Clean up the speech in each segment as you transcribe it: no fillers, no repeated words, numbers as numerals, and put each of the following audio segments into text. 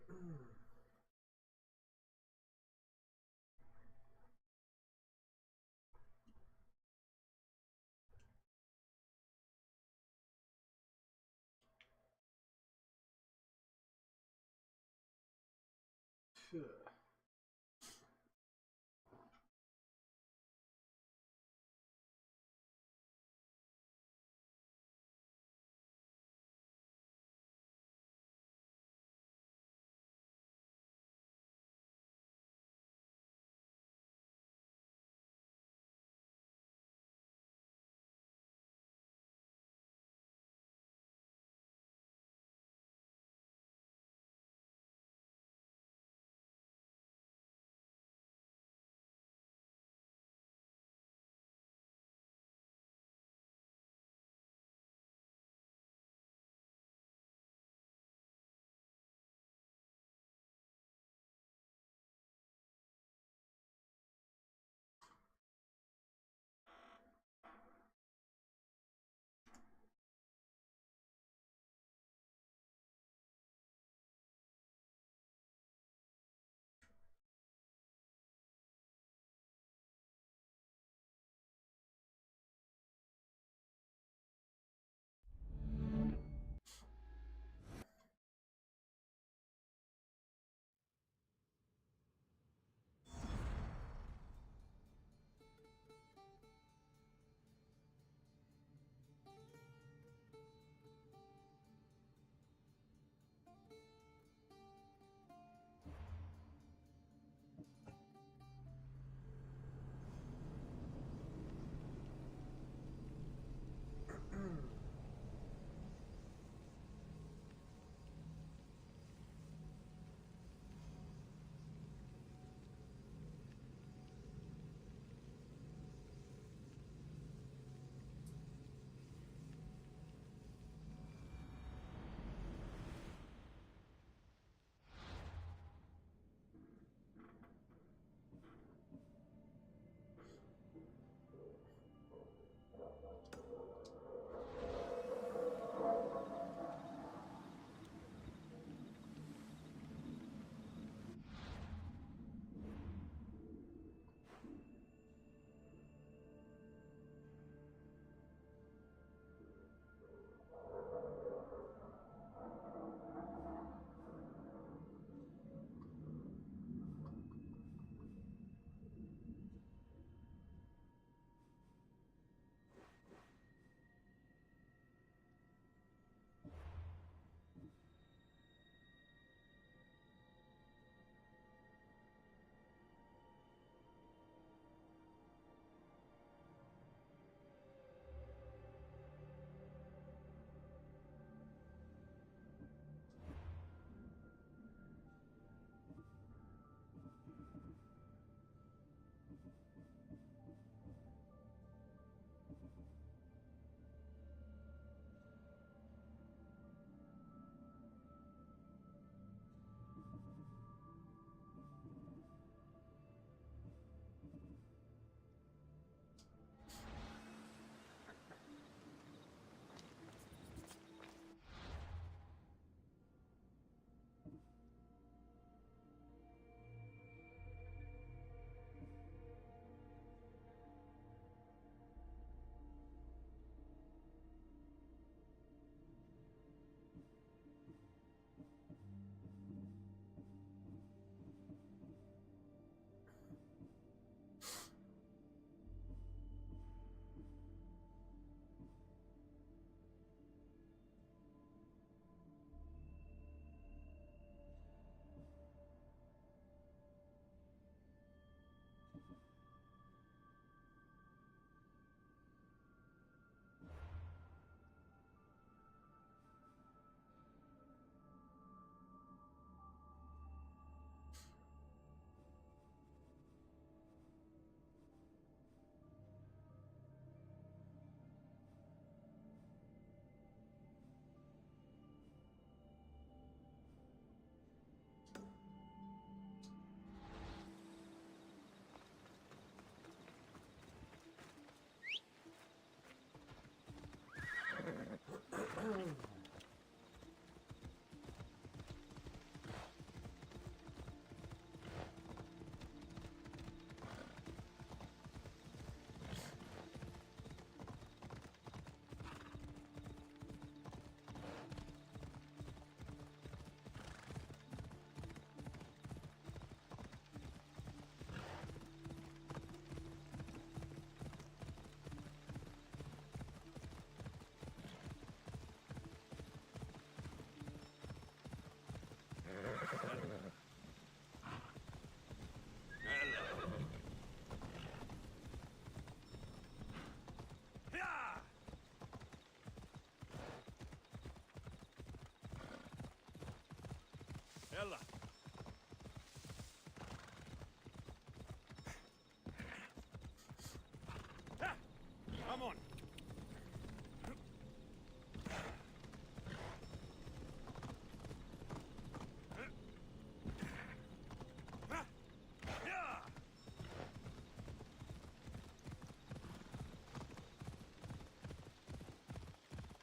Phew.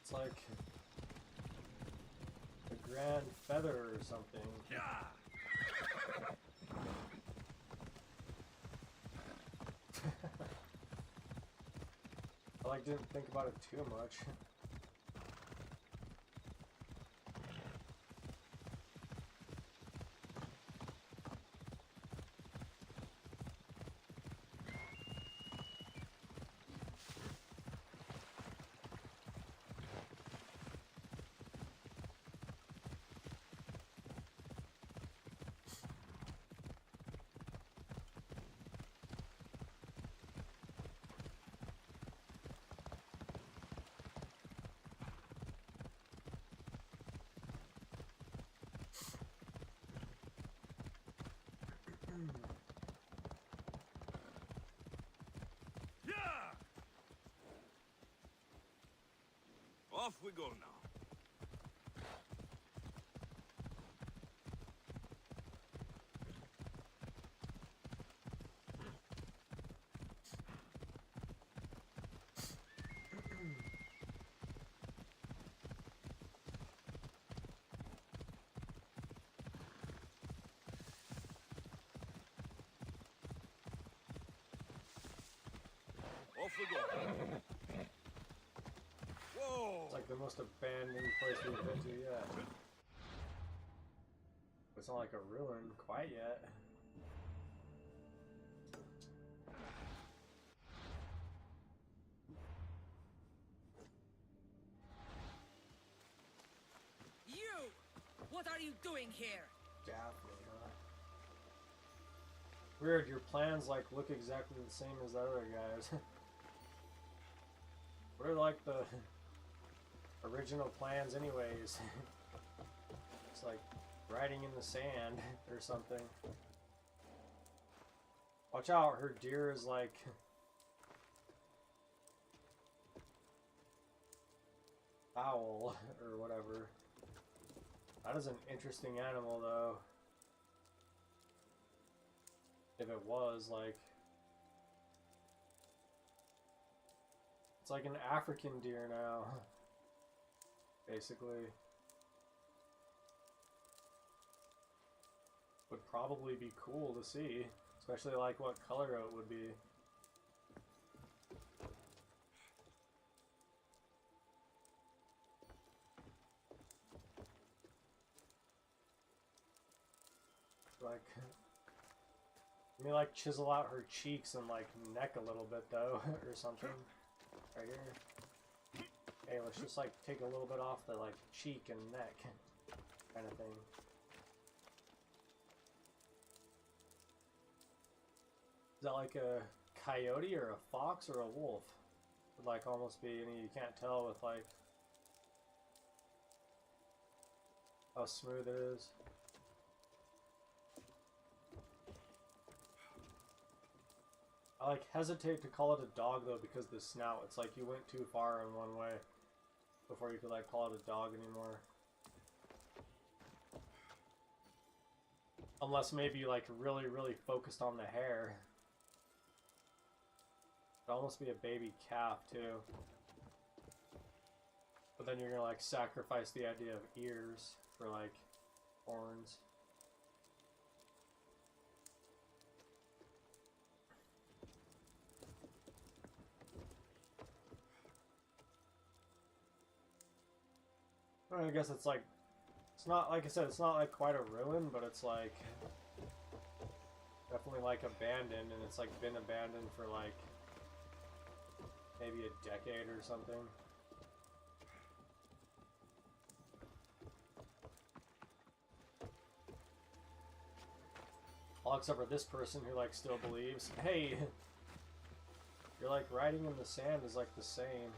It's like the Grand Feather or something. Yeah. I like didn't think about it too much. Yeah. Off we go now. Off we go. Whoa! It's like the most abandoned place we've been to yet. It's not like a ruin quite yet. You! What are you doing here? Daphne, huh? Weird, your plans like look exactly the same as the other guys. We're like the original plans anyways. It's like writing in the sand or something. Watch out, her deer is like owl or whatever. That is an interesting animal though. If it was like, it's like an African deer now, basically. Would probably be cool to see, especially like what color it would be. Like, let me like chisel out her cheeks and like neck a little bit though, or something. Right here. Hey, let's just like take a little bit off the like cheek and neck kind of thing. Is that like a coyote or a fox or a wolf? Would like almost be, and you can't tell with like how smooth it is. I like hesitate to call it a dog though because the snout, it's like you went too far in one way before you could like call it a dog anymore. Unless maybe you like really focused on the hair. It'd almost be a baby calf too. But then you're gonna like sacrifice the idea of ears for like horns. I guess it's like, it's not, like I said, it's not like quite a ruin, but it's like definitely like abandoned, and it's like been abandoned for like maybe a decade or something. All except for this person who like still believes, hey, you're like writing in the sand is like the same.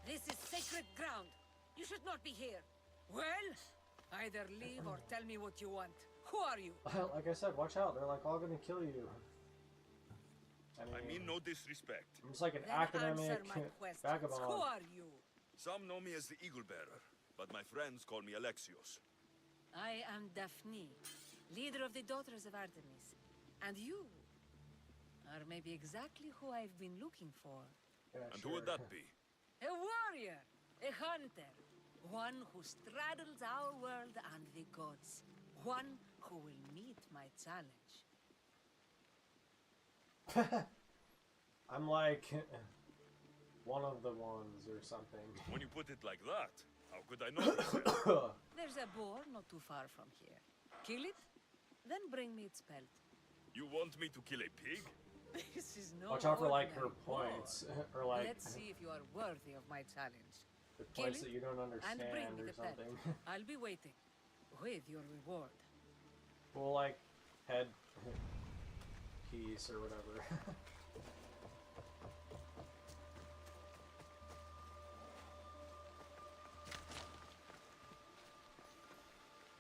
This is sacred ground. You should not be here. Well, either leave or tell me what you want. Who are you? Like I said, watch out. They're like all gonna kill you. I mean no disrespect. I'm just like an Then academic answer my questions. vagabond. Who are you? Some know me as the Eagle Bearer, but my friends call me Alexios. I am Daphne, leader of the Daughters of Artemis. And you are maybe exactly who I've been looking for. Yeah, And sure. who would that be? A warrior, a hunter, one who straddles our world and the gods, one who will meet my challenge. I'm like one of the ones or something. When you put it like that, how could I notice it? There's a boar not too far from here. Kill it, then bring me its pelt. You want me to kill a pig? This is no Watch out for like her ordinary boar. points or like Let's see if you are worthy of my challenge. the kill points it that you don't understand And bring me or the pelt. something. I'll be waiting with your reward. Well, like head piece or whatever.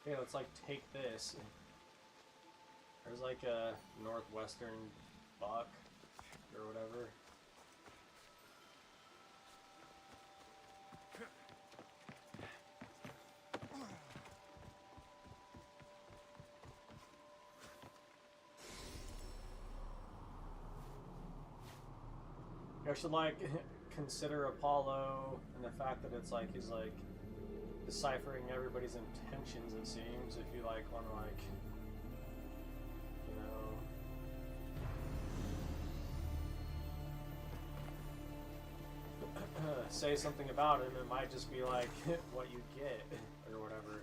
Okay, let's like take this. There's like a northwestern buck or whatever. I should like consider Apollo and the fact that it's like he's like deciphering everybody's intentions, it seems, if you like want to like, you know, say something about him. It might just be like what you get or whatever.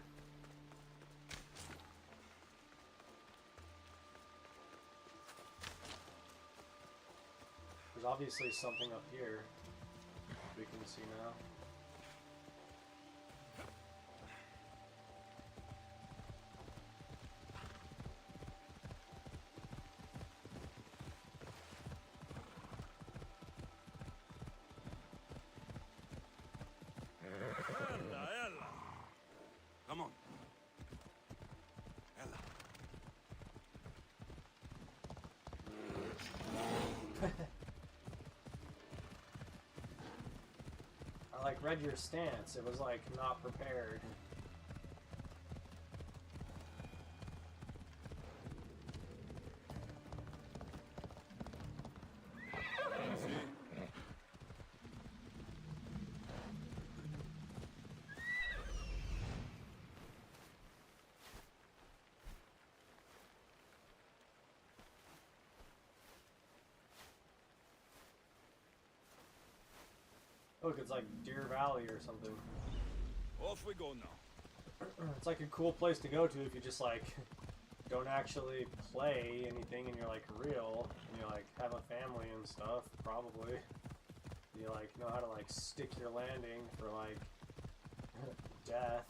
There's obviously something up here we can see now. Ella, Ella. Come on. Ella. I like read your stance. It was like not prepared. Look, it's like Deer Valley or something. Off we go now. It's like a cool place to go to if you just like don't actually play anything and you're like real and you like have a family and stuff, probably. You like know how to like stick your landing for like death,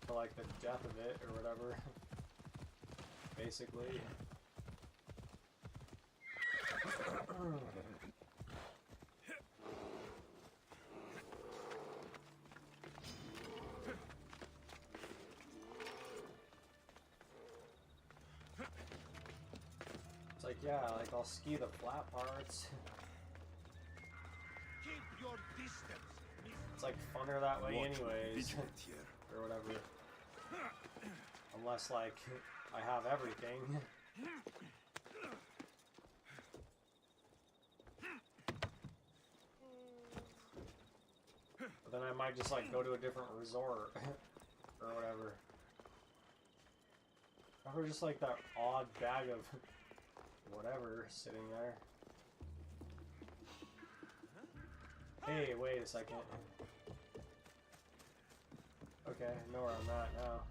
for like the death of it or whatever. Basically. It's like, yeah, like I'll ski the flat parts. Keep your distance. It's like funner that way Watch anyways, vigilant here. or whatever. Unless like I have everything. But then I might just like go to a different resort or whatever. Or just like that odd bag of whatever sitting there. Hey, wait a second. Okay, I know where I'm at now.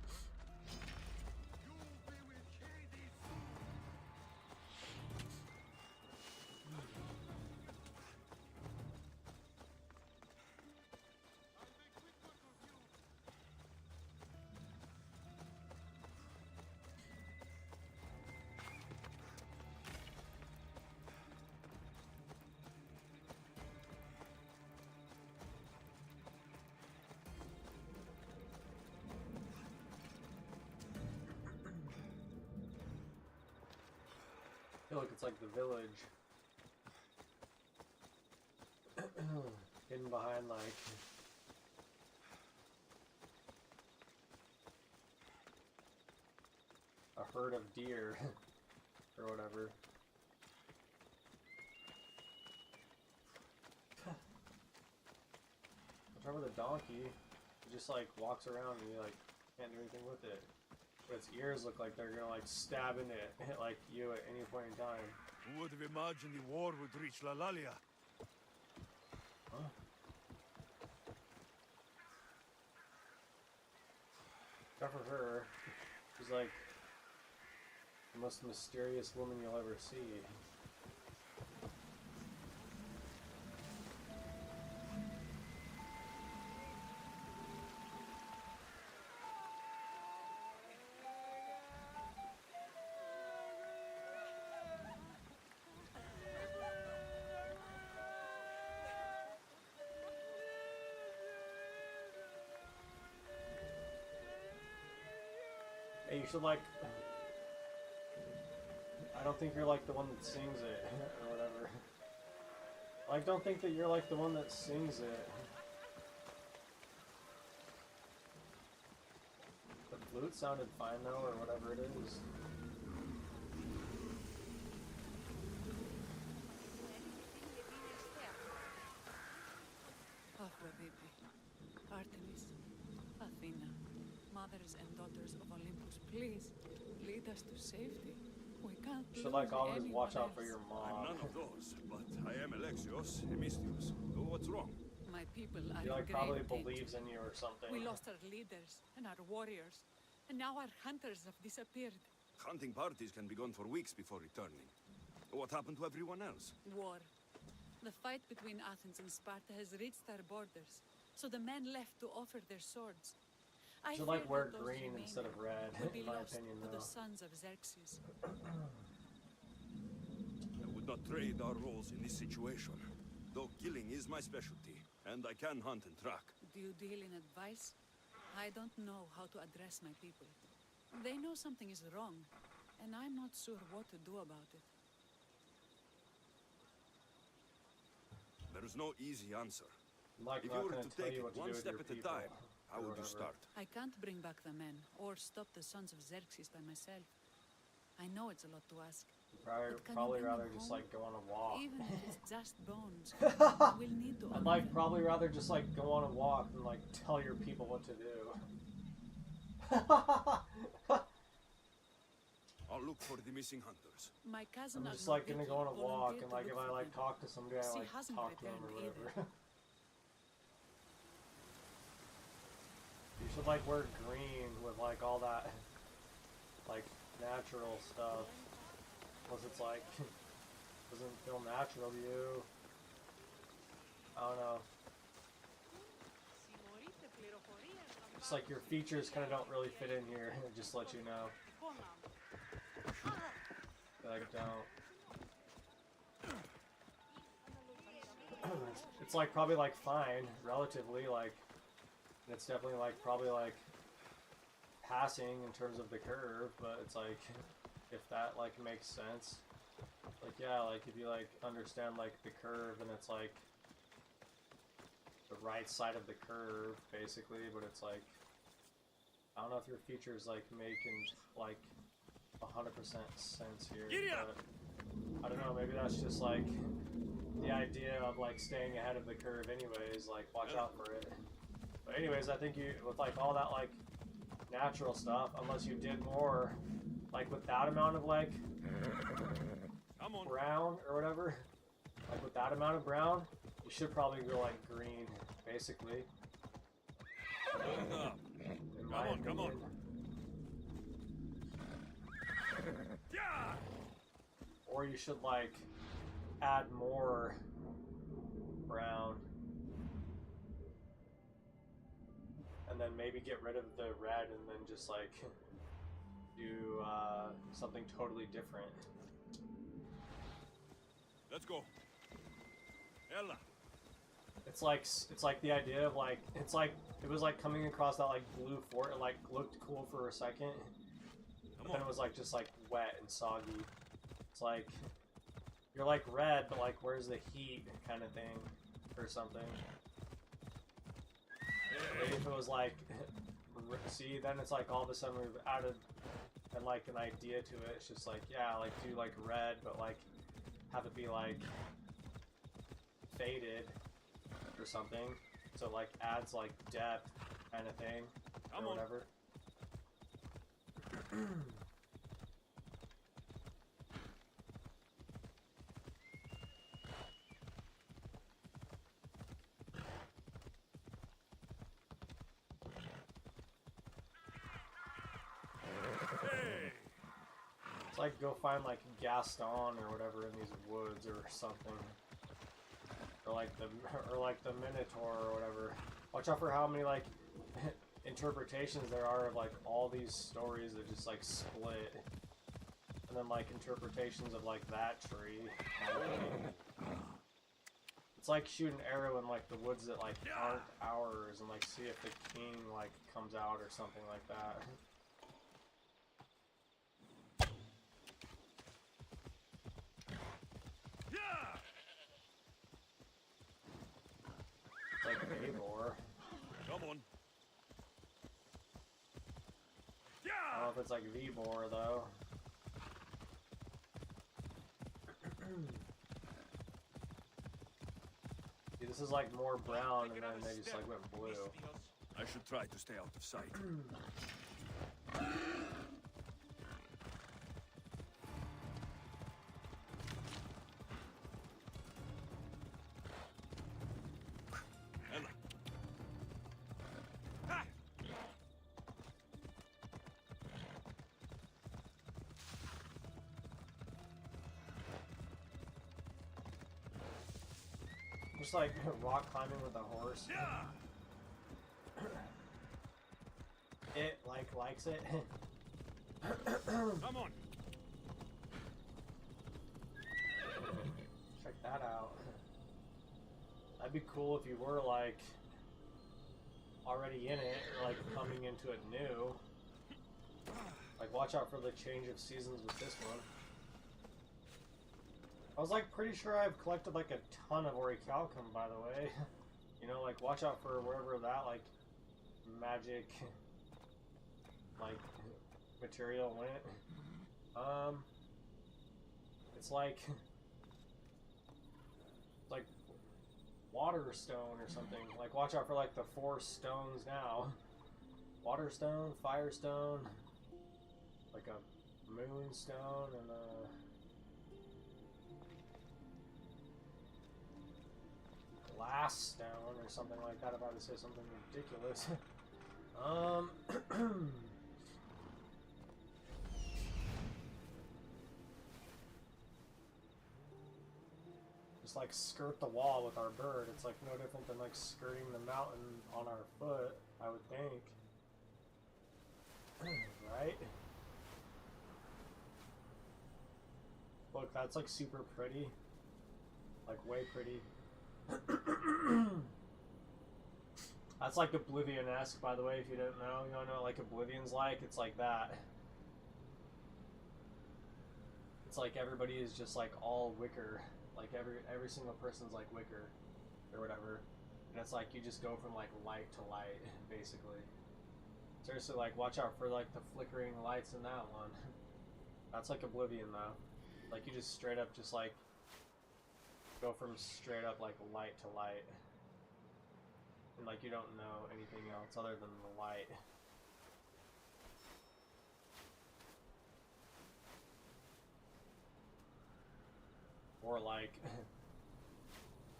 Hey, look, it's like the village. Hidden behind like a herd of deer or whatever. Remember the donkey? It just like walks around and you like can't do anything with it. But its ears look like they're gonna like stab into it, hit like you at any point in time. Who would have imagined the war would reach Lalalia? Huh? Except for her, she's like the most mysterious woman you'll ever see. Hey, you should like... I don't think you're like the one that sings it, or whatever. Like, don't think that you're like the one that sings it. The flute sounded fine though, or whatever it is. Aphrodite, Artemis, Athena, mothers and daughters of Olympus, please lead us to safety. We can't You should like lose always watch anyone out for else. your I'm mom. none of those, but I am Alexios, Hemistios. What's wrong? My people are He in like grave probably danger. believes in you or something. We lost our leaders and our warriors, and now our hunters have disappeared. Hunting parties can be gone for weeks before returning. What happened to everyone else? War. The fight between Athens and Sparta has reached our borders, so the men left to offer their swords. I You should like fear wear that those green remaining instead of red, will be in my lost opinion to the though. sons of Xerxes. I would not trade our roles in this situation. Though killing is my specialty, and I can hunt and track. Do you deal in advice? I don't know how to address my people. They know something is wrong, and I'm not sure what to do about it. There is no easy answer. I'm like If not you were gonna to tell take you it what to one do with step your at a people, time, how or would you whatever. start? I can't bring back the men, or stop the sons of Xerxes by myself. I know it's a lot to ask. Probably, But can you probably bring them rather just home? like go on a walk. Even if it's just bones, we'll need to I'd honor like them. probably rather just like go on a walk than like tell your people what to do. I'll look for the missing hunters. My cousin I'm just like gonna go on a Aphrodite walk and volunteered to like if look I for like them. talk to some guy, I She like hasn't talk to him or returned whatever. You should like wear green with like all that like natural stuff. Unless it's like doesn't feel natural to you. I don't know. It's like your features kind of don't really fit in here. Just to let you know. They like don't. It's like probably like fine, relatively like. It's definitely like probably like passing in terms of the curve, but it's like if that like makes sense. Like yeah, like if you like understand like the curve and it's like the right side of the curve basically, but it's like I don't know if your features like making like 100% sense here. But I don't know, maybe that's just like the idea of like staying ahead of the curve anyways, like watch out for it. But anyways, I think you, with like all that like natural stuff, unless you did more, like with that amount of like Come on. brown or whatever, like with that amount of brown, you should probably go like green, basically. Hold up. In my Come on, come on. opinion. Yeah! Or you should like add more brown. And then maybe get rid of the red and then just like do something totally different. Let's go. Ella. It's like the idea of like it was like coming across that like blue fort. It like looked cool for a second, but then it was like just like wet and soggy. It's like you're like red, but like where's the heat kind of thing or something. Maybe if it was like, see, then it's like all of a sudden we've added and like an idea to it. It's just like, yeah, like do like red, but like have it be like faded or something. So so it like adds like depth kind of thing Come or on. whatever. It's like go find like Gaston or whatever in these woods or something, or like the Minotaur or whatever. Watch out for how many like interpretations there are of like all these stories that just like split, and then like interpretations of like that tree. It's like shoot an arrow in like the woods that like aren't ours, and like see if the king like comes out or something like that. Like Eivor. Come on. I don't know if it's like Vibor though. See, this is like more brown, and then they just like went blue. I should try to stay out of sight. Ella. Ah! Just like rock climbing with a horse. Yeah! It like likes it. Come on. Check that out. That'd be cool if you were like already in it, or like coming into it new. Like watch out for the change of seasons with this one. I was like pretty sure I've collected like a ton of Orichalcum, by the way. You know, like watch out for wherever that like magic like material went. It's like water stone or something. Like watch out for like the 4 stones now. Water stone, fire stone, like a moon stone, and glass stone or something like that, if I had to say something ridiculous. Just like skirt the wall with our bird. It's like no different than like skirting the mountain on our foot, I would think. Right? Look, that's like super pretty. Like way pretty. That's like Oblivion-esque, by the way, if you don't know. You don't know what like Oblivion's like? It's like that. It's like everybody is just like all wicker. Like every single person's like wicker or whatever. And it's like you just go from like light to light, basically. Seriously, like watch out for like the flickering lights in that one. That's like Oblivion though. Like you just straight up just like go from straight up like light to light. And like you don't know anything else other than the light. Or like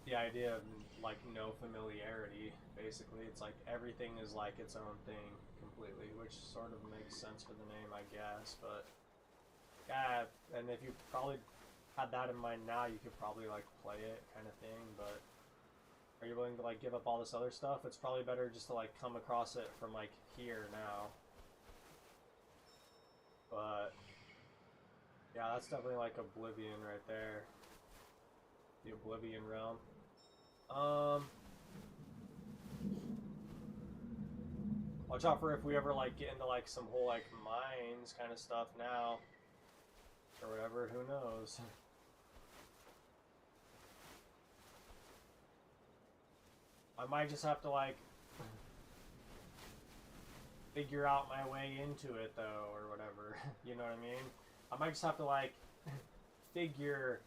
the idea of like no familiarity, basically. It's like everything is like its own thing completely, which sort of makes sense for the name, I guess. But yeah, and if you probably had that in mind now, you could probably like play it kind of thing. But are you willing to like give up all this other stuff? It's probably better just to like come across it from like here now. But yeah, that's definitely like Oblivion right there. The Oblivion realm. Watch out for if we ever like get into like some whole like mines kind of stuff now. Or whatever, who knows? I might just have to like figure out my way into it though, or whatever. You know what I mean? I might just have to like figure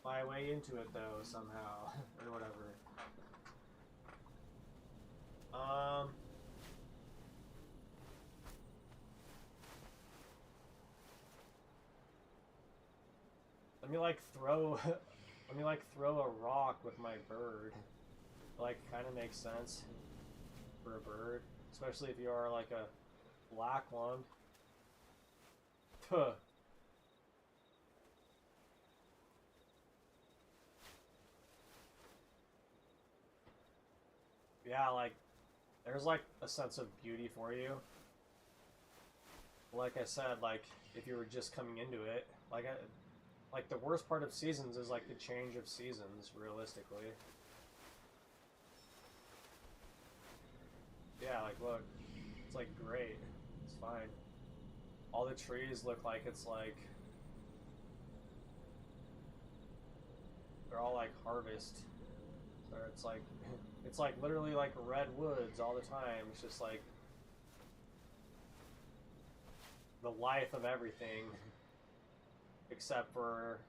my way into it though somehow, or whatever. Um, let me like throw, let me like throw a rock with my bird. Like, kind of makes sense for a bird, especially if you are like a black one. Tuh. Yeah, like, there's like a sense of beauty for you. Like I said, like, if you were just coming into it, like the worst part of seasons is like the change of seasons, realistically. Yeah, like, look, it's like great, it's fine. All the trees look like it's like, they're all like harvest. So it's like literally like redwoods all the time. It's just like the life of everything, except for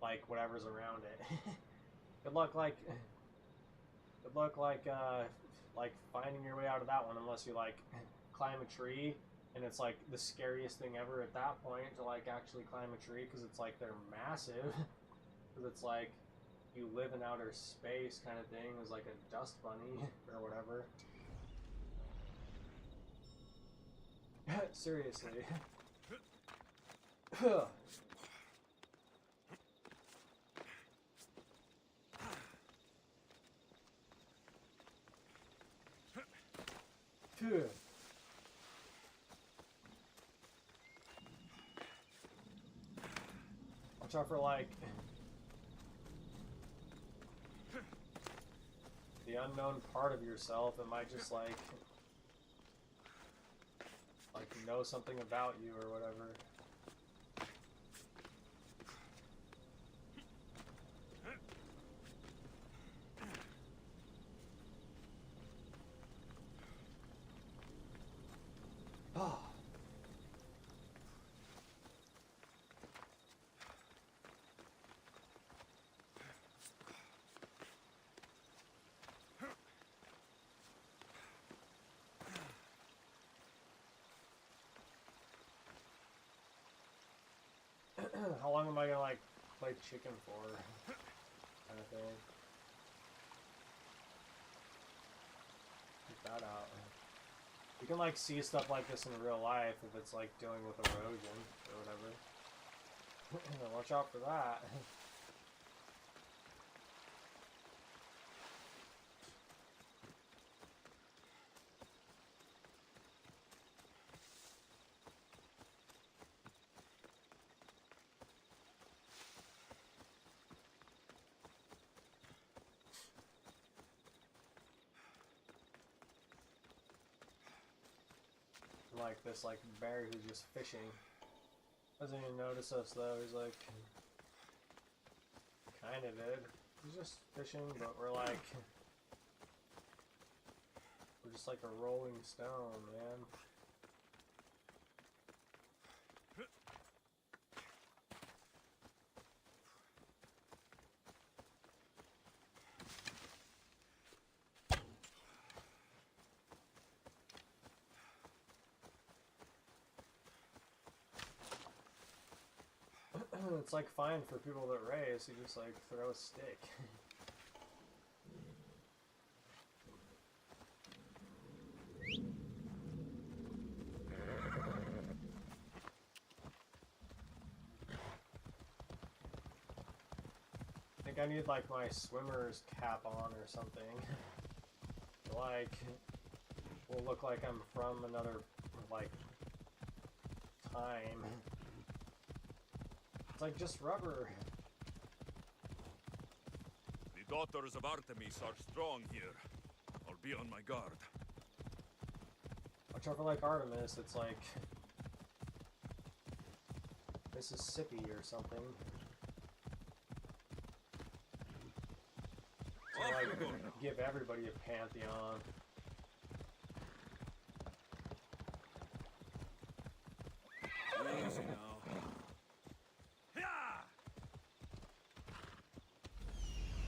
like whatever's around it. Good luck, like finding your way out of that one, unless you like climb a tree, and it's like the scariest thing ever at that point to like actually climb a tree, because it's like they're massive. Because it's like you live in outer space kind of thing, as like a dust bunny or whatever. Seriously. Watch out for like the unknown part of yourself. It might just like know something about you or whatever. Oh. How long am I gonna like play chicken for? Kind of thing. Get that out. You can like see stuff like this in real life if it's like dealing with erosion or whatever. Watch out for that. Like this like bear who's just fishing. Doesn't even notice us though. He's like kinda did. He's just fishing, but we're just like a rolling stone, man. It's like fine for people that race, you just like throw a stick. I think I need like my swimmer's cap on or something. Like, will look like I'm from another like time. It's like just rubber. The daughters of Artemis are strong here. I'll be on my guard. Watch out for like Artemis, it's like Mississippi or something. To like give everybody a pantheon. Easy now.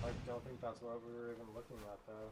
I don't think that's what we were even looking at, though.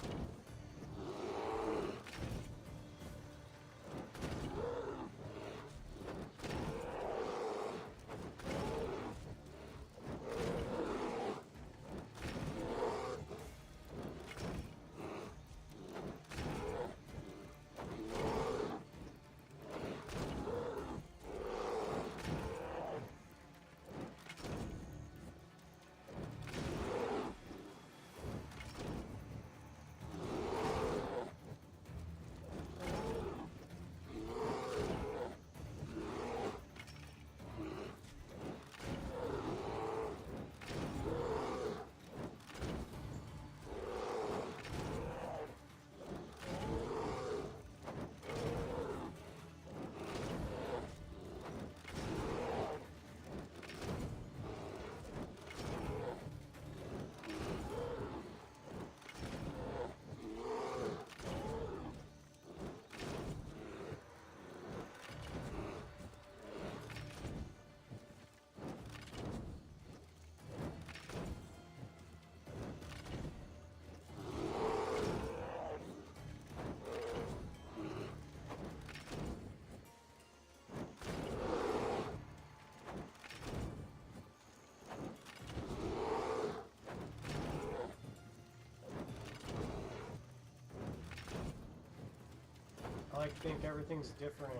like think everything's different.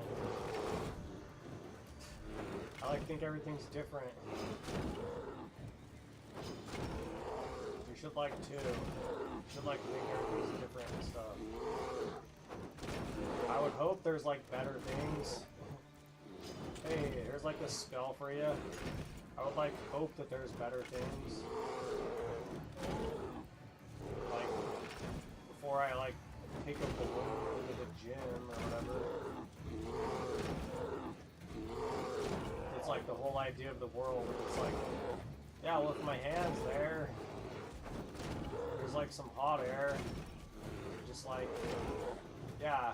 I like think everything's different. You should like too. You should like think everything's different and stuff. I would hope there's like better things. Hey, here's like a spell for you. I would like hope that there's better things. Like before I like take a balloon to the gym or whatever. It's like the whole idea of the world. It's like, yeah, look, my hand's there. There's like some hot air. Just like, yeah,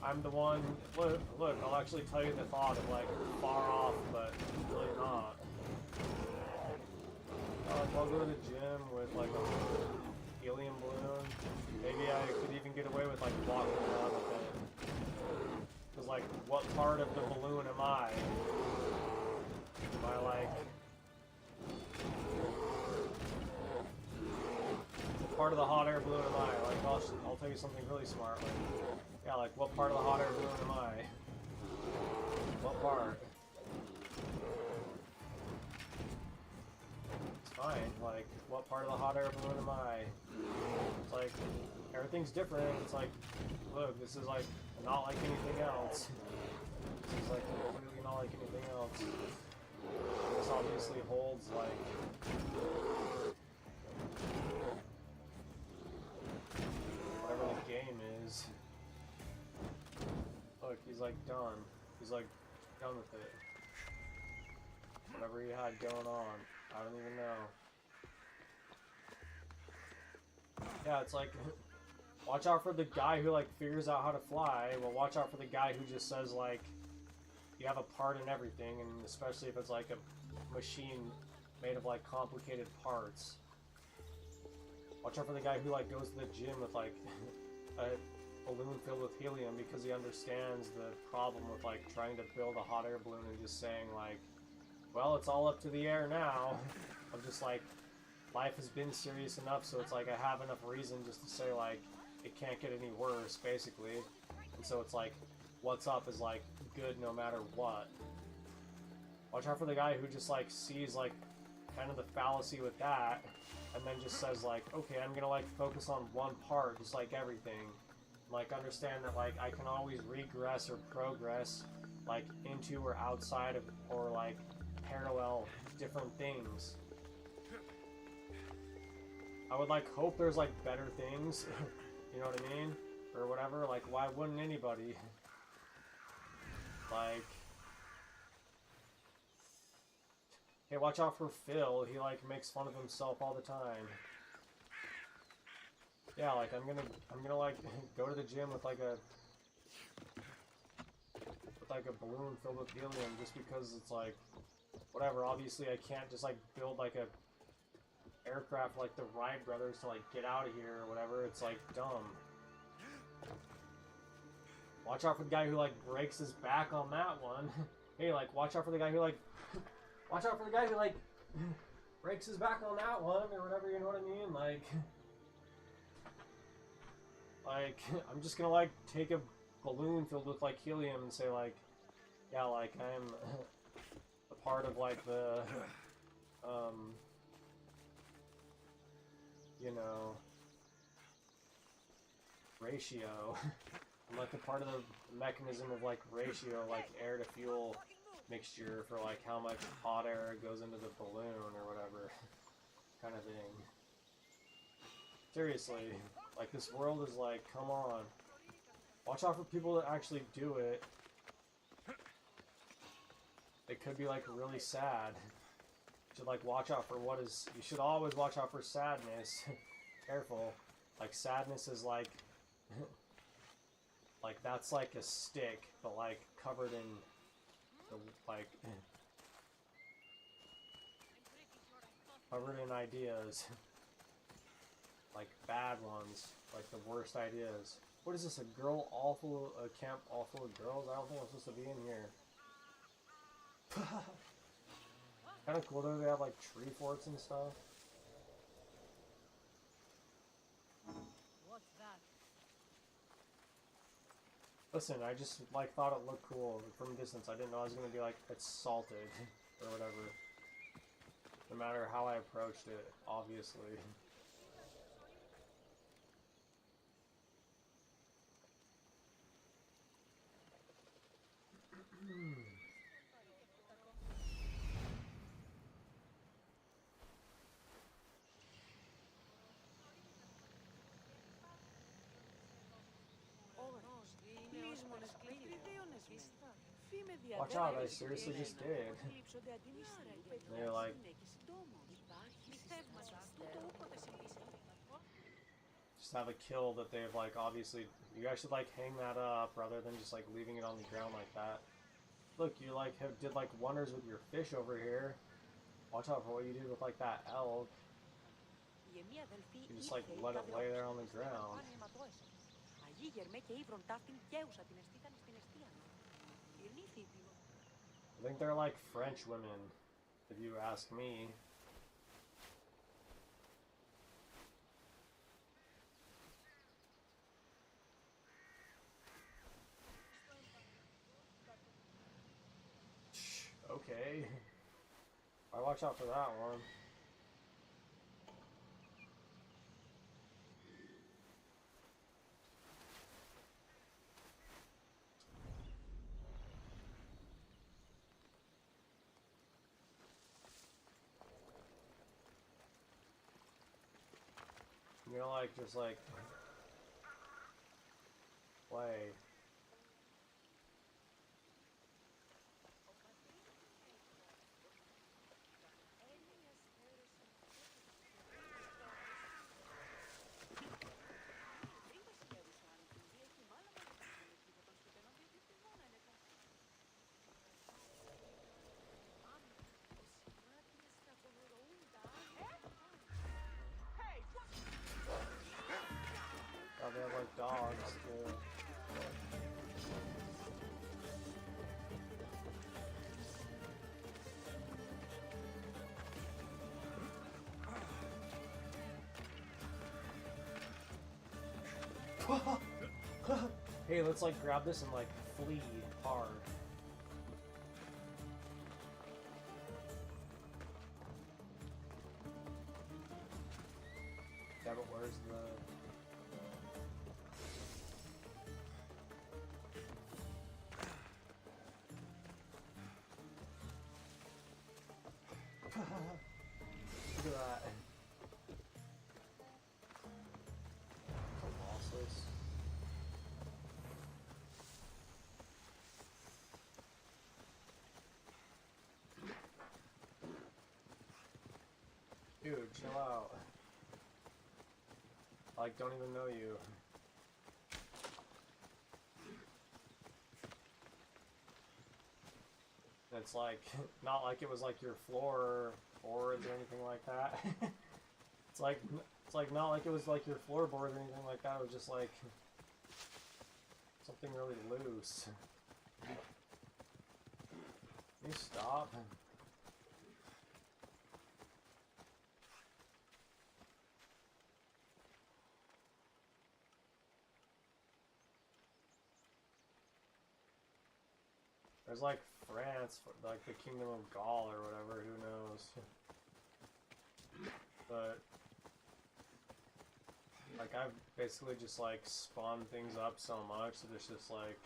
I'm the one. Look, I'll actually tell you the thought of like far off, but really not. I'll go to the gym with like a helium balloon. Maybe I could even get away with like walking around with it. Cause like, what part of the balloon am I? Am I like? What part of the hot air balloon am I? Like, I'll tell you something really smart. Like, yeah, like what part of the hot air balloon am I? What part? It's fine. Like, what part of the hot air balloon am I? It's like, everything's different. It's like, look, this is like not like anything else. This is like completely not like anything else. This obviously holds like whatever the game is. Look, he's like done. He's like done with it. Whatever he had going on, I don't even know. Yeah, it's like, watch out for the guy who like figures out how to fly. Well, watch out for the guy who just says like, you have a part in everything, and especially if it's like a machine made of like complicated parts. Watch out for the guy who like goes to the gym with like a balloon filled with helium because he understands the problem with like trying to build a hot air balloon and just saying like, well, it's all up to the air now. I'm just like, life has been serious enough, so it's like I have enough reason just to say like, it can't get any worse, basically. And so it's like, what's up is like good no matter what. Watch out for the guy who just like sees like kind of the fallacy with that, and then just says like, okay, I'm gonna like focus on one part, just like everything. Like, understand that like I can always regress or progress like into or outside of or like parallel different things. I would like hope there's like better things. You know what I mean? Or whatever. Like, why wouldn't anybody? Like, hey, watch out for Phil. He like makes fun of himself all the time. Yeah, like I'm gonna like go to the gym with like a balloon filled with helium just because it's like whatever. Obviously, I can't just like build like a aircraft like the Wright brothers to like get out of here or whatever. It's like dumb. Watch out for the guy who like breaks his back on that one. Hey, like watch out for the guy who like watch out for the guy who like breaks his back on that one or whatever, you know what I mean? Like I'm just gonna like take a balloon filled with like helium and say like, yeah, like I'm a part of like the you know, ratio. I'm like a part of the mechanism of like ratio, like air to fuel mixture for like how much hot air goes into the balloon or whatever kind of thing. Seriously, like this world is like, come on. Watch out for people that actually do it. It could be like really sad. You should like watch out for what is, you should always watch out for sadness. Careful. Like sadness is like, like that's like a stick, but like covered in the, like, covered in ideas. Like bad ones, like the worst ideas. What is this, a girl all full, a camp all full of girls? I don't think I'm supposed to be in here. Kind of cool though, they have like tree forts and stuff. What's that? Listen, I just like thought it looked cool from a distance. I didn't know I was gonna be like it's salted or whatever. No matter how I approached it, obviously. Watch out, I seriously just did. They're like, just have a kill that they've like obviously. You guys should like hang that up rather than just like leaving it on the ground like that. Look, you like did like wonders with your fish over here. Watch out for what you did with like that elk. You just like let it lay there on the ground. I think they're like French women, if you ask me. Okay. I watch out for that one. You know, like, just like, play. Oh, they have like dogs too. Hey, let's like grab this and like flee hard. Yeah, but where's the... Look at that. Colossus. Dude, chill out. Like, don't even know you. It's like, not like it was like your floor boards or anything like that. It's like not like it was like your floorboards or anything like that. It was just like something really loose. Can you stop? There's like France, like the Kingdom of Gaul or whatever, who knows. But like I've basically just like spawned things up so much that it's just like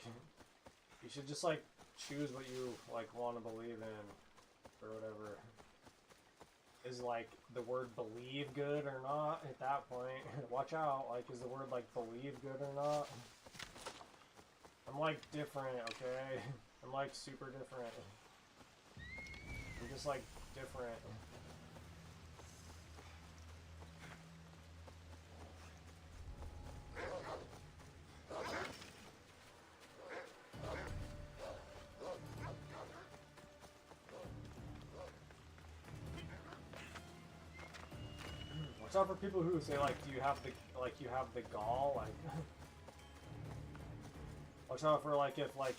you should just like choose what you like want to believe in or whatever. Is like the word believe good or not at that point? Watch out, like is the word like believe good or not? I'm like different, okay? I'm like super different. I'm just like different. Watch out for people who say like, do you have the gall? Like, watch out for like if like.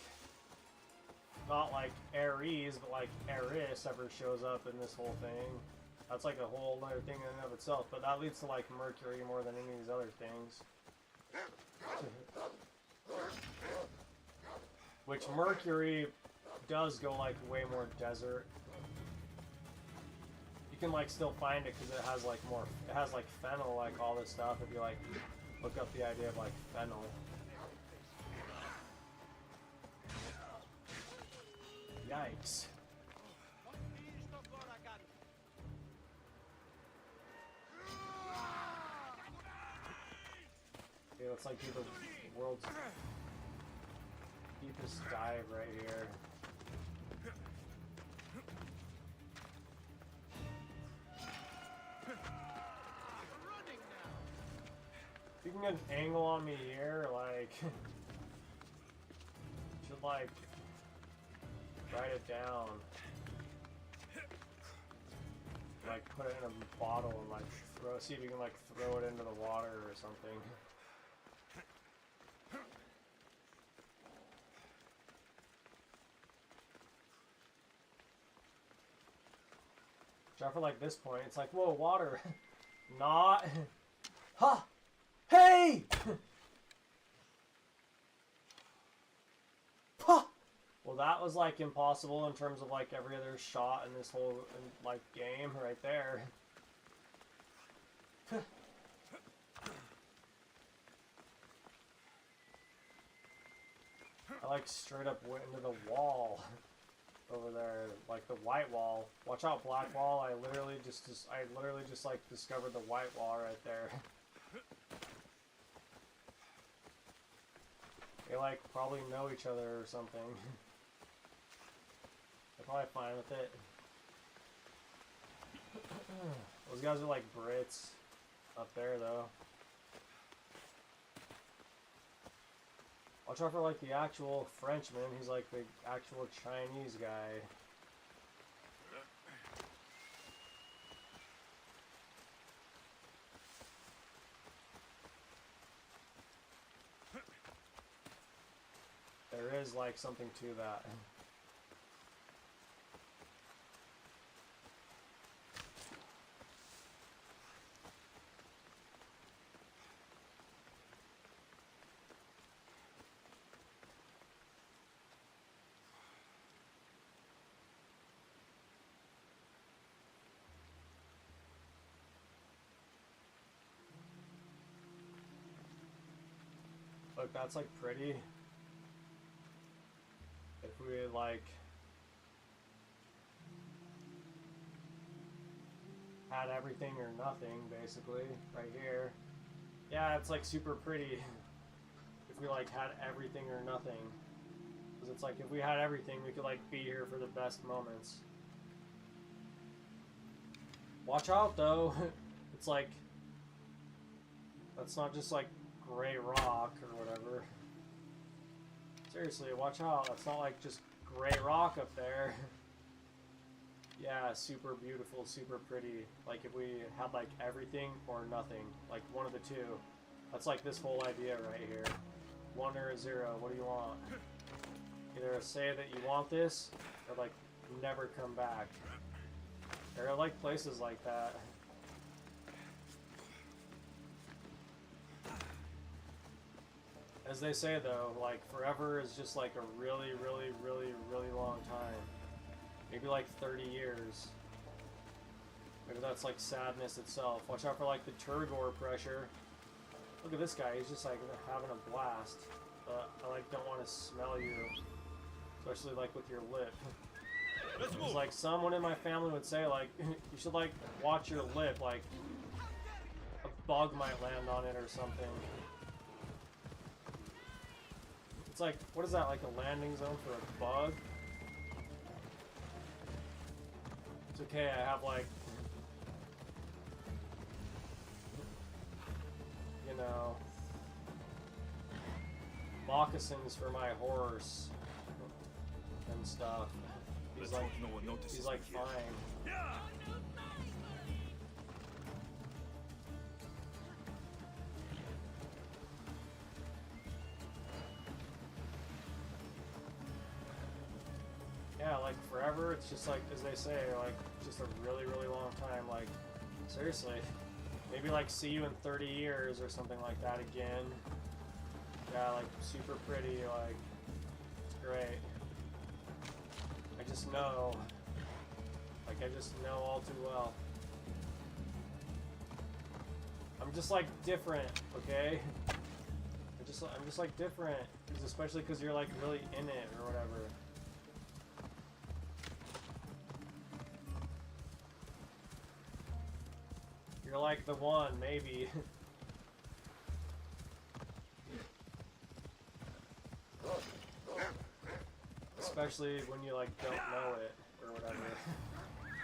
Not like Ares, but like Eris ever shows up in this whole thing. That's like a whole other thing in and of itself, but that leads to like Mercury more than any of these other things. Which Mercury does go like way more desert. You can like still find it because it has like more, it has like fennel, like all this stuff. If you like look up the idea of like fennel. Yikes. Okay, let's like do the world's deepest dive right here. If you can get an angle on me here, like, should like write it down, like put it in a bottle and like see if you can like throw it into the water or something. For like this point, it's like, whoa, water. Not. Ha! Hey! Ha! Well, that was like impossible in terms of like every other shot in this whole like game right there. I like straight up went into the wall. Over there, like the white wall. Watch out, black wall. I literally just like discovered the white wall right there. They like probably know each other or something. They're probably fine with it. Those guys are like Brits up there though. Watch out for like the actual Frenchman. He's like the actual Chinese guy. There is like something to that. Look, that's like pretty. If we like had everything or nothing, basically, right here. Yeah, it's like super pretty. If we like had everything or nothing. Because it's like if we had everything, we could like be here for the best moments. Watch out though. It's like, that's not just like gray rock or whatever. Seriously, watch out. That's not like just gray rock up there. Yeah, super beautiful, super pretty. Like if we had like everything or nothing. Like one of the two. That's like this whole idea right here. 1 or a 0. What do you want? Either say that you want this or like never come back. There are like places like that. As they say though, like forever is just like a really, really, really, really long time. Maybe like 30 years. Maybe that's like sadness itself. Watch out for like the turgor pressure. Look at this guy, he's just like having a blast. But I like don't want to smell you. Especially like with your lip. It's like someone in my family would say like, you should like watch your lip, like a bug might land on it or something. It's like, what is that, like a landing zone for a bug? It's okay, I have like, you know, moccasins for my horse and stuff. He's like fine. Yeah, like forever, it's just like, as they say, like, just a really, really long time, like, seriously. Maybe like see you in 30 years or something like that again. Yeah, like super pretty, like, it's great. I just know. Like, I just know all too well. I'm just like different, okay? I'm just like different, especially because you're like really in it or whatever. You're like the one, maybe. Especially when you like don't know it or whatever.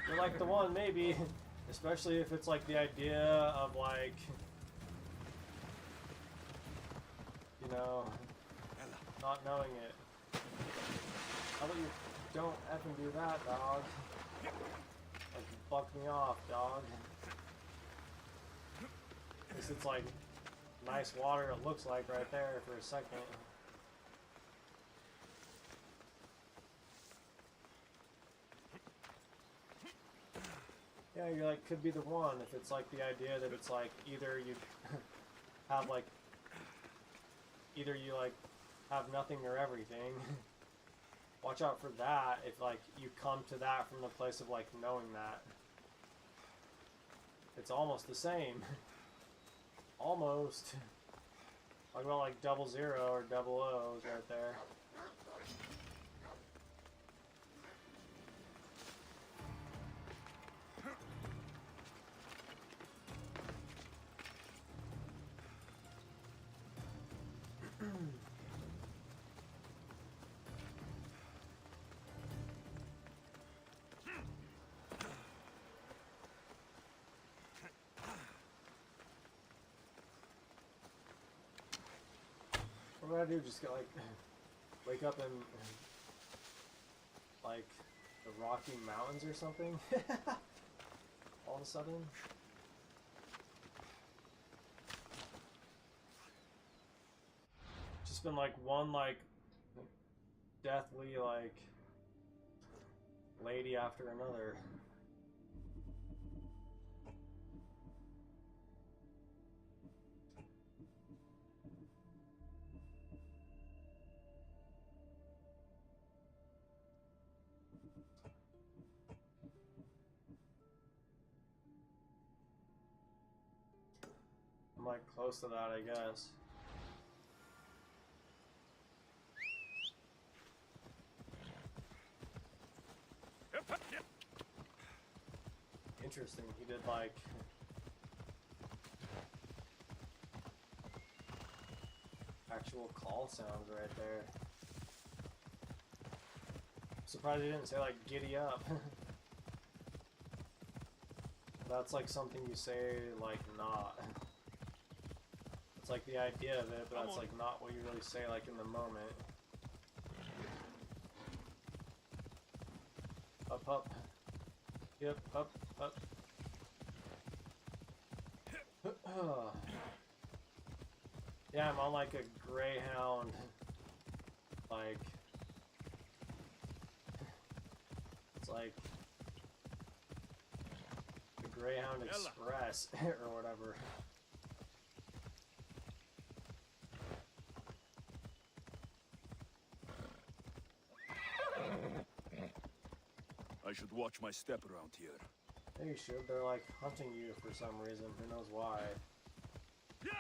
You're like the one, maybe. Especially if it's like the idea of like, you know, not knowing it. How about you don't effing do that, dog? Like, you fuck me off, dog. At least it's like nice water, it looks like right there for a second. Yeah, you're like, could be the one if it's like the idea that it's like either you have like, either you like have nothing or everything. Watch out for that if like you come to that from the place of like knowing that. It's almost the same. Almost. Talk about like 00 or 00s right there. What do I do? Just get like, wake up in like the Rocky Mountains or something? All of a sudden? Just been like one like deathly like lady after another. I'm like close to that, I guess. Interesting, he did like actual call sounds right there. Surprised he didn't say like giddy up. That's like something you say like not. It's like the idea of it, but that's like not what you really say like in the moment. Up, up. Yep, up, up. Yeah, I'm on like a Greyhound, like, it's like the Greyhound Express or whatever. I should watch my step around here. Yeah, you should. They're like hunting you for some reason. Who knows why? Yeah!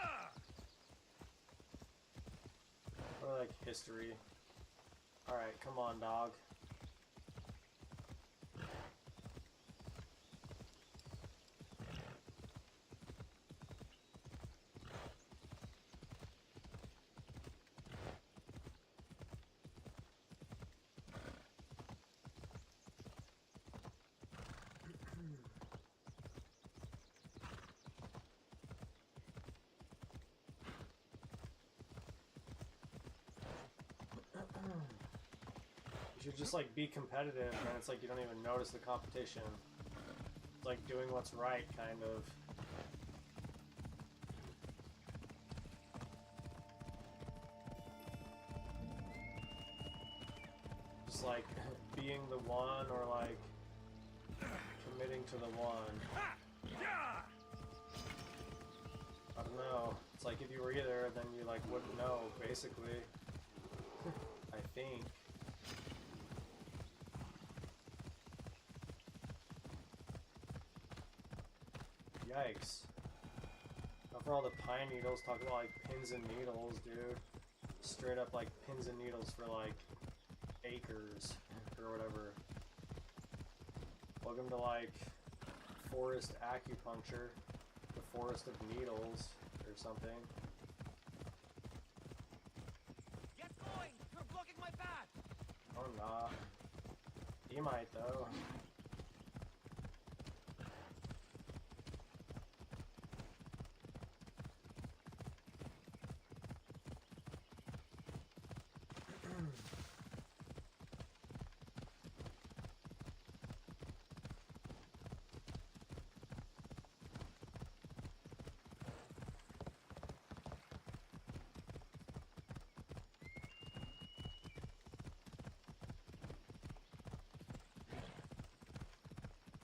Or like history. Alright, come on, dog. You should just like be competitive, and it's like you don't even notice the competition. It's like doing what's right, kind of. Just like being the one, or like committing to the one. I don't know. It's like if you were either, then you like wouldn't know, basically. I think. Yikes. Not for all the pine needles, talking about like pins and needles, dude. Straight up like pins and needles for like acres or whatever. Welcome to like forest acupuncture, the forest of needles or something. Get going! You're blocking my path! Oh nah. You might though.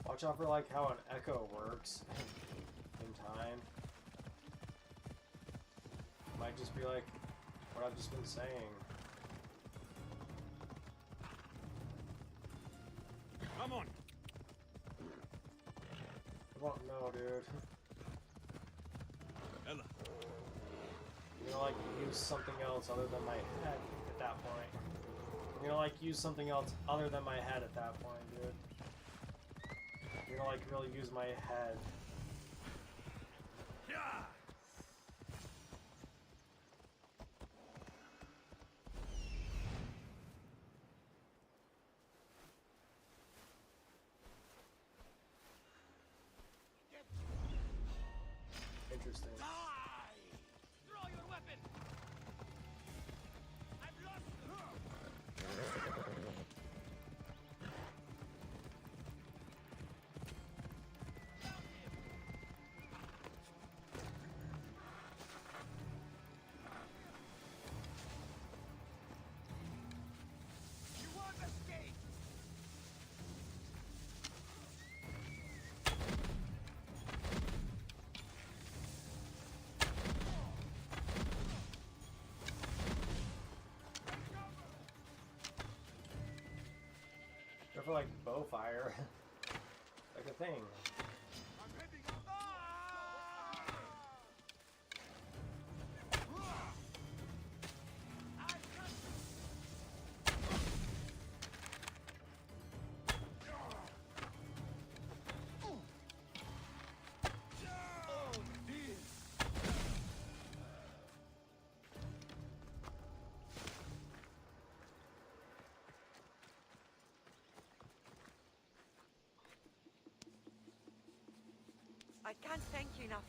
Watch out for like how an echo works in time. Might just be like what I've just been saying. Come on. I won't know, dude. Ella. I'm gonna like use something else other than my head at that point. I'm gonna like use something else other than my head at that point, dude. I'm gonna like really use my head. Yeah. Interesting. Die! Throw your weapon! I've lost You won't escape! Go for like bow fire. Like a thing. I'm heading up! Ah! I've got Oh, dear! I can't thank you enough.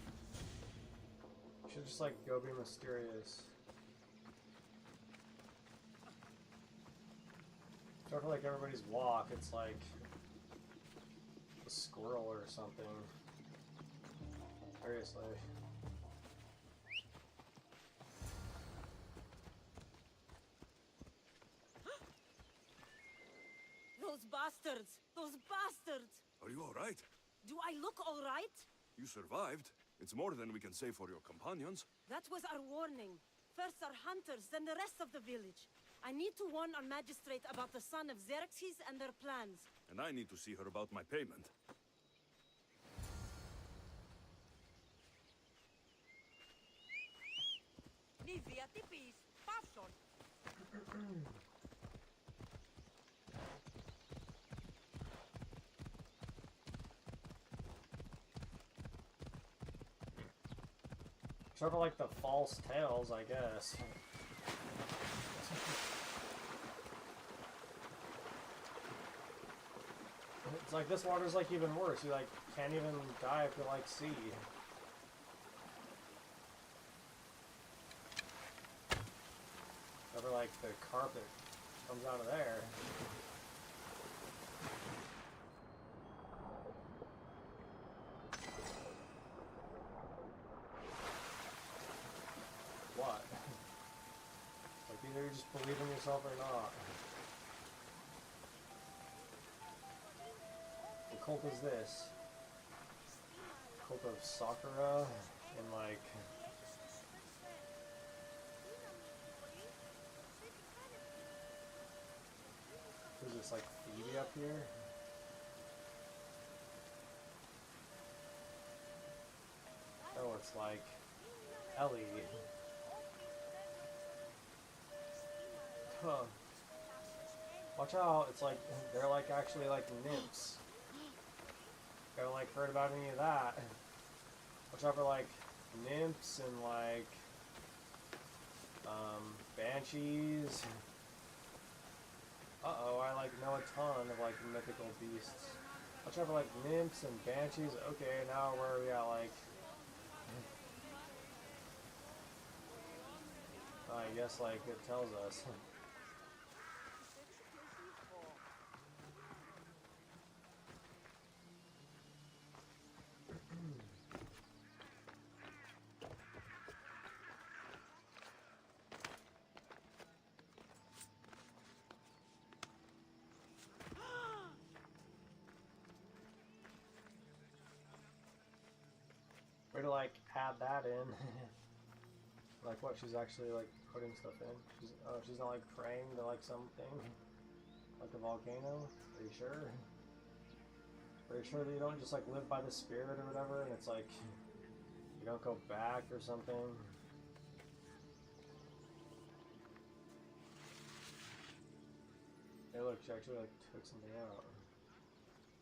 You should just like go be mysterious. Start for like everybody's walk, it's like a squirrel or something. Seriously. Those bastards! Those bastards! Are you all right? Do I look all right? You survived. It's more than we can say for your companions. That was our warning. First our hunters, then the rest of the village. I need to warn our magistrate about the son of Xerxes and their plans. And I need to see her about my payment. Nivea tipis, Pavson. Sort of like the false tales, I guess. It's like this water's like even worse. You like can't even dive to like sea. Over like the carpet comes out of there. What? Like either you just believe in yourself or not. What cult is this? Cult of Sakura and like who's this, like Phoebe up here? beasts like Ellie. Huh. Watch out, it's like, they're like actually like nymphs. Ever like heard about any of that? Watch out for like nymphs and like banshees. Uh-oh, I like know a ton of like mythical beasts. Watch out for like nymphs and banshees. Okay, now where are we at? Like, I guess like it tells us. Way to like add that in. Like what? She's actually like putting stuff in. She's not like praying to like something, like a volcano. Are you sure? Are you sure that you don't just like live by the spirit or whatever, and it's like you don't go back or something? Hey, look, she actually like took something out.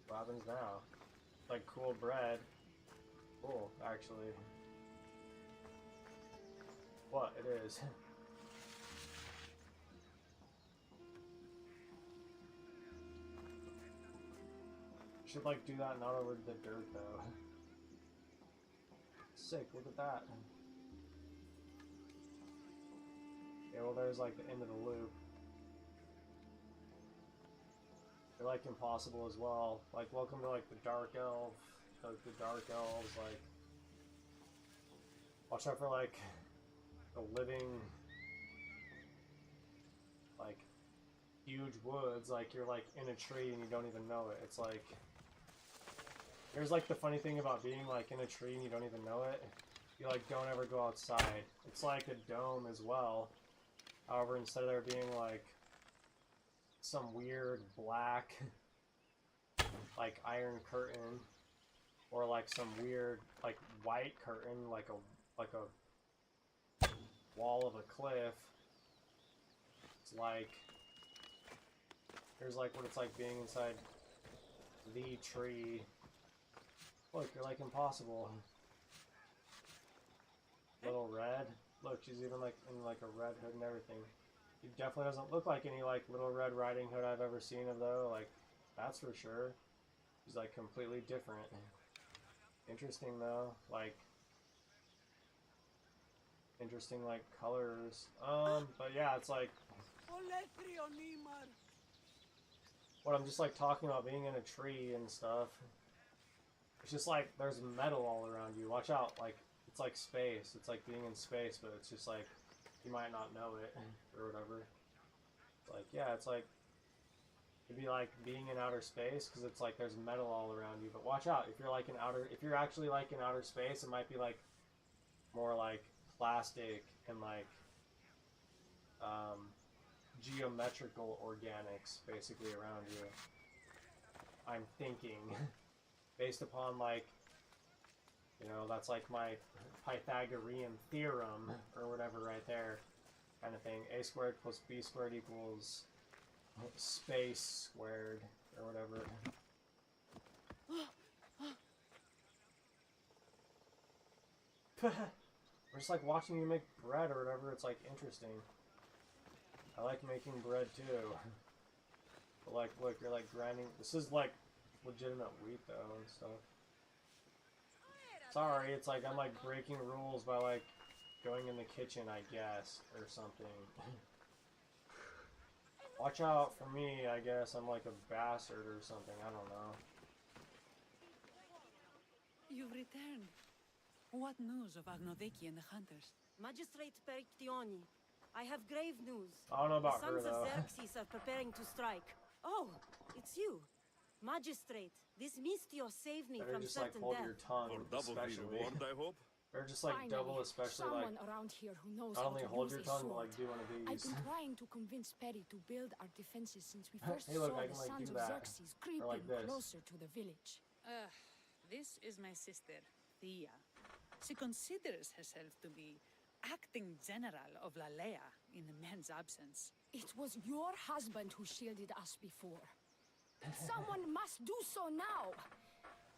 What happens now? Like cool bread. Cool, actually. What? It is. Should like do that not over the dirt though. Sick, look at that. Yeah, well there's like the end of the loop. They're like impossible as well. Like welcome to like the dark elf. Like the dark elves, like watch out for like the living like huge woods, like you're like in a tree and you don't even know it. It's like here's like the funny thing about being like in a tree and you don't even know it. You like don't ever go outside. It's like a dome as well. However, instead of there being like some weird black like iron curtain or like some weird like white curtain like a wall of a cliff, it's like here's like what it's like being inside the tree. Look, you're like impossible. Little red. Look, she's even like in like a red hood and everything. He definitely doesn't look like any like Little Red Riding Hood I've ever seen of though. Like that's for sure. She's like completely different. Interesting though. Like interesting like colors. But yeah, it's like what I'm just like talking about being in a tree and stuff. It's just like there's metal all around you. Watch out, like it's like space. It's like being in space, but it's just like you might not know it or whatever. It's like yeah, it's like it'd be like being in outer space because it's like there's metal all around you. But watch out, if you're actually like in outer space, it might be like more like plastic and like geometrical organics basically around you. I'm thinking based upon like, you know, that's like my Pythagorean theorem or whatever right there kind of thing. A squared plus b squared equals space squared or whatever. We're just like watching you make bread or whatever. It's like interesting. I like making bread too. But like, look, you're like grinding. This is like legitimate wheat though and stuff. Sorry, it's like I'm like breaking rules by like going in the kitchen, I guess, or something. Watch out for me, I guess. I'm like a bastard or something. I don't know. You've returned. What news of Agnodeki and the hunters? Magistrate Perictioni, I have grave news. I don't know about The her sons though. of Xerxes are preparing to strike. Oh, it's you. Magistrate, this Mistio saved me Better from just like certain hold death. your tongue, For double the especially. reward, I hope. Or just like Finally, double, especially like someone around here who knows not how only to hold use your a tongue, but sword. like do one of I've these. been trying to convince Perry to build our defenses since we first Hey, look, saw I the can, like, sons do of that. Xerxes creeping like this. closer to the village. This is my sister, Thea. She considers herself to be acting general of Lalea in the man's absence. It was your husband who shielded us before. Someone must do so now.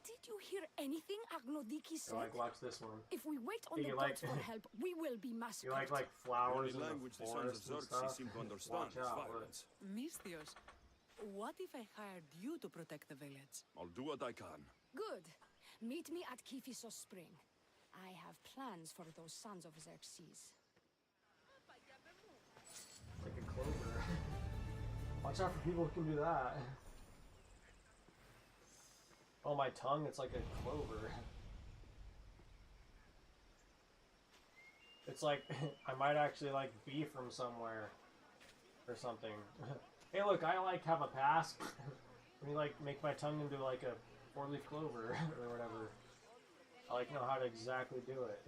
Did you hear anything Agnodiki So, said? like, watch this one. If we wait on Do the you like- gods for help, we will be You massacred. like The flowers only in the language the sons of forest and Xerxes stuff? seem to understand Watch is out, look. violence. Misthios, what if I hired you to protect the village? I'll do what I can. Good. Meet me at Kiphisos Spring. I have plans for those sons of Xerxes. Like a clover. Watch out for people who can do that. Oh, my tongue, it's like a clover. It's like, I might actually like be from somewhere. Or something. Hey look, I like have a pass. Let me like make my tongue into like a 4-leaf clover or whatever. I like know how to exactly do it.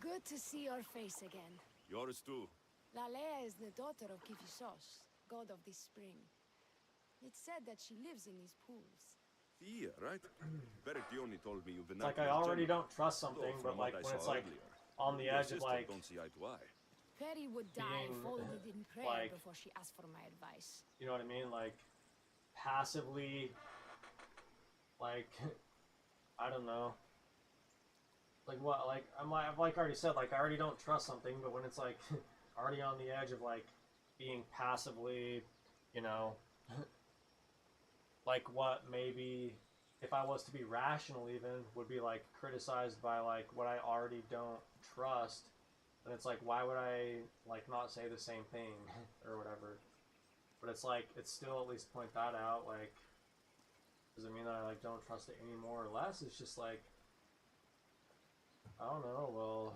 Good to see your face again. Yours too. Lalea is the daughter of Kiphisos, god of this spring. It's said that she lives in these pools. Thea, right? Bertioni told me you've been It's like I acting as already general. don't trust Though something, from but what like I when it's saw like earlier, on the your edge of sister like don't see eye to eye. Perry would die Being, folded in prayer like- before she asked for my advice. you know what I mean? Like, passively, like, I don't know. Like what? Like I've like already said, like I already don't trust something, but when it's like already on the edge of like being passively, you know, like what maybe if I was to be rational even would be like criticized by like what I already don't trust, then it's like why would I like not say the same thing or whatever. But it's like, it's still at least point that out, like, does it mean that I, like, don't trust it any more or less? It's just like, I don't know, well...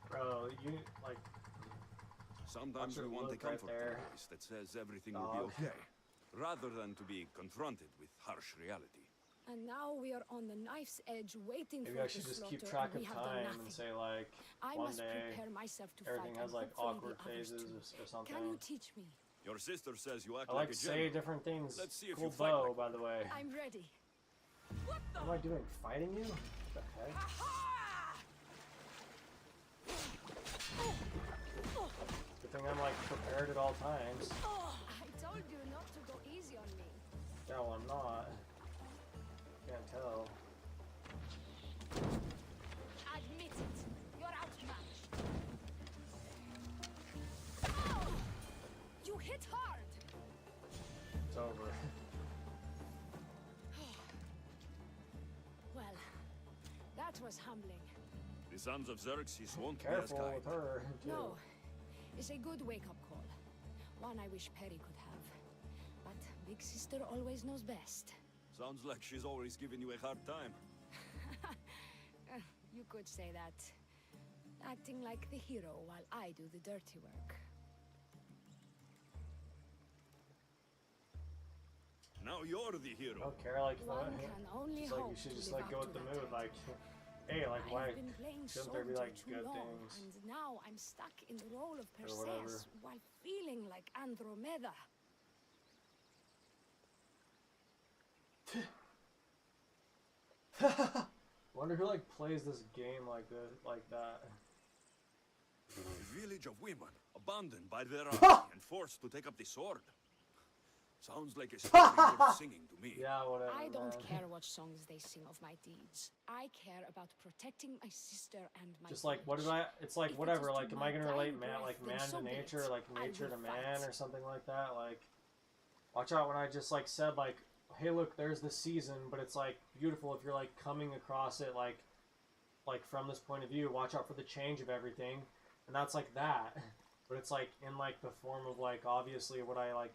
Bro, you, like, Sometimes Watch we her want a look right comfort there. device that says everything Dog. will be okay, rather than to be confronted with harsh reality. And now we are on the knife's edge waiting maybe for I the should just slaughter, keep track and of we have done time nothing. and say, like, I one must day prepare myself to everything fight, has, and like, hopefully awkward the others phases too. or something. Can you teach me? Your sister says you act I like like a say general. different things. Let's see if Cool you fight bow, like by the way. I'm ready. What am I doing? Fighting you? What the heck? Good thing I'm like prepared at all times. I told you not to go easy on me. Yeah, well, I'm not. Can't tell. Admit it. You're outmatched. Oh! You hit hard. It's over. Well, that was humbling. The sons of Xerxes won't be as Careful kind. with her, too. No, it's a good wake-up call. One I wish Perry could have. But Big Sister always knows best. Sounds like she's always giving you a hard time. You could say that. Acting like the hero while I do the dirty work. Now you're the I hero. don't care, like, if I, One can only it's like hope you should to just live like go up with to the that mood, title. like, hey, like, why I've been playing shouldn't there be soldier like too good long, things? and now I'm stuck in the role of Or whatever. Perseus while feeling like Andromeda. Wonder who like plays this game like that. A village of women, abandoned by their army and forced to take up the sword. Sounds like a story worth singing to me. Yeah, whatever. I don't man. care what songs they sing of my deeds. I care about protecting my sister and my Just like what did village. I? It's like If it whatever. is to Like, am my I gonna relate dying man breath, like then man so to be it. nature, like I nature will to man, fight. or something like that? Like, watch out when I just like said like, hey, look, there's the season, but it's like beautiful if you're like coming across it like from this point of view. Watch out for the change of everything, and that's like that. But it's like in like the form of like obviously what I like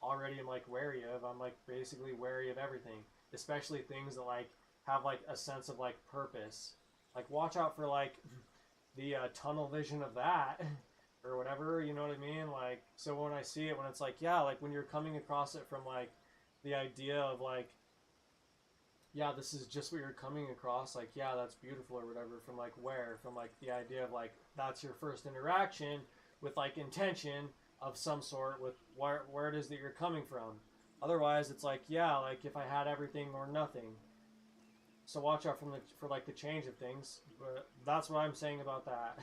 already am like wary of. I'm like basically wary of everything, especially things that like have like a sense of like purpose. Like watch out for like the tunnel vision of that or whatever, you know what I mean? Like, so when I see it, when it's like, yeah, like when you're coming across it from like the idea of like, yeah, this is just what you're coming across, like, yeah, that's beautiful or whatever, from like where? From like the idea of like, that's your first interaction with like intention of some sort with where it is that you're coming from. Otherwise, it's like, yeah, like if I had everything or nothing. So watch out for like the change of things, but that's what I'm saying about that.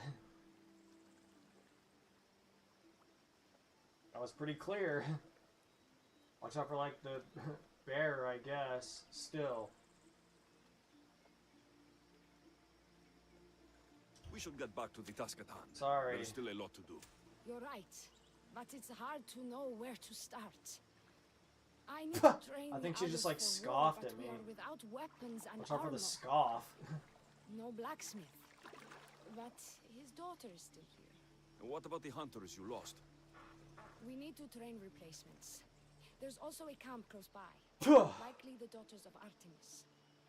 That was pretty clear. Watch out for like the bear, I guess, still. We should get back to the Tuscatan. Sorry. There's still a lot to do. You're right, but it's hard to know where to start. I need to train I think the she just, others like, for war, scoffed but at we me. are without weapons and Watch out for armor. the scoff. No blacksmith. But his daughter is still here. And what about the hunters you lost? We need to train replacements. There's also a camp close by. Likely the Daughters of Artemis.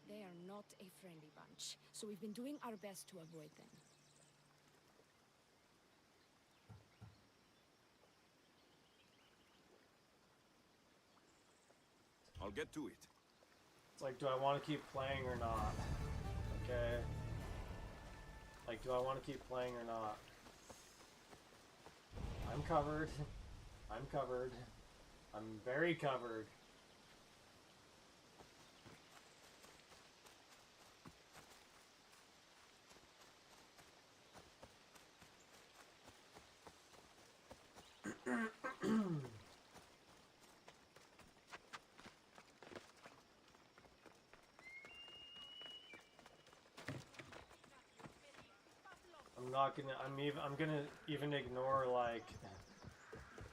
They are not a friendly bunch, so we've been doing our best to avoid them. I'll get to it. It's like, do I want to keep playing or not? Okay. Like, do I want to keep playing or not? I'm covered. I'm covered. I'm very covered. I'm gonna even ignore like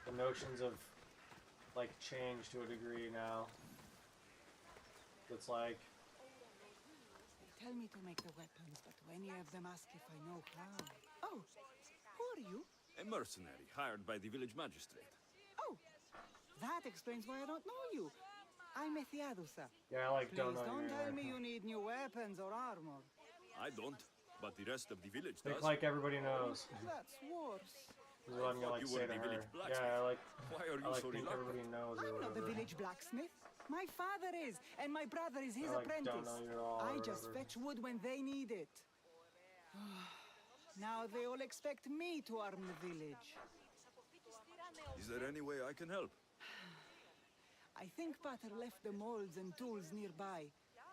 the notions of like change to a degree now. It's like, Tell me to make the weapons, but any of them ask if I know how. Oh, who are you? A mercenary hired by the village magistrate. Oh, that explains why I don't know you. I'm Ethiadusa. yeah, I like Please don't know don't your tell name. me you need new weapons or armor. I don't, but the rest of the village Think does. like everybody knows. That's worse. Is what I'm gonna like You say were to the her. village blacksmith. Yeah, I like Why are you I like so think reluctant? everybody knows or I'm not the whatever. village blacksmith. My father is, and my brother is his I like don't apprentice. know you at all I or just whatever. fetch wood when they need it. Now they all expect me to arm the village. Is there any way I can help? I think Pater left the molds and tools nearby,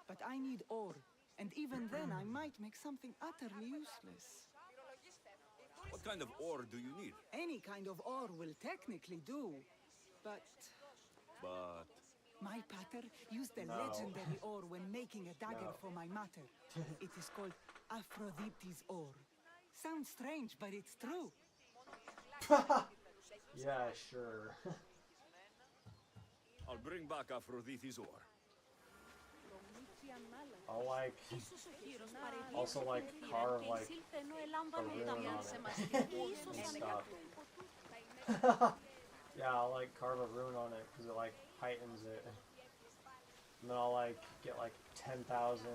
but I need ore. And even then, I might make something utterly useless. What kind of ore do you need? Any kind of ore will technically do, but But my pater used the No. legendary ore when making a dagger No. for my mater. It is called Aphrodite's ore. Sounds strange, but it's true. Yeah, sure. I'll bring back Aphrodite's ore. I'll like also like carve like a rune on it and stuff. Yeah, I'll like carve a rune on it because it like heightens it. And then I'll like get like 10,000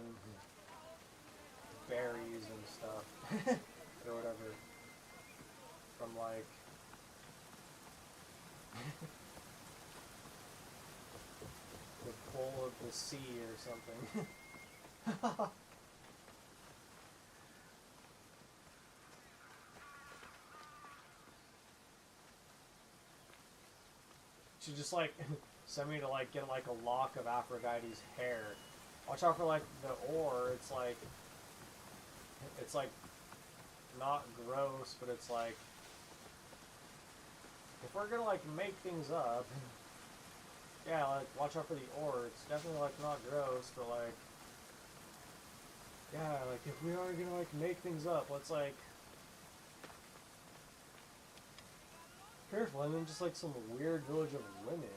berries and stuff or whatever from like the pull of the sea or something. She just like sent me to like get like a lock of Aphrodite's hair. Watch out for like the ore. It's like not gross, but it's like if we're gonna like make things up, yeah, like watch out for the ore. It's definitely like not gross, but like yeah, like if we are gonna like make things up, let's like careful. And then just like some weird village of women.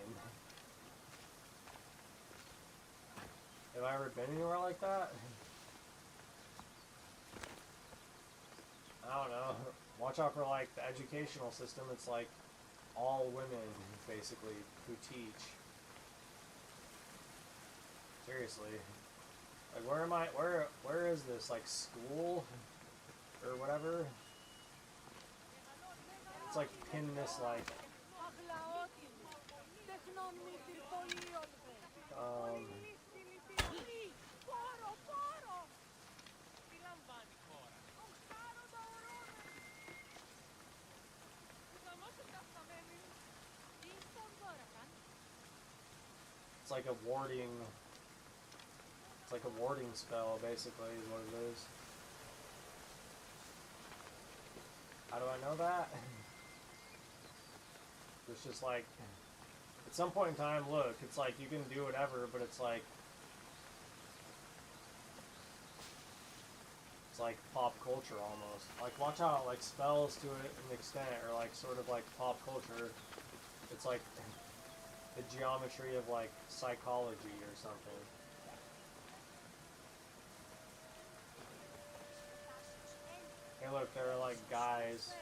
Have I ever been anywhere like that? I don't know. Watch out for like the educational system. It's like all women basically who teach. Seriously. Like where am I? Where is this? Like school? or whatever. It's like pin this like it's like a warding. It's like a warding spell, basically, is what it is. How do I know that? It's just like, at some point in time, look, it's like you can do whatever, but it's like pop culture almost. Like, watch out, like spells to an extent are like sort of like pop culture. It's like the geometry of like psychology or something. Hey, look, there are like guys.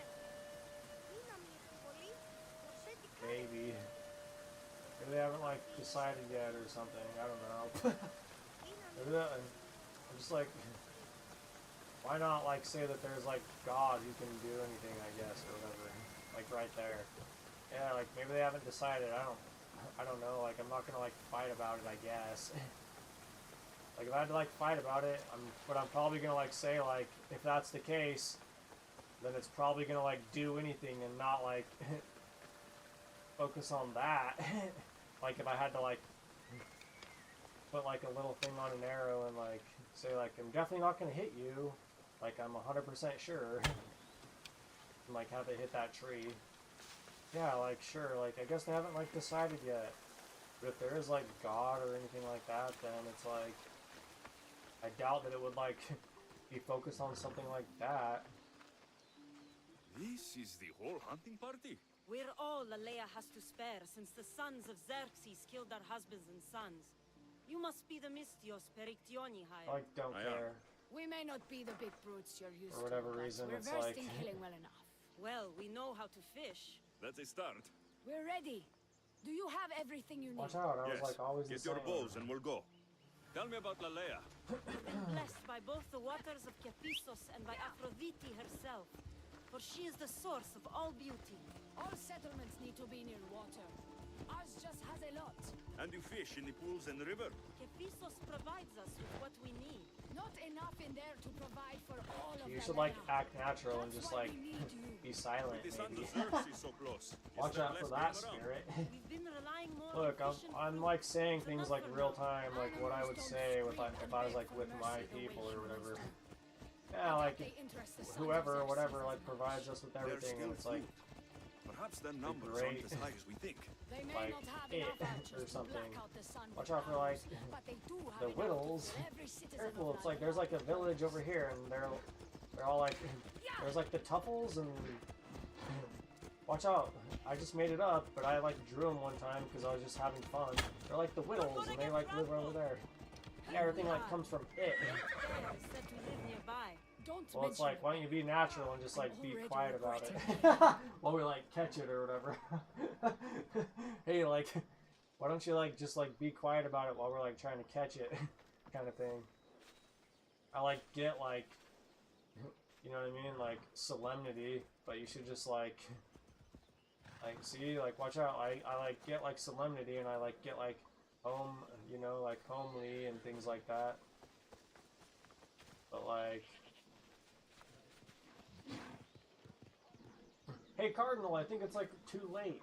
Maybe. Maybe they haven't like decided yet or something. I don't know. Maybe that, I'm just like, why not like say that there's like God who can do anything, I guess, or whatever. Like right there. Yeah, like maybe they haven't decided. I don't know. Like I'm not gonna like fight about it, I guess. Like if I had to like fight about it, but I'm probably gonna like say like if that's the case, then it's probably gonna like do anything and not like focus on that. Like if I had to like put like a little thing on an arrow and like say like I'm definitely not gonna hit you, like I'm 100% sure, and like have it hit that tree. Yeah, like sure, like I guess they haven't like decided yet. But if there is like God or anything like that, then it's like I doubt that it would like be focused on something like that. This is the whole hunting party? We're all Lalea has to spare since the sons of Xerxes killed our husbands and sons. You must be the Mystios Perictioni I hired. like don't care. We may not be the big brutes you're used For whatever to, but reason, we're it's versed like in killing well enough. Well, we know how to fish. That's a start. We're ready. Do you have everything you need? watch out, I was Yes. like always Get the your same. bows and we'll go. Tell me about Lalea. We've been blessed by both the waters of Kephissos and by Aphrodite herself. For she is the source of all beauty. All settlements need to be near water. Ours just has a lot. And you fish in the pools and the river. Kephissos provides us with what we need. Not enough in there to provide for all of You the should like land. act natural and That's just why like we need you. be silent The sons maybe. of Xerxes so close. Watch Is out for less that going around? spirit. We've been relying more Look, on fish and I'm fruit. like saying It's things enough like for real now. time, like what I would say with like if I was like with my people or whatever. Yeah, like They interest the sons of whoever or Xerxes whatever as like much. provides us with They're everything, and still it's like few. Perhaps their numbers great. aren't as high as we think. They may like not have it enough archers or to something. black out the sun Watch with out for like arrows, but they do have the enough to Whittles. kill every citizen Careful, of it's like Lalea. there's like a village over here, and they're all like there's like the Tuffles and watch out. I just made it up, but I like drew them one time because I was just having fun. They're like the Whittles, and they like live over there. Everything like comes from it. There is said to live nearby. Don't Well, it's mention like, it. why don't you be natural and just like be already quiet about it regretting while we like catch it or whatever. Hey, like, why don't you like just like be quiet about it while we're like trying to catch it, kind of thing. I like get like, you know what I mean, like solemnity, but you should just like see, like watch out. I like get like solemnity and I like get like home, you know, like homely and things like that. But like. Hey Cardinal, I think it's like too late.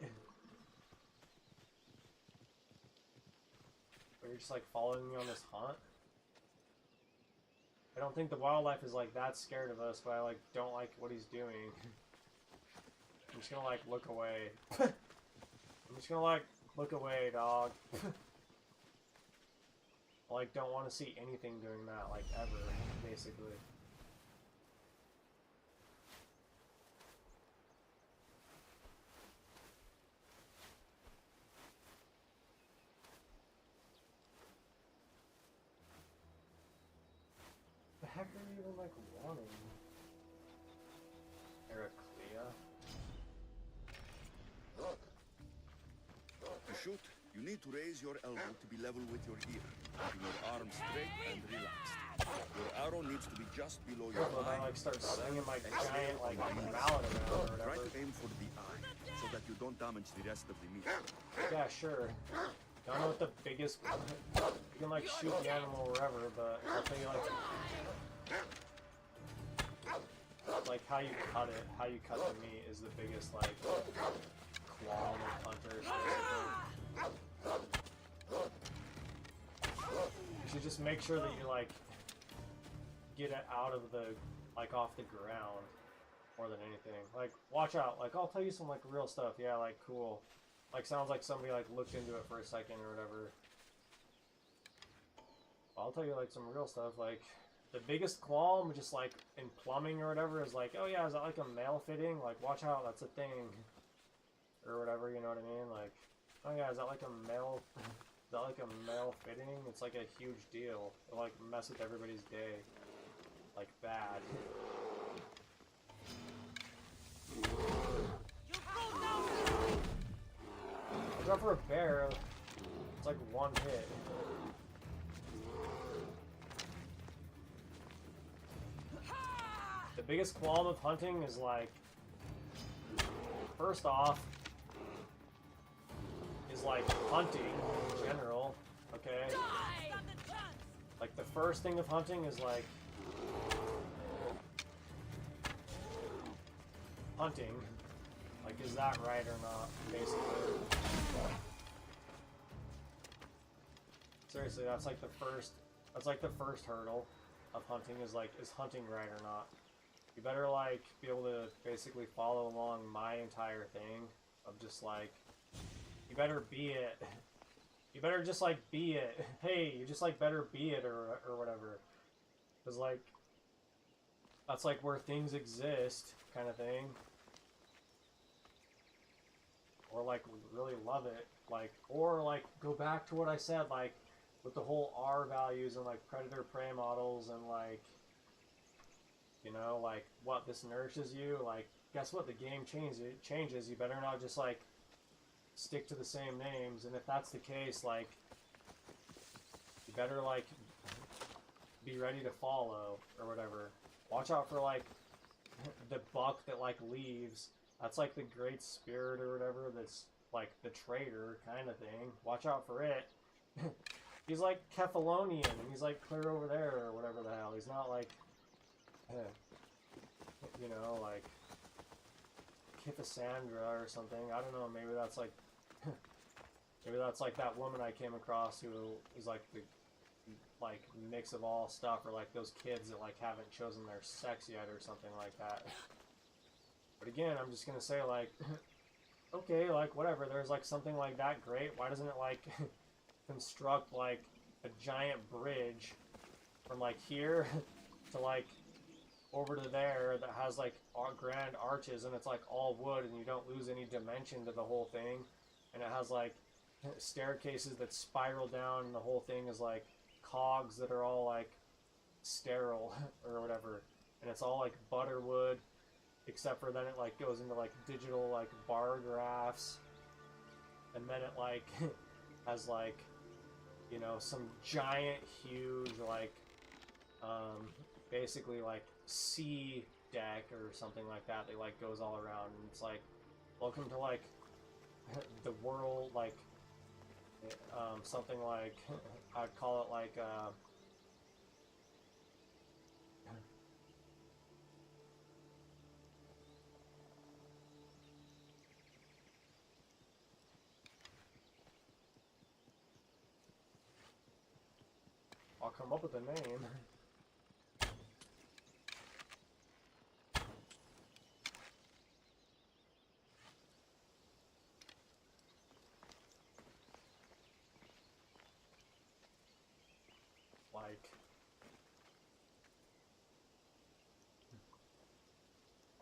But you're just like following me on this hunt. I don't think the wildlife is like that scared of us, but I like don't like what he's doing. I'm just gonna like look away. I'm just gonna like look away, dog. I like don't want to see anything doing that, like ever, basically. The heck are you even like wanting? Heraclea? To shoot, you need to raise your elbow to be level with your ear, keeping your arm straight and relaxed. Your arrow needs to be just below your Careful, I eye. like start swinging my Exhale giant like on the wings. mallet around or Try whatever. to aim for the eye, so that you don't damage the rest of the meat. Yeah, sure. I don't know what the biggest. You can like shoot the animal wherever, but I'll tell you like how you cut it, how you cut the meat is the biggest like qualm of hunters. Basically. You should just make sure that you like get it out of the like off the ground more than anything. Like watch out. Like I'll tell you some like real stuff. Yeah, like cool. Like sounds like somebody like looked into it for a second or whatever. I'll tell you like some real stuff. Like the biggest qualm, just like in plumbing or whatever, is like, oh yeah, is that like a male fitting? Like watch out, that's a thing, or whatever. You know what I mean? Like, oh yeah, is that like a male? Is that like a male fitting? It's like a huge deal. It'll like mess with everybody's day, like bad. Watch out for a bear. It's like one hit. The biggest qualm of hunting is like, first off, is like hunting in general, okay? Like the first thing of hunting is like hunting. Like, is that right or not, basically? Seriously, that's like the first hurdle of hunting is like, is hunting right or not? You better like be able to basically follow along my entire thing of just like, you better be it. You better just like be it. Hey, you just like better be it or whatever. Cause like, that's like where things exist kind of thing. Or like really love it. Like, or like go back to what I said, like with the whole R values and like predator prey models and like, you know, like what this nourishes you, like guess what, the game changes. You better not just like stick to the same names, and if that's the case, like you better like be ready to follow or whatever. Watch out for like the buck that like leaves. That's like the Great Spirit or whatever, that's like the traitor kind of thing. Watch out for it. He's like Kephalonian, and he's like clear over there or whatever the hell. He's not like, you know, like Kithasandra or something. I don't know, maybe that's like, maybe that's like that woman I came across who is like the like mix of all stuff, or like those kids that like haven't chosen their sex yet or something like that. But again, I'm just gonna say like, okay, like whatever, there's like something like that, great. Why doesn't it like construct like a giant bridge from like here to like over to there that has like grand arches, and it's like all wood, and you don't lose any dimension to the whole thing, and it has like staircases that spiral down, and the whole thing is like cogs that are all like sterile or whatever, and it's all like butterwood, except for then it like goes into like digital like bar graphs, and then it like has like, you know, some giant huge like basically like sea deck or something like that that like goes all around, and it's like, welcome to like the world, like something like, I'd call it like I'll come up with a name.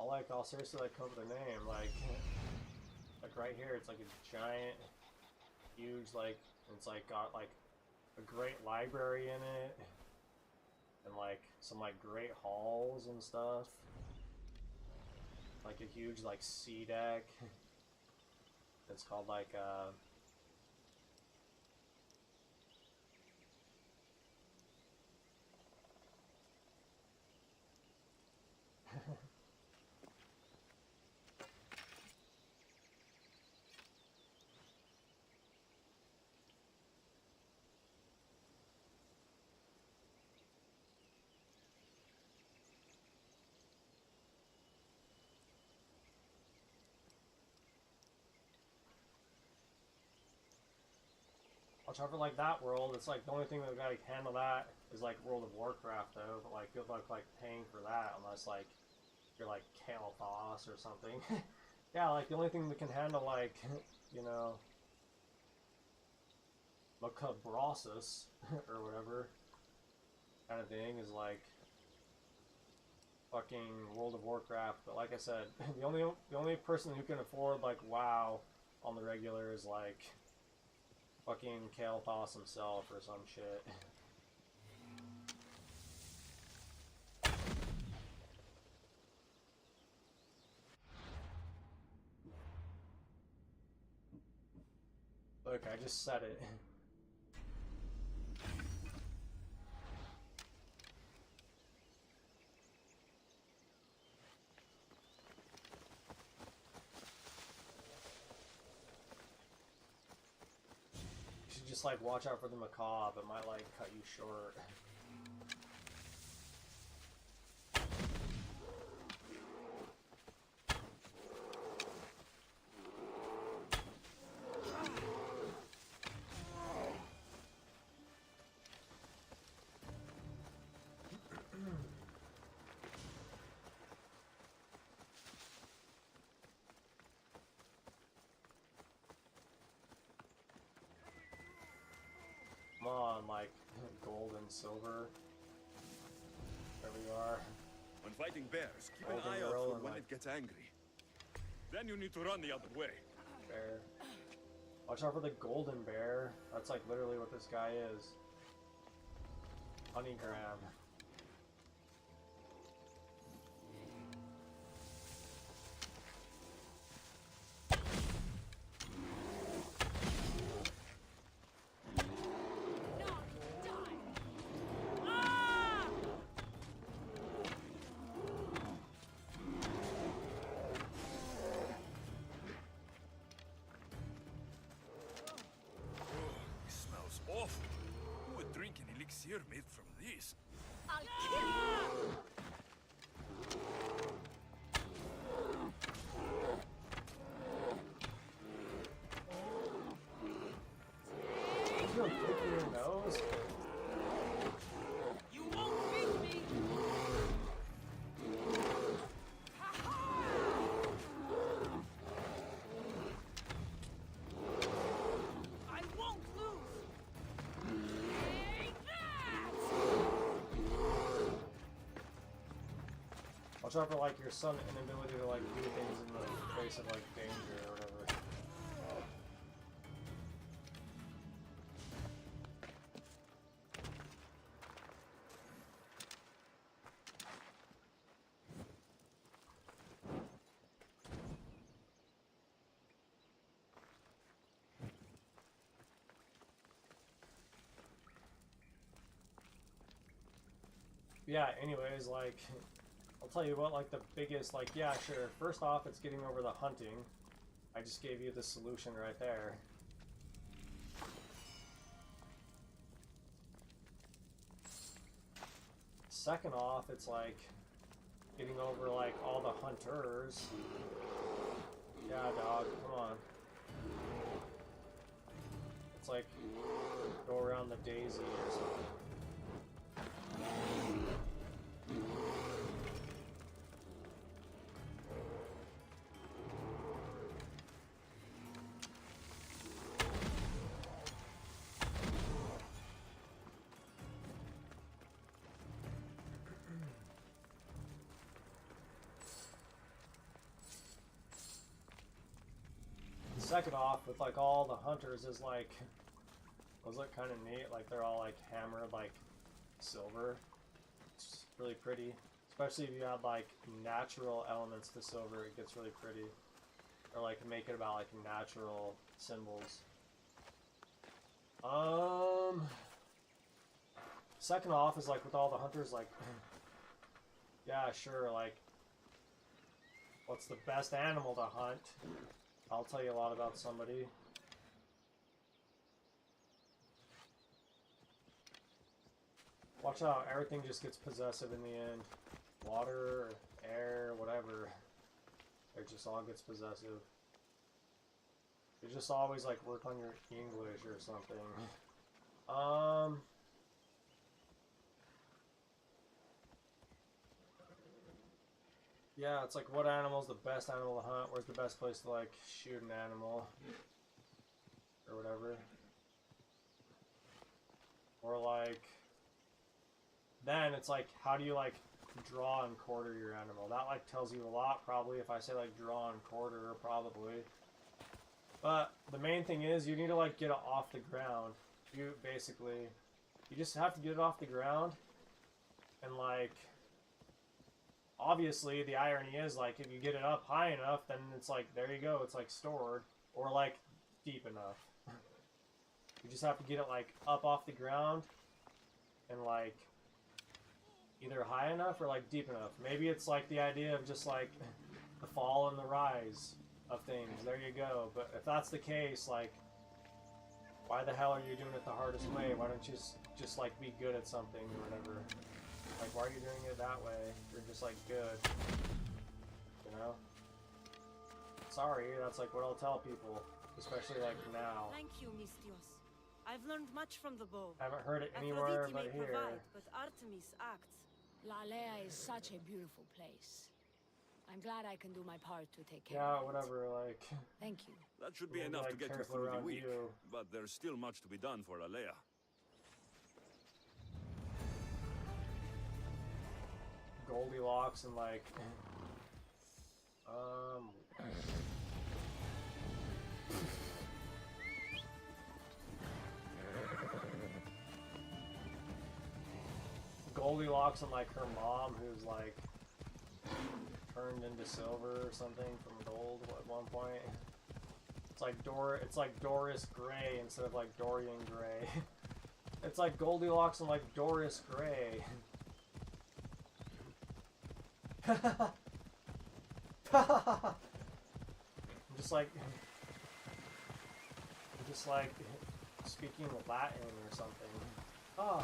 Like, I'll seriously like come up with a name, like right here, it's like a giant, huge, like, it's like got like a great library in it, and like some like great halls and stuff, like a huge like sea deck. It's called like Watch out for like that world. It's like the only thing that would like handle that is like World of Warcraft though. But like good luck like paying for that unless like you're like Kael'thas or something. Yeah, like the only thing that can handle like you know Macabrosus or whatever kind of thing is like fucking World of Warcraft. But like I said, the only person who can afford like WoW on the regular is like fucking Kael'thas himself or some shit. Look, I just said it. You should just like watch out for the macabre. It might like cut you short. Come on, like gold and silver. There we are. When fighting bears, keep an Golden eye out girl for and, when like- it gets angry. Then you need to run the other way. Bear. Watch out for the golden bear. That's like literally what this guy is. Honeygram. It smells awful. Who would drink an elixir made from this? You don't pick your nose? You won't beat me! I won't lose! Take that! Watch out for like your sudden inability to like do things in the face of like danger or whatever. Yeah, anyways, like, I'll tell you what, like, the biggest, like, yeah, sure, first off, it's getting over the hunting. I just gave you the solution right there. Second off, it's like, getting over, like, all the hunters. Yeah, dog, come on. It's like, go around the daisy or something. Second off, with like all the hunters is like, those look kind of neat, like they're all like hammered like silver. It's really pretty, especially if you add like natural elements to silver, it gets really pretty. Or like make it about like natural symbols. Second off is like with all the hunters, like, yeah, sure, like, what's the best animal to hunt? I'll tell you a lot about somebody. Watch out, everything just gets possessive in the end. Water, air, whatever. It just all gets possessive. You just always like work on your English or something. Yeah, it's like what animal's the best animal to hunt? Where's the best place to like shoot an animal? Or whatever. Or like then it's like how do you like draw and quarter your animal? That like tells you a lot probably if I say like draw and quarter probably. But the main thing is you need to like get it off the ground. You basically you just have to get it off the ground and like obviously the irony is like if you get it up high enough then it's like there you go, it's like stored or like deep enough. You just have to get it like up off the ground and like either high enough or like deep enough. Maybe it's like the idea of just like the fall and the rise of things. There you go. But if that's the case, like why the hell are you doing it the hardest way? Why don't you just like be good at something or whatever? Like why are you doing it that way? You're just like good. You know? Sorry, that's like what I'll tell people. Especially like now. Thank you, Mistios. I've learned much from the bow. I haven't heard it anywhere Aphrodite but may here. provide, but Artemis acts. Lalea is such a beautiful place. I'm glad I can do my part to take care of Yeah, it. whatever, like Thank you. That should be We'll be, enough to like, get you careful through the around week. you. But there's still much to be done for Alea. Goldilocks and like Goldilocks and like her mom who's like turned into silver or something from gold at one point. It's like Doris Gray instead of like Dorian Gray. It's like Goldilocks and like Doris Gray. I'm just like speaking Latin or something. Oh.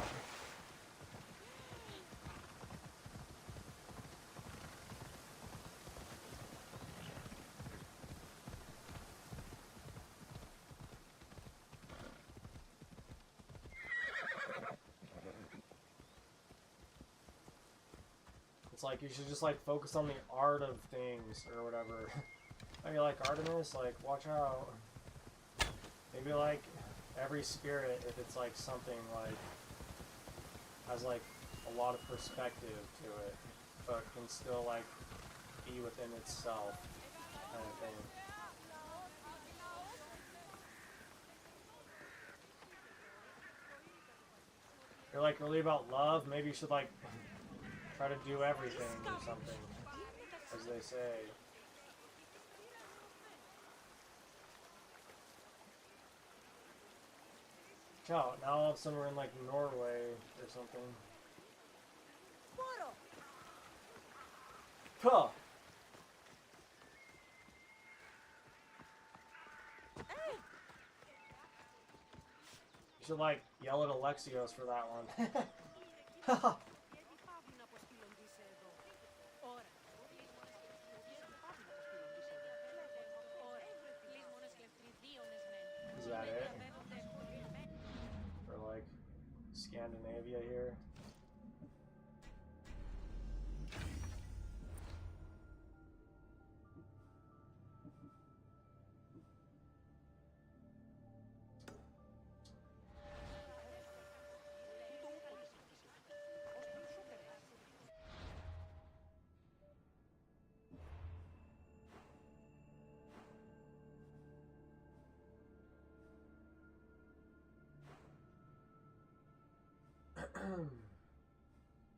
It's like you should just like focus on the art of things or whatever. Maybe like Artemis, like watch out. Maybe like every spirit, if it's like something like has like a lot of perspective to it, but can still like be within itself, kind of thing. You're like really about love. Maybe you should like try to do everything or something, as they say. Ciao, now all of a sudden we're in like Norway or something. Huh. You should like yell at Alexios for that one. Haha. Is that it? For like Scandinavia here?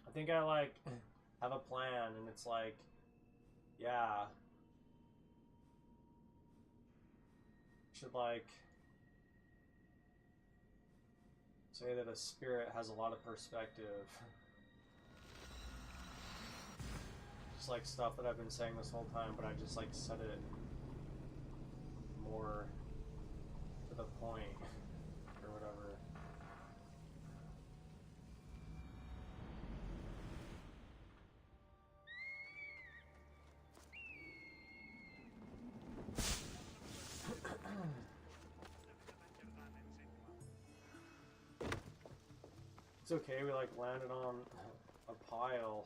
I think I like have a plan and it's like, yeah, should like say that a spirit has a lot of perspective. Just like stuff that I've been saying this whole time, but I just like said it more to the point or whatever. okay. We like landed on a pile.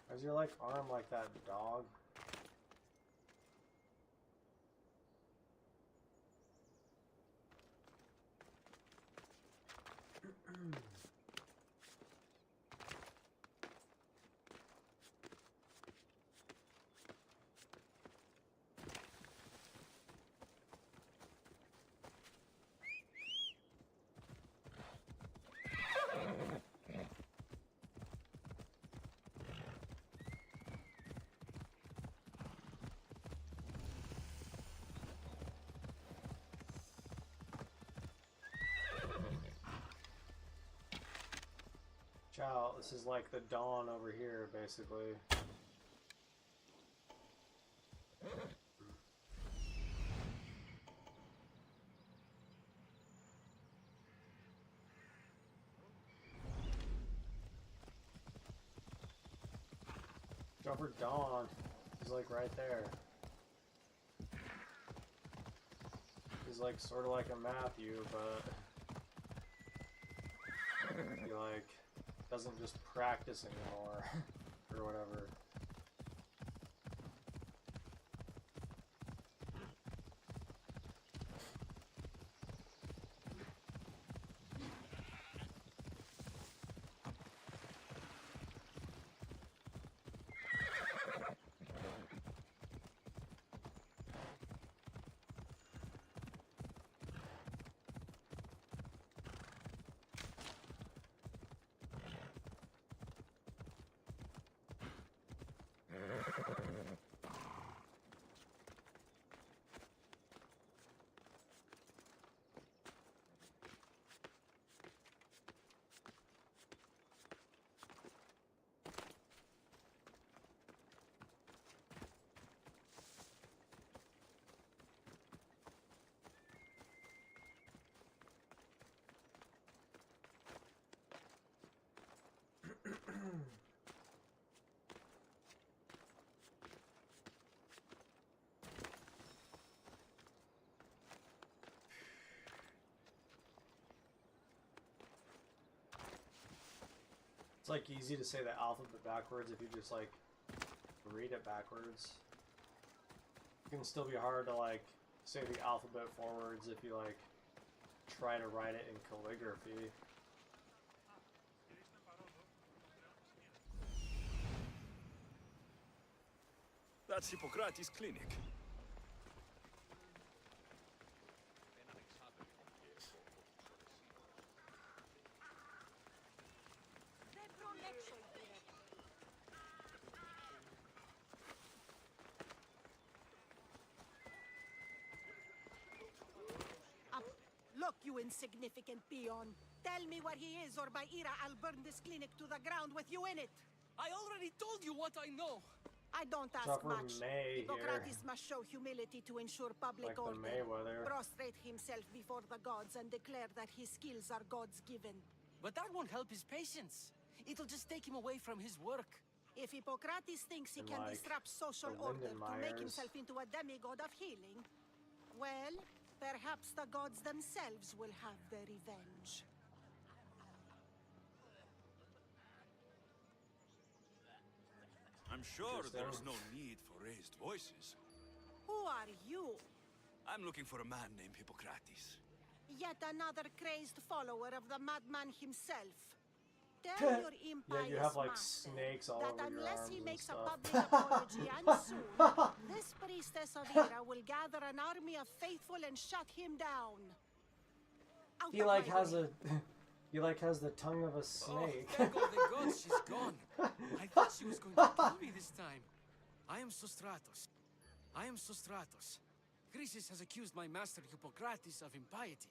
Why's your like arm like that, dog? Chow, this is like the dawn over here, basically. Over dawn. He's like right there. He's like sort of like a Matthew, but he like doesn't just practice anymore or whatever. It's like easy to say the alphabet backwards if you just like read it backwards. It can still be hard to like say the alphabet forwards if you like try to write it in calligraphy. That's Hippocrates Clinic. Look, you insignificant peon. Tell me where he is, or by Ira, I'll burn this clinic to the ground with you in it. I already told you what I know. I don't ask Suffer much. May Hippocrates here. must show humility to ensure public Like the order. Mayweather. Prostrate himself before the gods and declare that his skills are God's given. But that won't help his patients. It'll just take him away from his work. If Hippocrates thinks he And can like disrupt social the order to make Lindenmeyers. himself into a demigod of healing, well, perhaps the gods themselves will have their revenge. I'm sure Interesting. there's no need for raised voices. Who are you? I'm looking for a man named Hippocrates. Yet another crazed follower of the madman himself. Tell your impious you have, like, master snakes all that over your unless arms he and makes a stuff. public apology, and soon, this priestess of Ira will gather an army of faithful and shut him down. Out He of like my has way. a he like has the tongue of a Oh, snake. thank all the gods she's gone. I thought she was going to kill me this time. I am Sostratos. Chrysis has accused my master Hippocrates of impiety.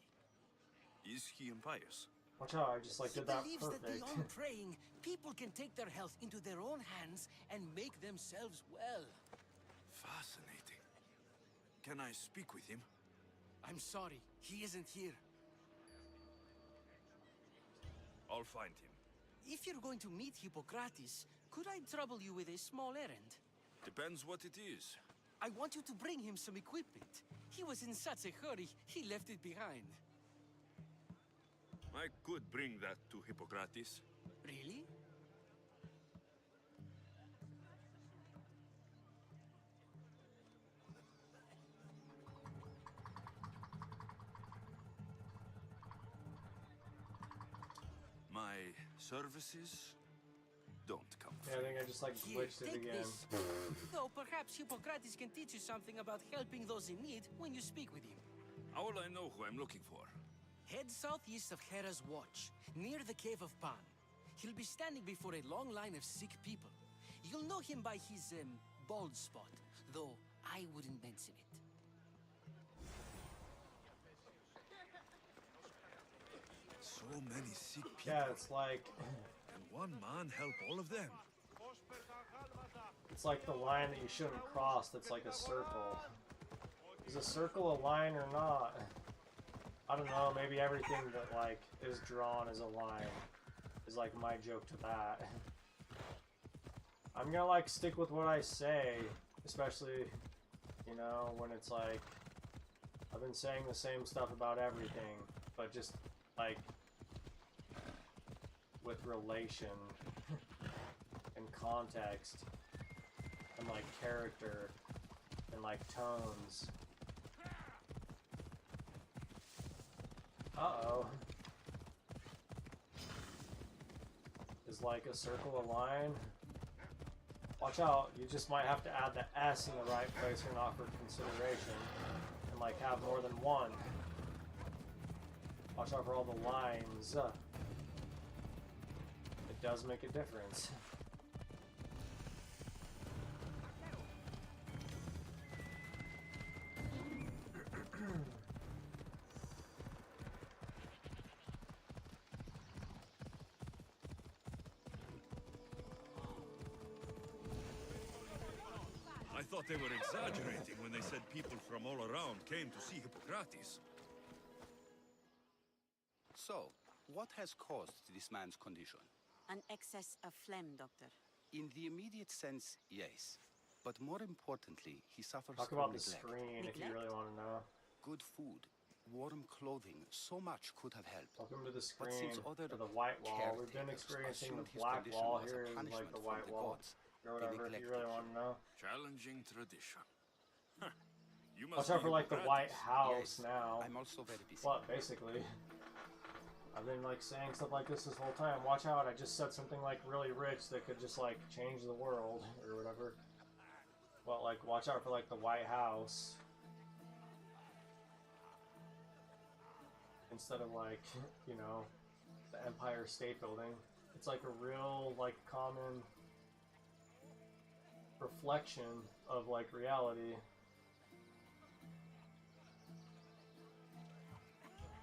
Is he impious? Watch out, I just like He did that believes that perfect. beyond praying, people can take their health into their own hands and make themselves well. Fascinating. Can I speak with him? I'm sorry, he isn't here. I'll find him. If you're going to meet Hippocrates, could I trouble you with a small errand? Depends what it is. I want you to bring him some equipment. He was in such a hurry, he left it behind. I could bring that to Hippocrates. Really? My services don't come Yeah, I free. think I just like Here, glitched it take again. this. Though perhaps Hippocrates can teach you something about helping those in need when you speak with him. How will I know who I'm looking for? Head southeast of Hera's Watch, near the Cave of Pan. He'll be standing before a long line of sick people. You'll know him by his, bald spot, though I wouldn't mention it. So many sick people. Yeah, it's like Can one man help all of them? it's like the line that you shouldn't cross. That's like a circle. Is a circle a line or not? I don't know. Maybe everything that like is drawn as a line is like my joke to that. I'm gonna like stick with what I say, especially, you know, when it's like I've been saying the same stuff about everything, but just like with relation and context and like character and like tones. Uh-oh. Is like a circle a line? Watch out, you just might have to add the S in the right place or not for consideration. And like have more than one. Watch out for all the lines. It does make a difference. I thought they were exaggerating when they said people from all around came to see Hippocrates. So, what has caused this man's condition? An excess of phlegm, Doctor. In the immediate sense, yes. But more importantly, he suffers Talk from about the neglect. screen if you really want to know. Good food, warm clothing, so much could have helped. Welcome to the But screen since other for the white wall. We've been caretakers experiencing the assumed his black condition wall was a here, is punishment like the from white the wall. gods, Or whatever, if you really want to know. Challenging tradition. Huh. You Watch must out be for like the White Hippocrates. House now. I'm also very busy. What, basically? I've been like saying stuff like this whole time. Watch out, I just said something like really rich that could just like change the world or whatever. Well, like watch out for like the White House. Instead of like, you know, the Empire State Building. It's like a real like common reflection of like reality.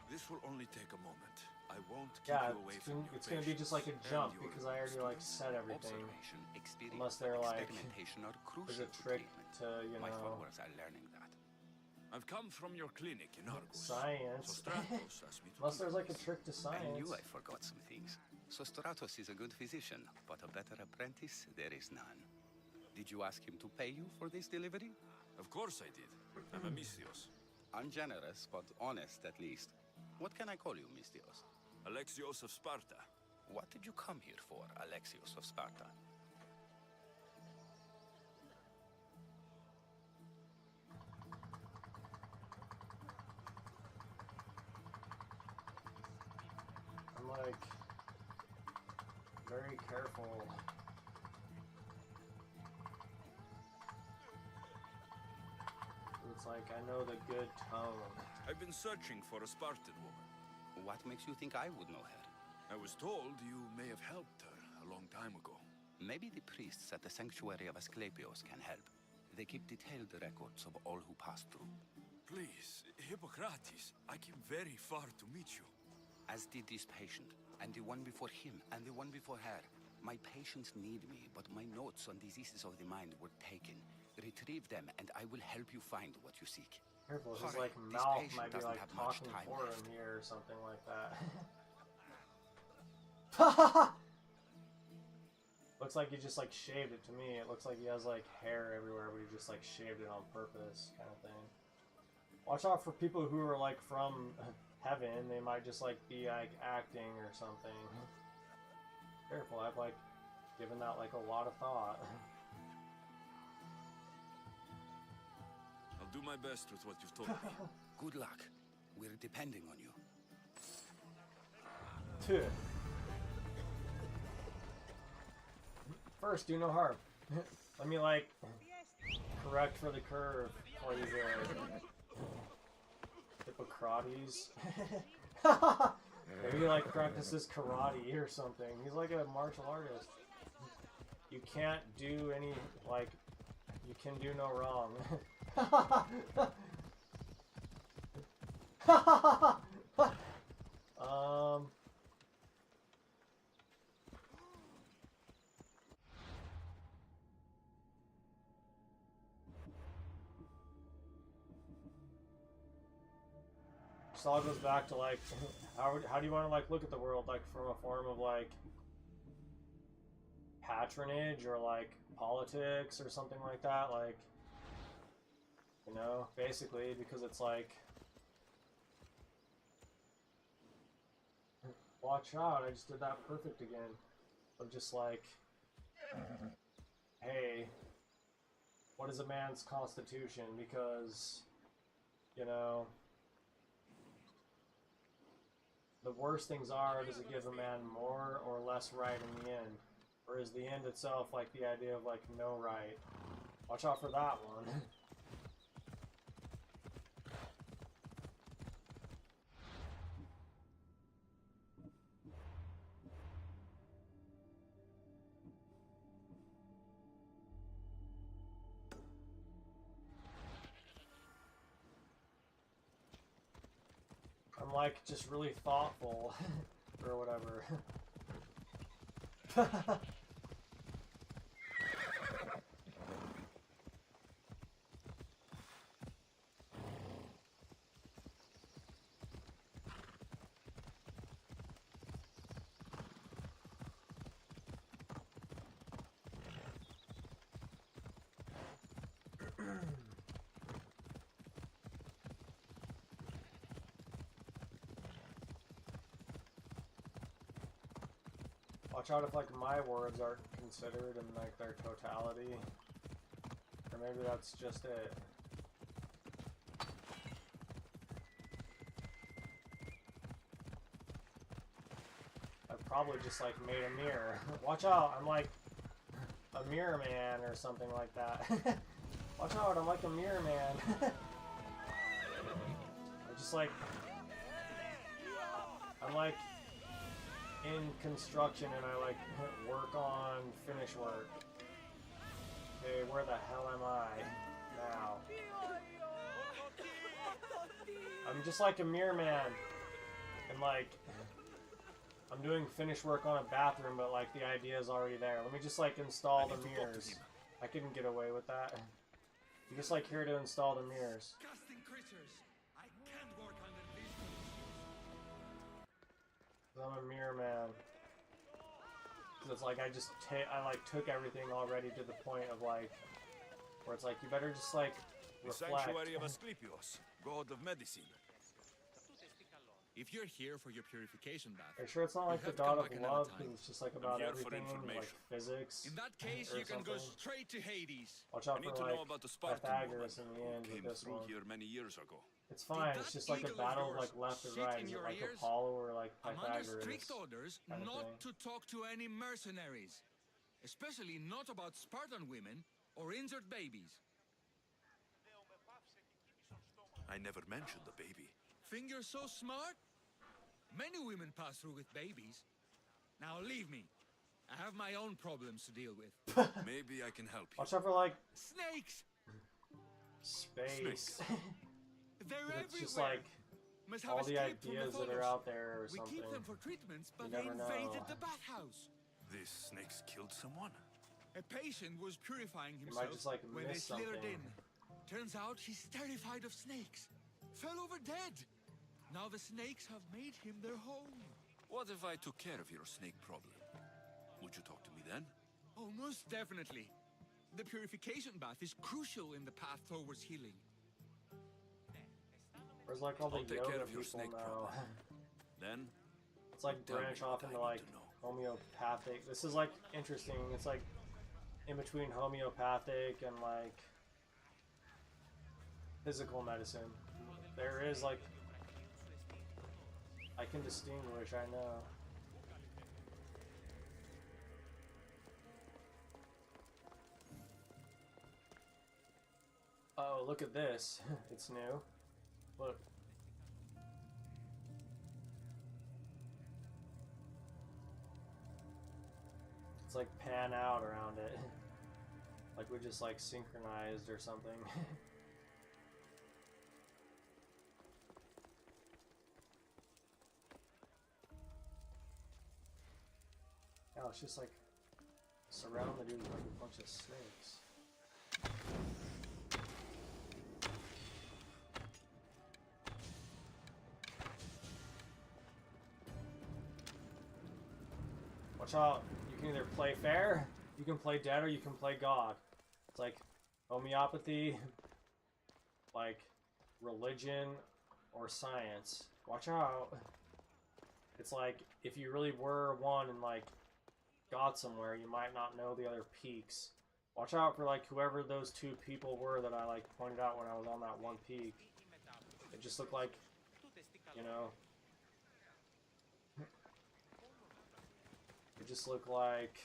This will only take a moment. I won't keep Yeah, you away it's, from your it's gonna be just like a patients jump and your because I already like said everything. Observation, experience, Unless they're like, experimentation are there's crucial a trick treatment. to, you My know, followers are learning that. I've come from your clinic in Argus. science. So Stratos asked me to Unless do there's like a this. trick to I knew science. I forgot some things. So Stratos is a good physician, but a better apprentice there is none. Did you ask him to pay you for this delivery? Of course I did. I'm a Mystios. Ungenerous, but honest at least. What can I call you, Mystios? Alexios of Sparta. What did you come here for, Alexios of Sparta? I'm like very careful. It's like I know the good tone. I've been searching for a Spartan woman. What makes you think I would know her? I was told you may have helped her a long time ago. Maybe the priests at the sanctuary of Asclepios can help. They keep detailed records of all who passed through. Please, Hippocrates, I came very far to meet you. As did this patient, and the one before him, and the one before her. My patients need me, but my notes on diseases of the mind were taken. Retrieve them, and I will help you find what you seek. Careful, his Hurry, like this mouth patient might be doesn't like have much talking time for left. him here or something like that. Looks like he just like shaved it to me. It looks like he has like hair everywhere, but he just like shaved it on purpose, kind of thing. Watch out for people who are like from heaven. They might just like be like acting or something. Careful, I've like given that like a lot of thought. I'll do my best with what you've told me. Good luck. We're depending on you. Dude. First, do no harm. Let me like correct for the curve for you there. Hippocrates. Maybe he like practices karate or something. He's like a martial artist. You can't do any like you can do no wrong. This all goes back to like how do you want to like look at the world, like from a form of like patronage or like politics or something like that, like, you know, basically, because it's like, watch out, I just did that perfect again. I'm just like, hey, what is a man's constitution? Because, you know, the worse things are, does it give a man more or less right in the end? Or is the end itself like the idea of like no right? Watch out for that one. I'm like just really thoughtful or whatever. Watch out if like my words aren't considered in like their totality. Or maybe that's just it. I've probably just like made a mirror. Watch out, I'm like a mirror man or something like that. Watch out, I'm like a mirror man. I'm just like, I'm like in construction and I like work on finish work. Okay, where the hell am I now? I'm just like a mirror man. And like, I'm doing finish work on a bathroom, but like the idea is already there. Let me just like install the mirrors. I couldn't get away with that. I'm just like here to install the mirrors. Disgusting creatures. I can't work under these conditions. I'm a mirror man. Cause it's like I like took everything already to the point of like where it's like you better just like The reflect. sanctuary of Asclepios, god of medicine. If you're here for your purification bath, Are you sure it's not like the have god come of back another love? time. Because it's just like I'm about here for everything, like information. physics. in that case, or you can go something. straight to Hades. Watch I out need for to know like about the Spartan Pythagoras woman in the end who with came this through one. here many years ago. It's fine. Did It's that just like a eagle of battle of yours like left and shit right. in Is it your like ears? Apollo or like I'm under Pythagoras? strict orders kind of not thing. to talk to any mercenaries, especially not about Spartan women or injured babies. I never mentioned the baby. Think you're so smart? Many women pass through with babies. Now leave me. I have my own problems to deal with. Maybe I can help you. Watch out for like Snakes! space. Snakes. They're It's everywhere. just like Must have all the escaped from ideas that are photos. out there or We something. keep them for treatments, but You they never invaded know. the bathhouse. These snakes killed someone? A patient was purifying You might himself just like when they miss slithered something. in. Turns out he's terrified of snakes. Fell over dead. Now the snakes have made him their home. What if I took care of your snake problem? Would you talk to me then? Oh, most definitely. The purification bath is crucial in the path towards healing. Where's like all the I'll take care yoga of your people snake now? problem. Then, It's like tell me branch what off I into need like to know. homeopathic. This is like interesting. It's like in between homeopathic and like physical medicine. There is like, I can distinguish, I know. Oh, look at this. It's new. Look. It's like pan out around it. Like we just like synchronized or something. Oh, it's just like surround the dude with like a bunch of snakes. Watch out, you can either play fair, you can play dead, or you can play God. It's like homeopathy, like religion, or science. Watch out. It's like, if you really were one and like got somewhere, you might not know the other peaks. Watch out for like whoever those two people were that I like pointed out when I was on that one peak. It just looked like, you know, it just looked like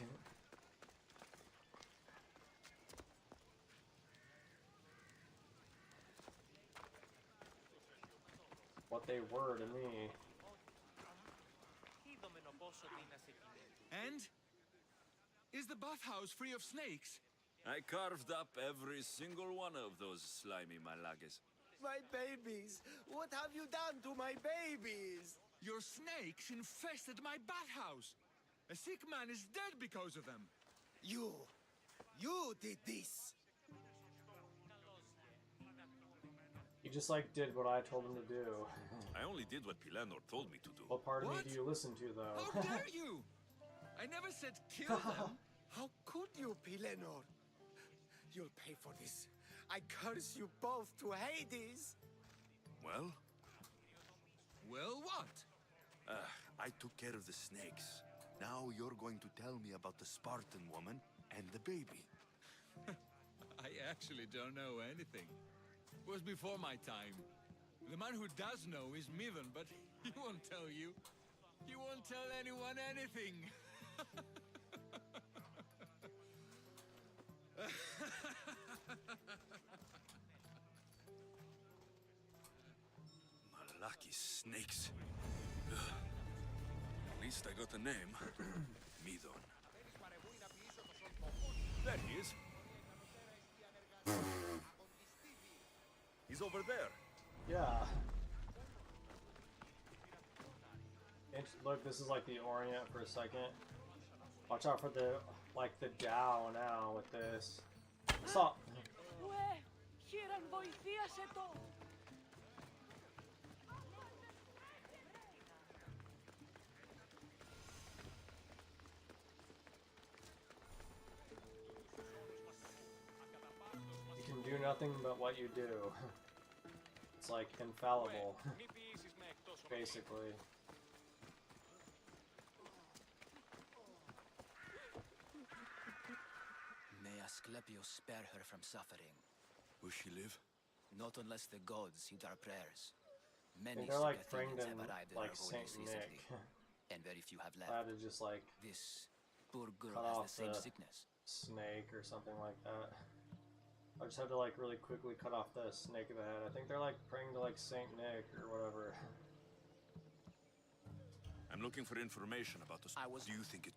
what they were to me. And? Is the bathhouse free of snakes? I carved up every single one of those slimy malagas. My babies! What have you done to my babies? Your snakes infested my bathhouse. A sick man is dead because of them. You did this! He just like did what I told him to do. I only did what Pilanor told me to do. What part of What? me do you listen to though? How dare you! I never said kill them. How could you, Pilenor? You'll pay for this. I curse you both to Hades! Well, Well, what? I took care of the snakes. Now you're going to tell me about the Spartan woman and the baby. I actually don't know anything. It was before my time. The man who does know is Mithon, but he won't tell you. He won't tell anyone anything. Malaki snakes. Ugh. At least I got a name. Mithon. There he is. He's over there. Yeah. Look, this is like the Orient for a second. Watch out for the, like the Tao now with this. Stop! You can do nothing but what you do. It's like infallible, basically. May Asclepius spare her from suffering. Will she live? Not unless the gods heed our prayers. I Many think they're like Sagathenians Fringden, have arrived in like our holy Saint recently, Nick. and very few have I left. had to just like This poor girl cut has off the same the sickness. snake or something like that. I just had to like really quickly cut off the snake of the head. I think they're like praying to like Saint Nick or whatever. I'm looking for information about the... Do you think it...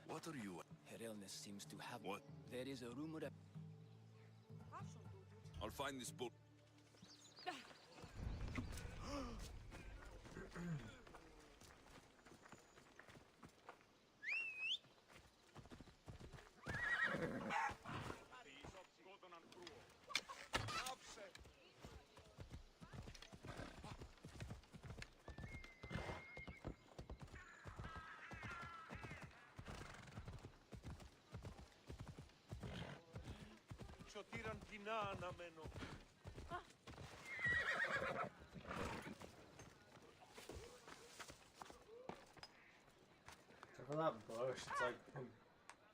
What are you... Her illness seems to have... What? There is a rumor that... I'll find this book. Except for that bush, it's like the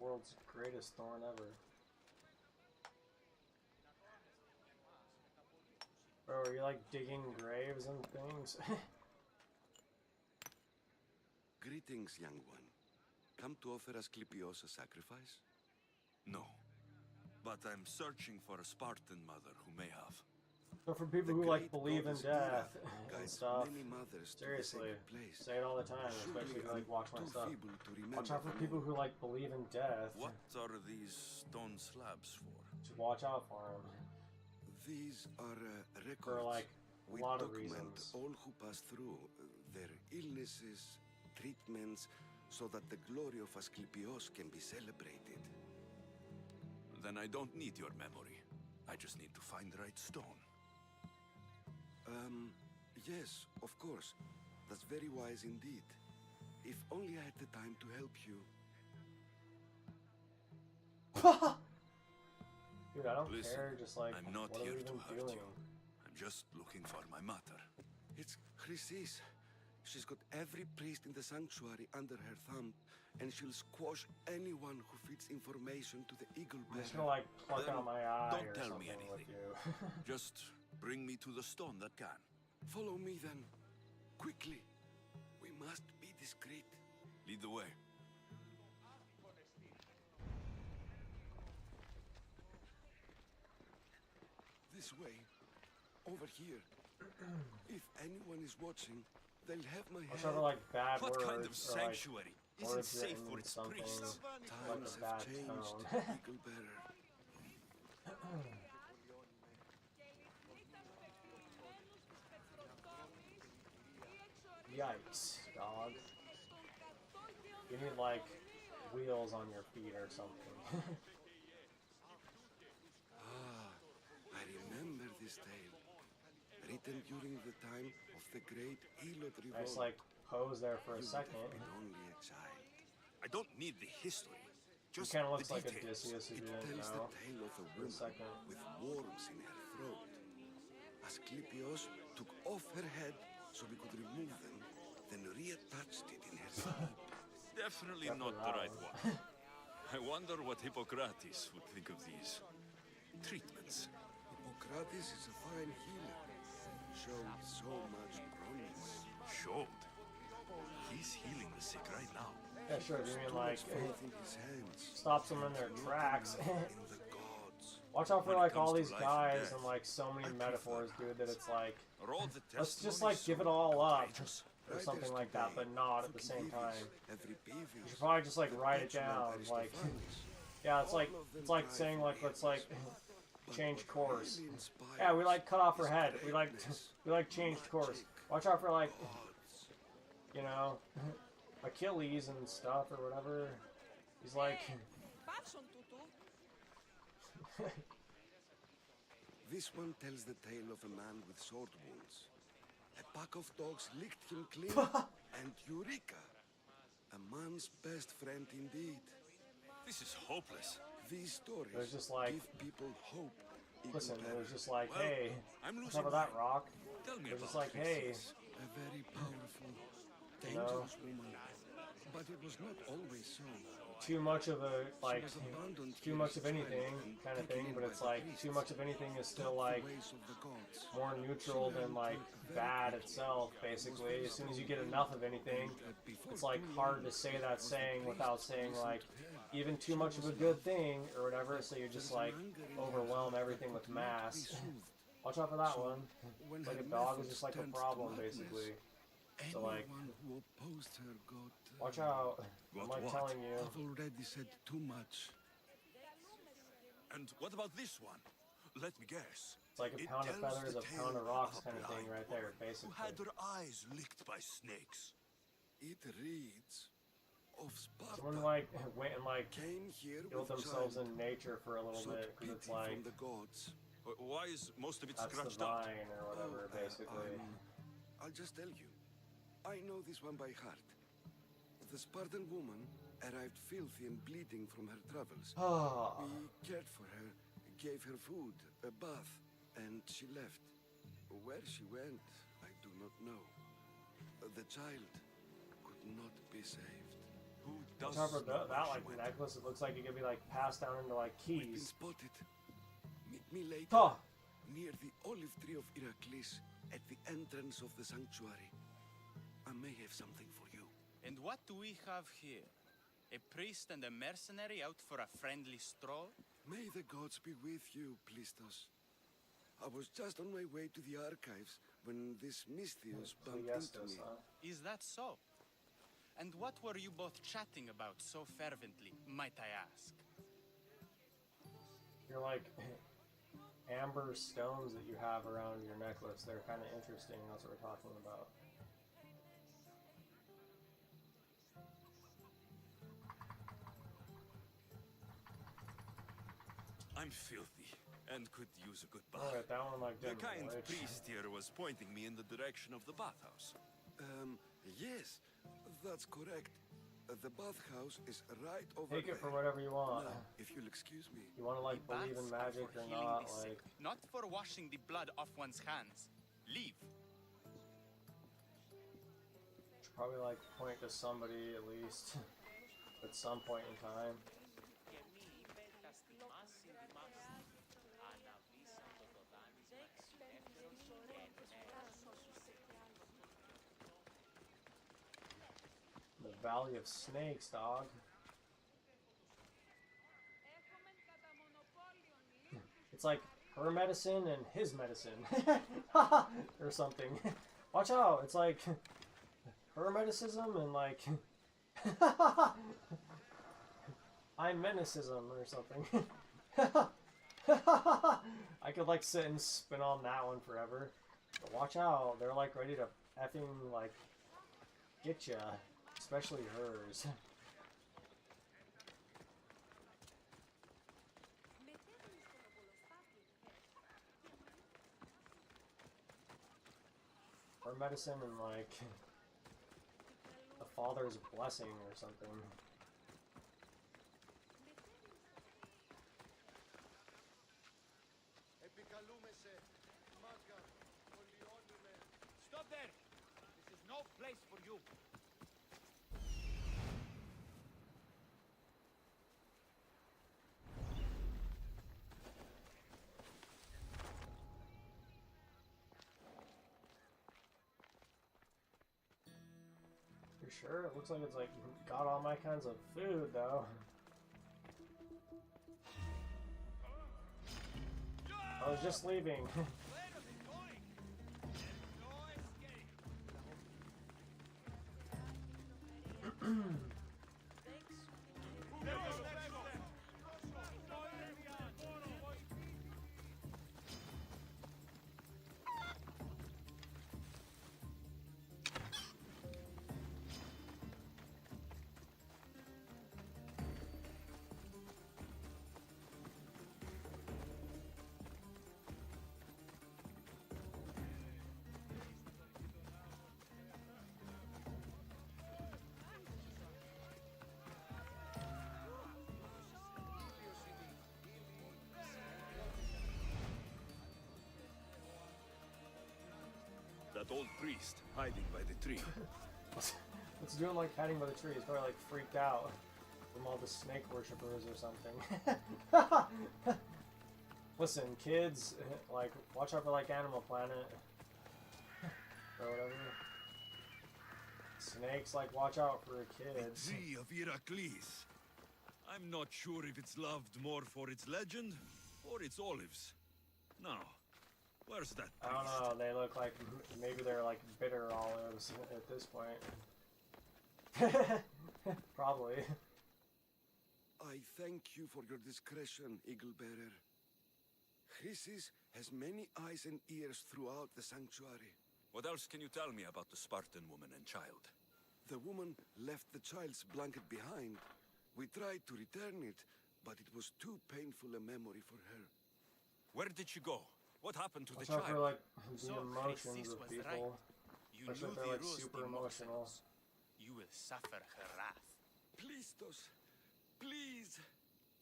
world's greatest thorn ever. Bro, are you like digging graves and things? Greetings, young one. Come to offer Asclepios a sacrifice? No. But I'm searching for a Spartan mother who may have. So for people who like believe in death and guides stuff, many mothers to the seriously, sacred place. say it all the time, especially if you like watch my stuff. Watch out for people who like believe in death. What are these stone slabs for? Just watch out for them. These are records. For like we a lot of document reasons. all who pass through their illnesses, treatments, so that the glory of Asclepios can be celebrated. Then I don't need your memory. I just need to find the right stone. Yes, of course. That's very wise indeed. If only I had the time to help you. Dude, I don't Listen, care, just like, I'm not what are here we to even hurt doing? you. I'm just looking for my mother. It's Chrysis. She's got every priest in the sanctuary under her thumb, and she'll squash anyone who feeds information to the Eagle I'm just Bearer. gonna like pluck Then out my eye don't or tell something me with anything. you. Just bring me to the stone that can. Follow me then. Quickly. We must be discreet. Lead the way. This way. Over here. If anyone is watching, they'll have my Watch head. out for like bad What words kind of or like sanctuary words isn't safe written for its something priests? like Times a bad have changed, tone. Eagle Bearer. Yikes, dog. You need like wheels on your feet or something. I remember this tale. Written during the time of the great Elot revolt. Nice like pose there for a You would second. have been only a child. I don't need the history. He Just kind of the looks like details. Odysseus if It you didn't tells know. the tale of a For a woman second. with worms in her throat. Asclepios took off her head so we could remove them, then reattached it in her sleeve. Definitely Except not for the that right one. one. I wonder what Hippocrates would think of these treatments. Hippocrates is a fine healer. Showed so much promise. Showed. He's healing the sick right now. Yeah, sure. You mean Too like much faith in his hands. stops them in their tracks? In the gods. Watch out for When it like all comes these to life and guys death, and like so many I metaphors, prefer dude, that it's like All the let's just testimonies like give it so all up outrageous. or something like that, but not at the same time. Every beavis, You should probably just like write it down, like yeah, it's like saying like let's like change course. Yeah, we like cut off her head. We like changed course. Watch out for like you know Achilles and stuff or whatever. He's like This one tells the tale of a man with sword wounds. A pack of dogs licked him clean, and Eureka! A man's best friend indeed. This is hopeless. These stories There's just like give people hope. listen, Eagle it was Bearer. just like, Well, hey, I'm what's losing up with that mine. rock? Tell me They're just about like, hey, Chrysis. A very powerful, You know? dangerous woman. But it was not always so. too much of a like was abandoned too here much as of a anything child and kind of taken thing, in but by it's the like priests. too much of anything is still Taught the like ways of the gods. more neutral than like bad itself, basically. As soon as you get enough of anything, it's like hard to say that saying without saying like even too much of a good thing or whatever, so you just like overwhelm everything with mass. Watch out for that one. When It's like her a dog is methods just like a turned to problem, madness, basically. So like, anyone who opposed her got. watch out. I'm Got like what? telling you. I've already said too much. And what about this one? Let me guess. It's like a It pound of tells feathers, the a pound tale of rocks a kind of thing blind right there, woman basically. Who had her eyes licked by snakes. It reads of Sparta. Someone like went and like Came here killed with themselves child, in nature for a little sought bit because it's pity like from the gods. Why is most of it that's the scratched out? vine or whatever, basically. I'll just tell you. I know this one by heart. The Spartan woman arrived filthy and bleeding from her travels. Ah, We cared for her, gave her food, a bath, and she left. Where she went, I do not know. The child could not be saved. Who On does top of know that, where she like went? necklace, it looks like it could be like passed down into like We've been keys. spotted. Meet me later Huh. near the olive tree of Heracles at the entrance of the sanctuary. I may have something for you. And what do we have here? A priest and a mercenary out for a friendly stroll? May the gods be with you, Plistos. I was just on my way to the archives when this Misthios bumped into me. Is that so? And what were you both chatting about so fervently, might I ask? You're like amber stones that you have around your necklace. They're kind of interesting. That's what we're talking about. I'm filthy and could use a good bath. Alright, that one like The didn't kind glitch. priest here was pointing me in the direction of the bathhouse. Yes, that's correct. The bathhouse is right over Take there. it for whatever you want. Now, if you'll excuse me. You want to like The believe in baths are magic for or healing not? the sick, Like, not for washing the blood off one's hands. Leave. should probably like point to somebody at least at some point in time. The Valley of Snakes, dog. It's like her medicine and his medicine. Or something. Watch out, it's like hermeticism and like I'm menicism or something. I could like sit and spin on that one forever. But watch out, they're like ready to effing like get ya. Especially hers. Or medicine and like the father's blessing or something. Stop there! This is no place for you. You sure? It looks like it's like got all my kinds of food though. I was just leaving. That old priest hiding by the tree. What's doing like hiding by the tree? He's probably like freaked out from all the snake worshippers or something. Listen, kids, like watch out for like Animal Planet or whatever. Snakes, like watch out for kids. The tree of Heracles. I'm not sure if it's loved more for its legend or its olives. Now, where's that I don't know, they look like maybe they're like bitter olives at this point. Probably. I thank you for your discretion, Eagle Bearer. Chrysis has many eyes and ears throughout the sanctuary. What else can you tell me about the Spartan woman and child? The woman left the child's blanket behind. We tried to return it, but it was too painful a memory for her. Where did she go? What happened to Watch the out for child? like the emotions of people. You Especially knew if they're the like rules, super the emotional. Morphins. You will suffer her wrath. Plistos, please.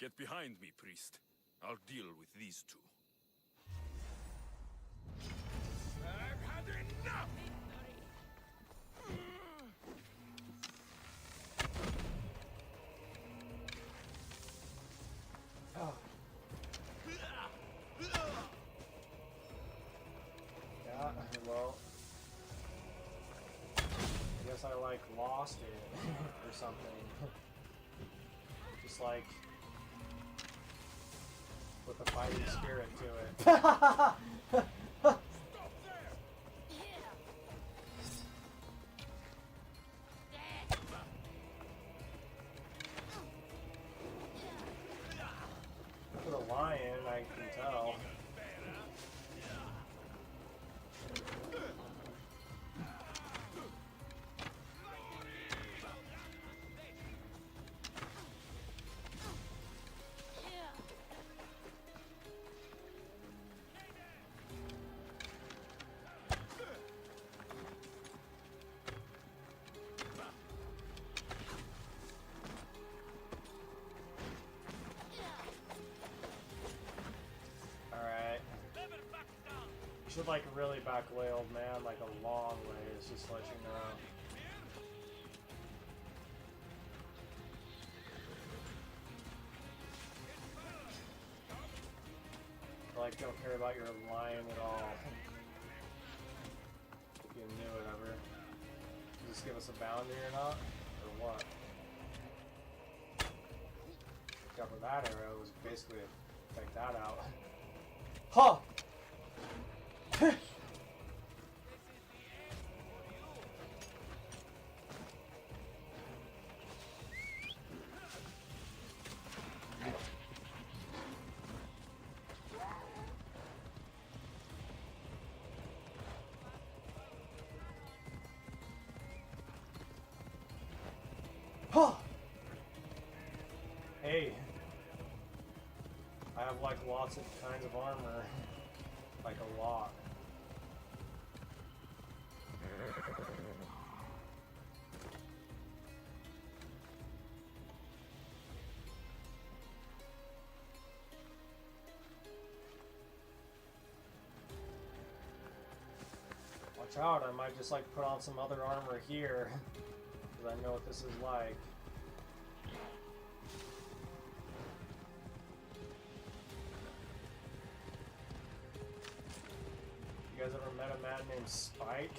Get behind me, priest. I'll deal with these two. I've had enough! Oh. Yeah, well, I guess I like lost it or something. Just like with a fighting spirit to it. For the lion, I can tell. Should like really back away, old man, like a long way. It's just to let you know. I like don't care about your lion at all. If you knew it ever. Does this give us a boundary or not? Or what? Except for that arrow was basically to take that out. Huh! Hey, I have like lots of kinds of armor, like a lot. Watch out, I might just like put on some other armor here, because I know what this is like. You guys ever met a man named Spike?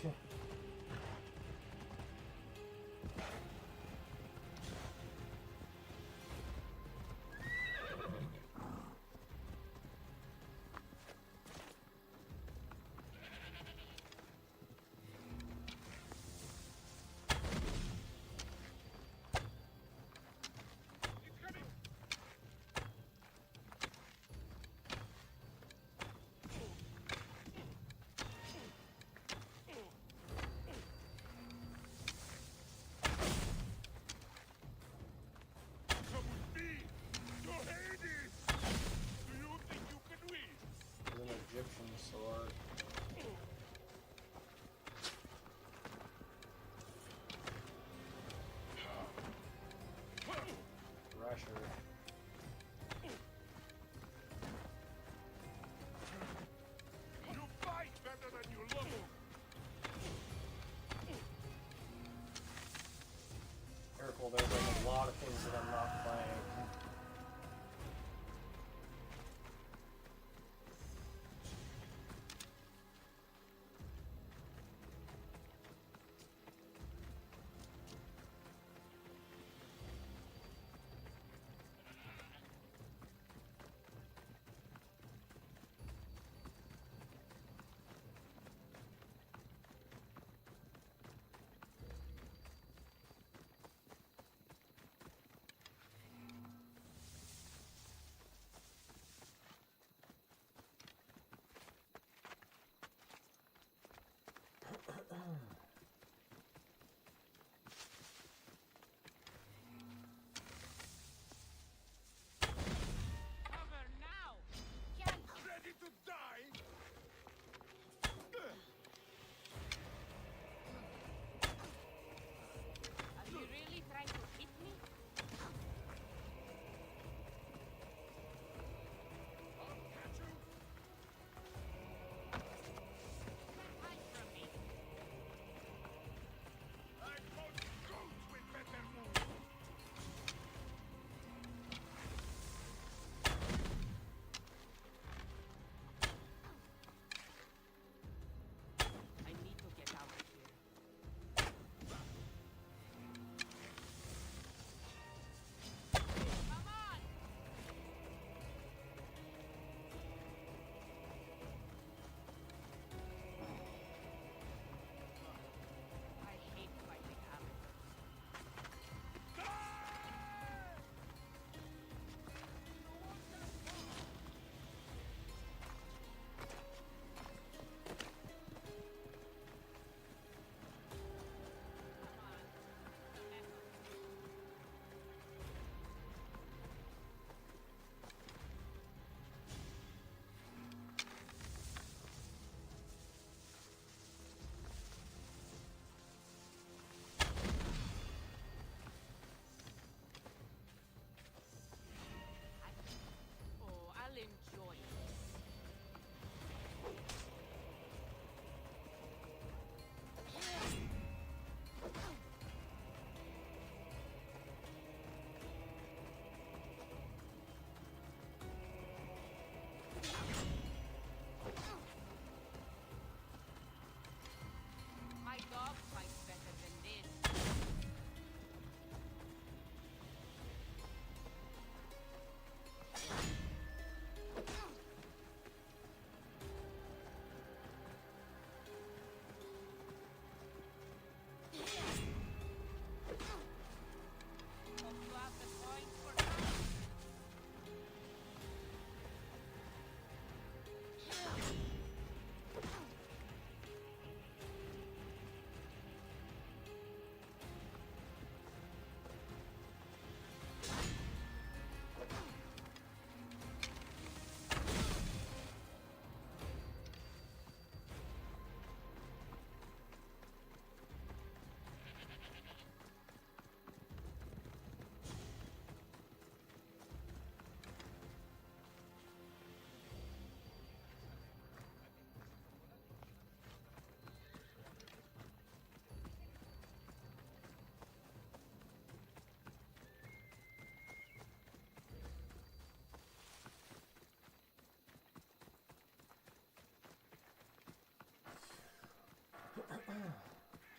Egyptian sword. Thresher. You fight better than you look. Careful, there's like a lot of things that I'm not playing.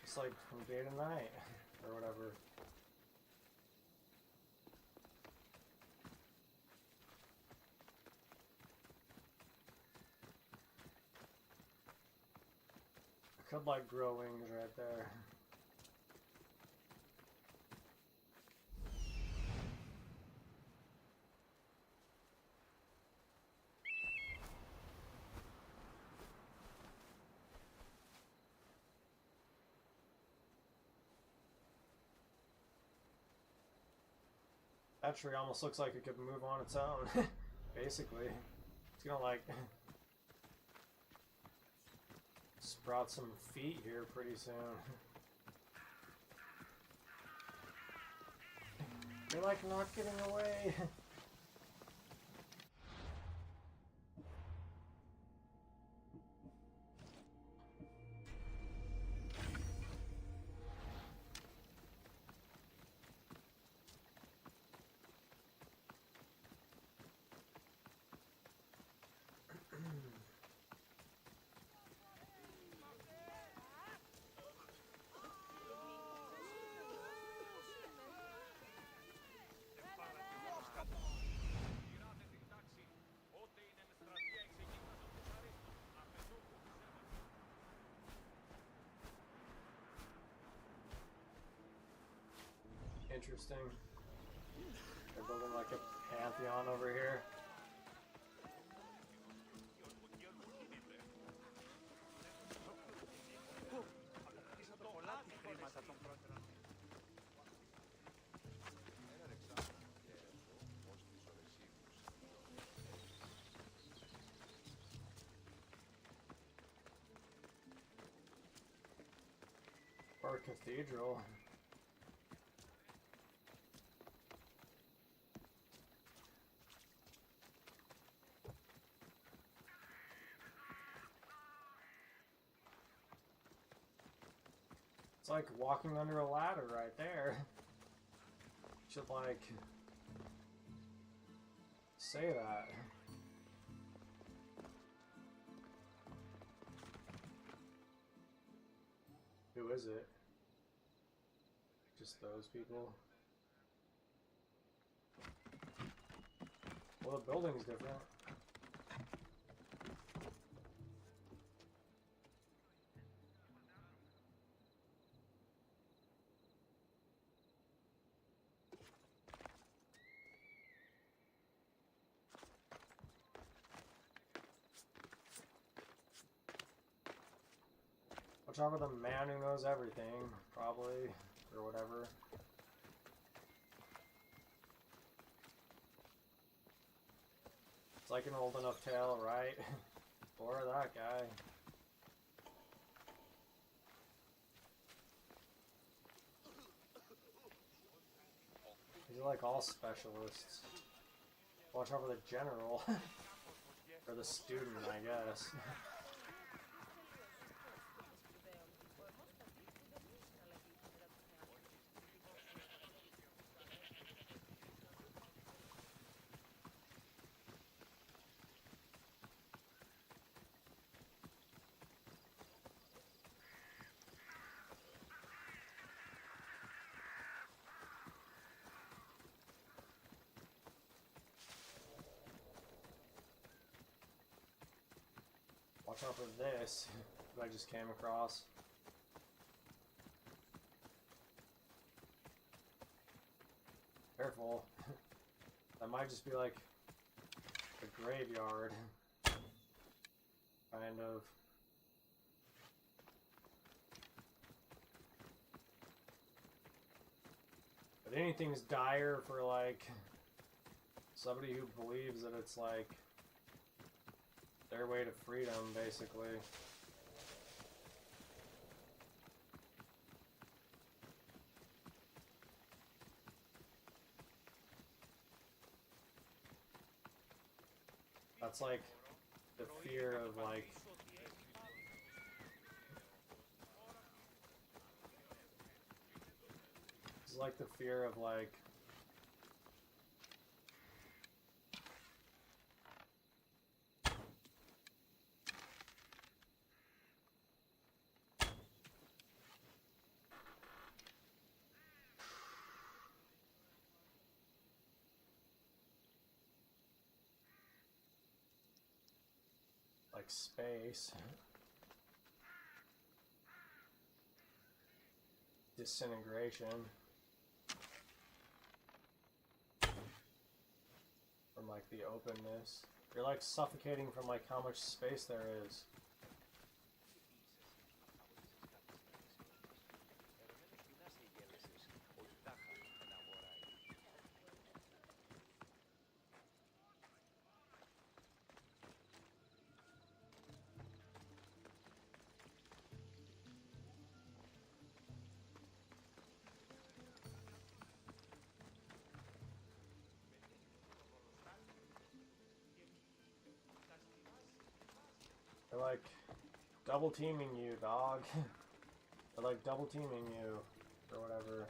It's like from day to night, or whatever. I could like grow wings right there. That tree almost looks like it could move on its own, basically. It's gonna like sprout some feet here pretty soon. You're like not getting away. Interesting. They're building like a pantheon over here. Or a cathedral. It's like walking under a ladder right there. Should like say that. Who is it? Just those people? Well, the building's different. Watch out for the man who knows everything, probably, or whatever. It's like an old enough tale, right? Or that guy. These are like all specialists. Watch out for the general. Or the student, I guess. Watch out for this, that I just came across. Careful. That might just be like a graveyard. Kind of. But anything's dire for like somebody who believes that it's like their way to freedom, basically. That's like the fear of like it's like the fear of like like space. Disintegration. From like the openness. You're like suffocating from like how much space there is. They're like double teaming you, dog. They're like double teaming you or whatever.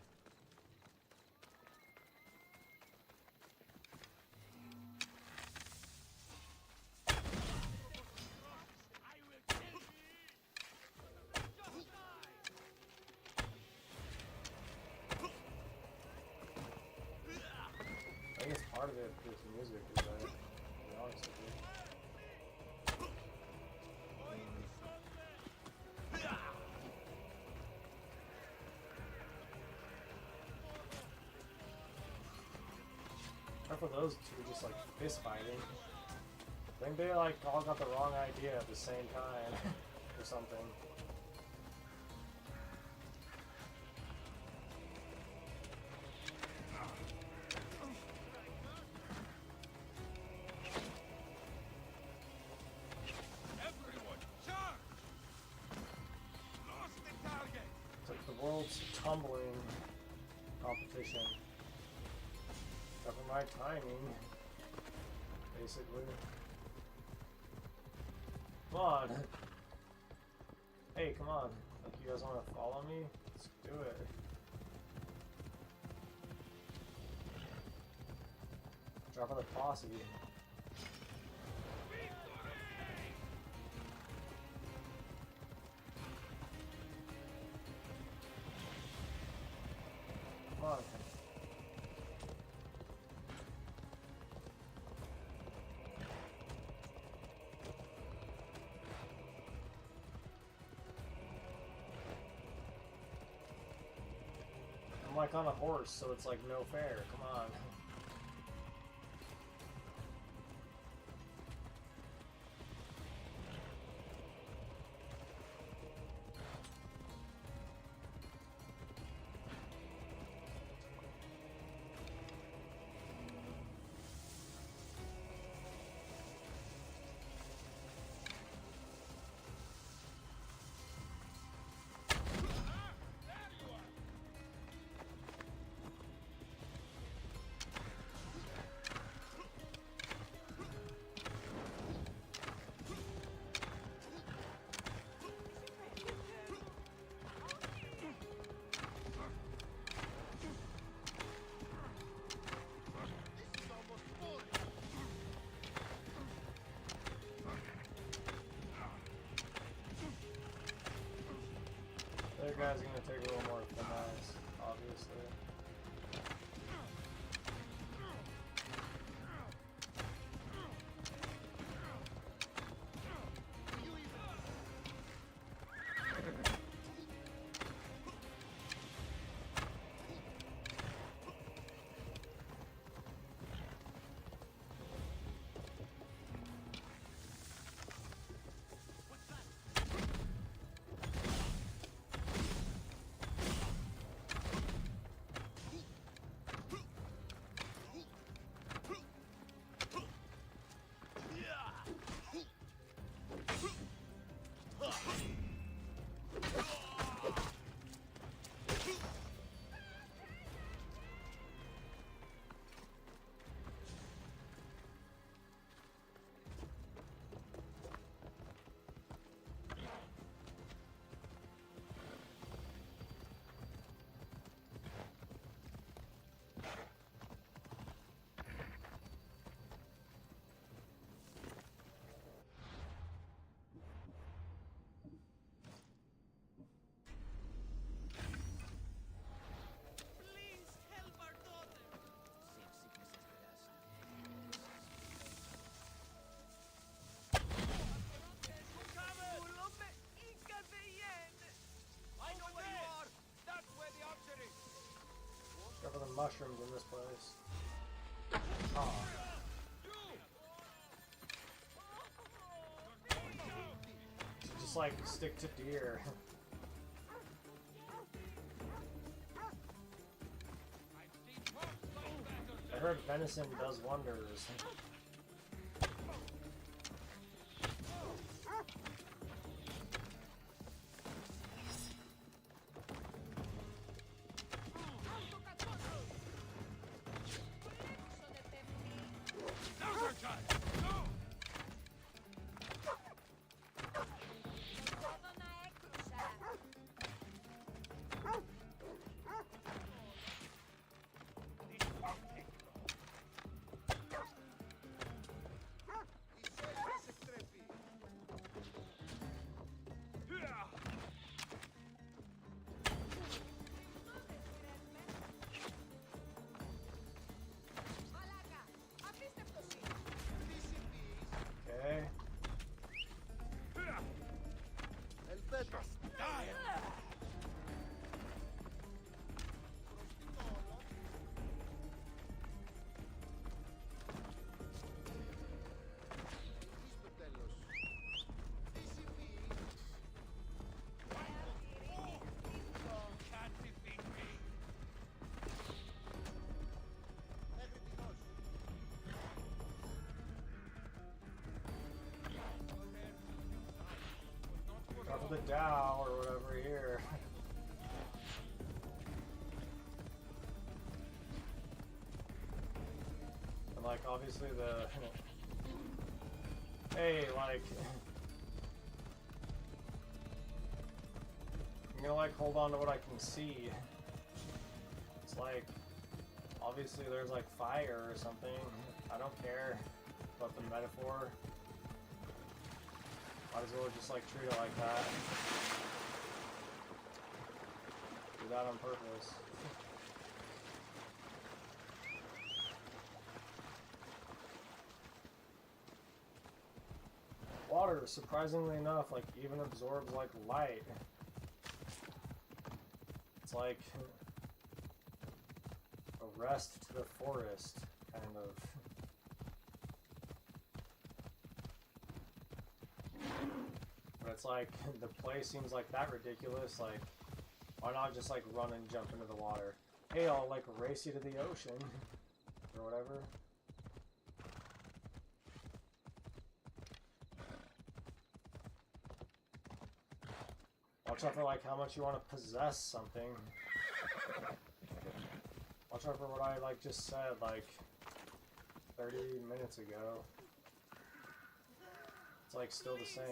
I think it's part of it, this music is better, to be honest with you. For those two just like fist fighting. I think they like all got the wrong idea at the same time or something. Everyone, charge! Lost the target! It's like the world's tumbling competition. Except for my timing, basically. Come on. Hey, come on. Like, you guys want to follow me? Let's do it. Drop of the posse. Come on. I'm like on a horse, so it's like no fair. Come on. The other guy's gonna take a little more finesse, obviously. mushrooms in this place. Oh. Should just like stick to deer. I heard venison does wonders. Okay. Top of the Dow or whatever here. And like obviously the hey, like I'm gonna like hold on to what I can see. It's like obviously there's like fire or something. I don't care about the metaphor. Might as well just like treat it like that. Do that on purpose. Water, surprisingly enough, like even absorbs like light. It's like a rest to the forest, kind of. But it's like, the play seems like that ridiculous, like, why not just like run and jump into the water? Hey, I'll like race you to the ocean, or whatever. Watch out for like how much you want to possess something. Watch out for what I like just said like 30 minutes ago. It's like still the same.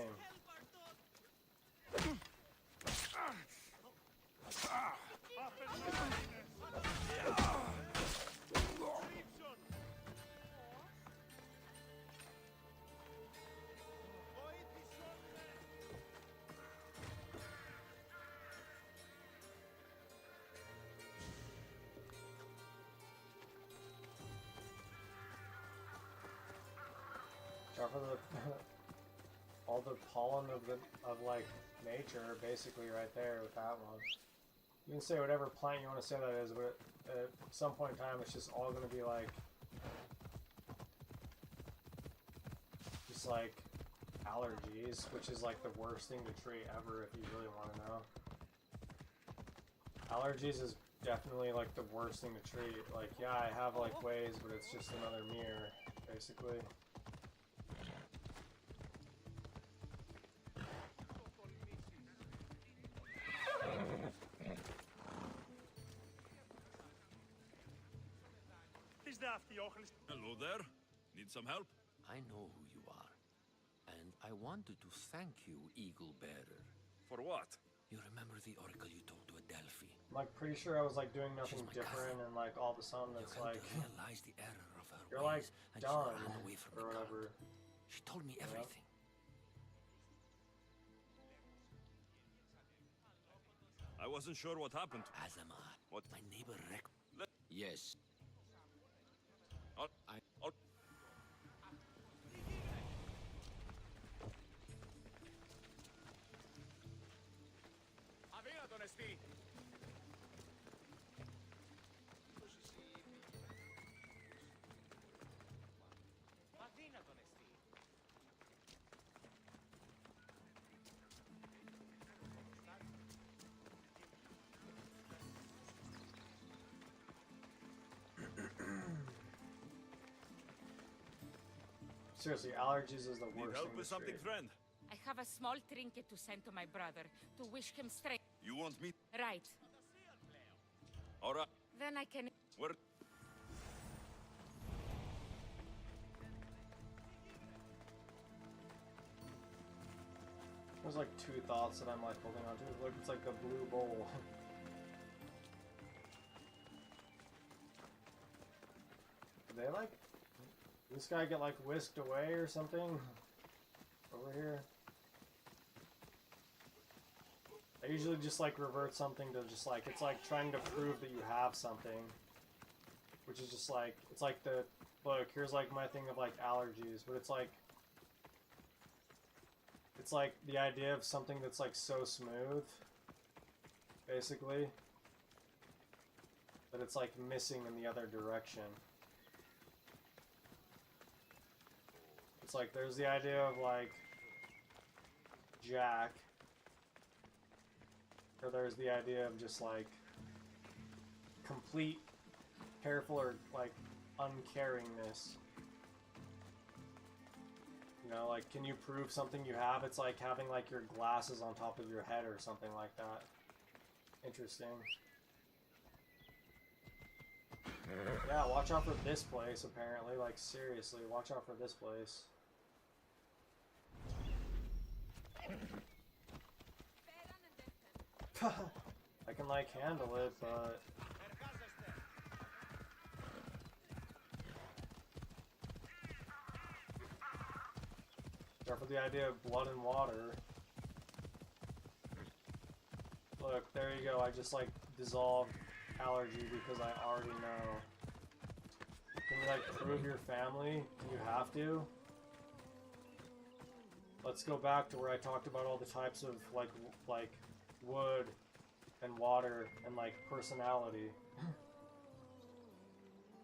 Watch out for the all the pollen of like nature basically right there with that one. You can say whatever plant you want to say that is, but at some point in time it's just all going to be like just like allergies, which is like the worst thing to treat ever if you really want to know. Allergies is definitely like the worst thing to treat. Like, yeah, I have like ways, but it's just another mirror basically. Hello there. Need some help? I know who you are, and I wanted to thank you, Eagle Bearer. For what? You remember the oracle you told to Adelphi? I'm like pretty sure I was like doing nothing different, and like all of a sudden it's like realize the error of her you're like ways, and done she ran away from or whatever. She told me everything. I wasn't sure what happened. Azamar. What? My neighbor Yes. Seriously, allergies is the Need worst help thing. with something, friend? I have a small trinket to send to my brother to wish him strength. You want me? Right. All right. Then I can. Where? There's like two thoughts that I'm like holding on to. Look, it's like the blue bowl. Did they like this guy get like whisked away or something? Over here. I usually just like revert something to just like, it's like trying to prove that you have something. Which is just like, it's like the, look, here's like my thing of like allergies, but it's like the idea of something that's like so smooth, basically, that it's like missing in the other direction. It's like there's the idea of like Jack, or there's the idea of just like complete careful or like uncaringness. You know, like, can you prove something you have? It's like having like your glasses on top of your head or something like that. Interesting. Yeah, watch out for this place, apparently. Like, seriously, watch out for this place. I can, like, handle it, but... Careful the idea of blood and water. Look, there you go. I just, like, dissolved allergy because I already know. Can you, like, prove your family? Do you have to? Let's go back to where I talked about all the types of, like wood and water and, like, personality.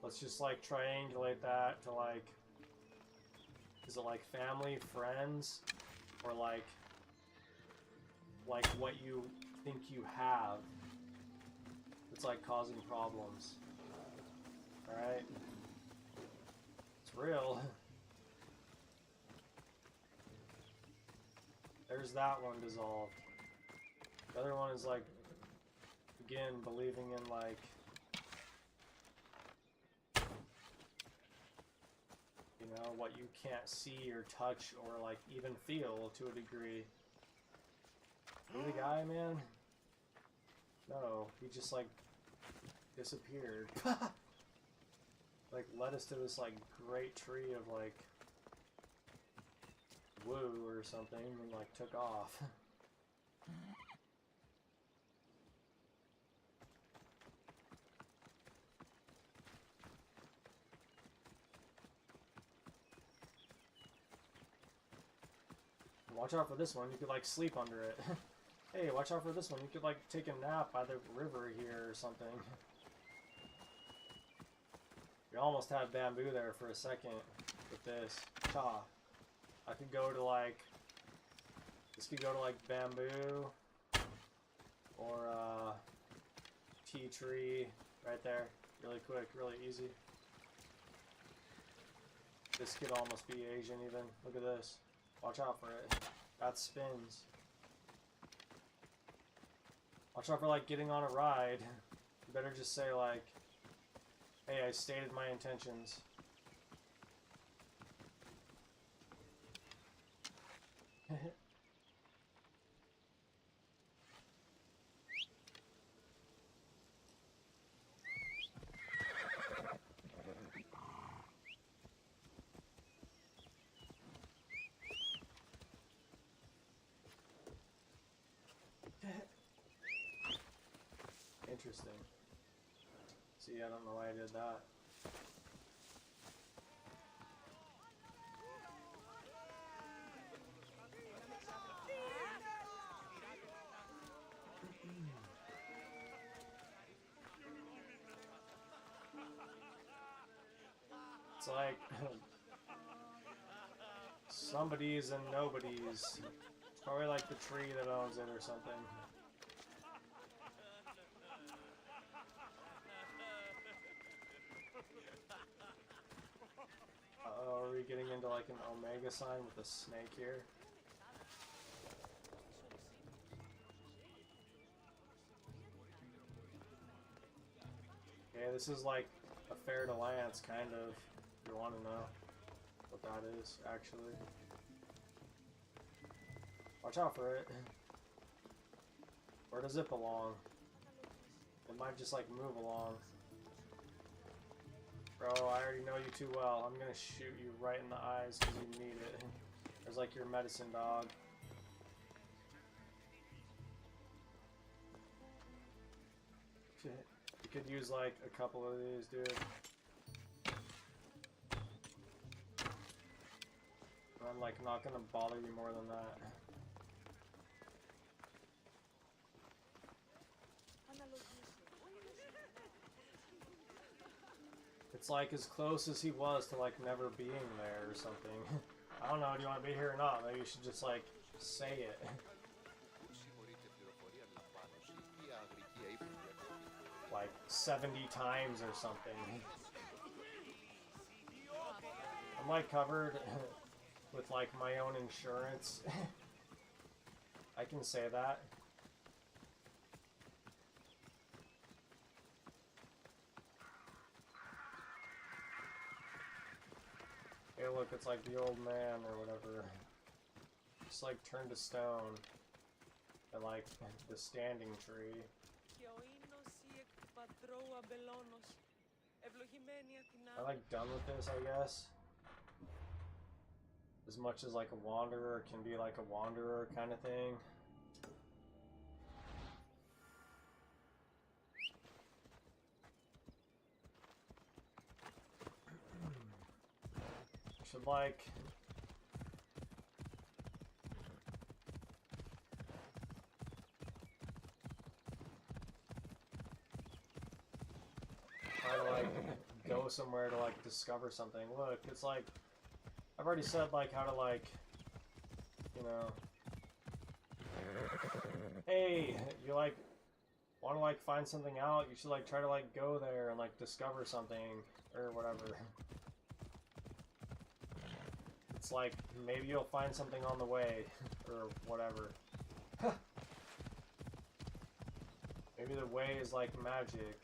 Let's just, like, triangulate that to, like... Is it, like, family, friends? Or, like what you think you have that's, like, causing problems. Alright? It's real. There's that one dissolved. The other one is like, again, believing in like, you know, what you can't see or touch or like even feel to a degree. You the guy, man? No, he just like disappeared. Like led us to this like great tree of like woo or something and like took off. Watch out for this one, you could like sleep under it. Hey, watch out for this one, you could like take a nap by the river here or something. We almost had bamboo there for a second with this. Ta. I could go to like, this could go to like bamboo or tea tree right there. Really quick, really easy. This could almost be Asian even. Look at this. Watch out for it. That spins. Watch out for like getting on a ride. You better just say like, hey, I stated my intentions. Interesting. See, I don't know why I did that. It's like somebody's and nobody's. It's probably like the tree that owns it or something. getting into like an omega sign with a snake here. Yeah, this is like a Fer de Lance, kind of, if you want to know what that is, actually. Watch out for it. Where does it belong? It might just like move along. Bro, I already know you too well. I'm gonna shoot you right in the eyes because you need it. There's like your medicine dog. You could use like a couple of these, dude. I'm like not gonna bother you more than that. It's like as close as he was to like never being there or something. I don't know, do you want to be here or not? Maybe you should just like say it. Like 70 times or something. I'm like covered with like my own insurance. I can say that. Hey look, it's like the old man or whatever. Just like turned to stone. And like the standing tree. I'm like done with this, I guess. As much as like a wanderer can be like a wanderer kind of thing. Should like try to like go somewhere to like discover something. Look, it's like I've already said like how to like, you know, hey, you like want to like find something out, you should like try to like go there and like discover something or whatever. It's like maybe you'll find something on the way or whatever. Maybe the way is like magic.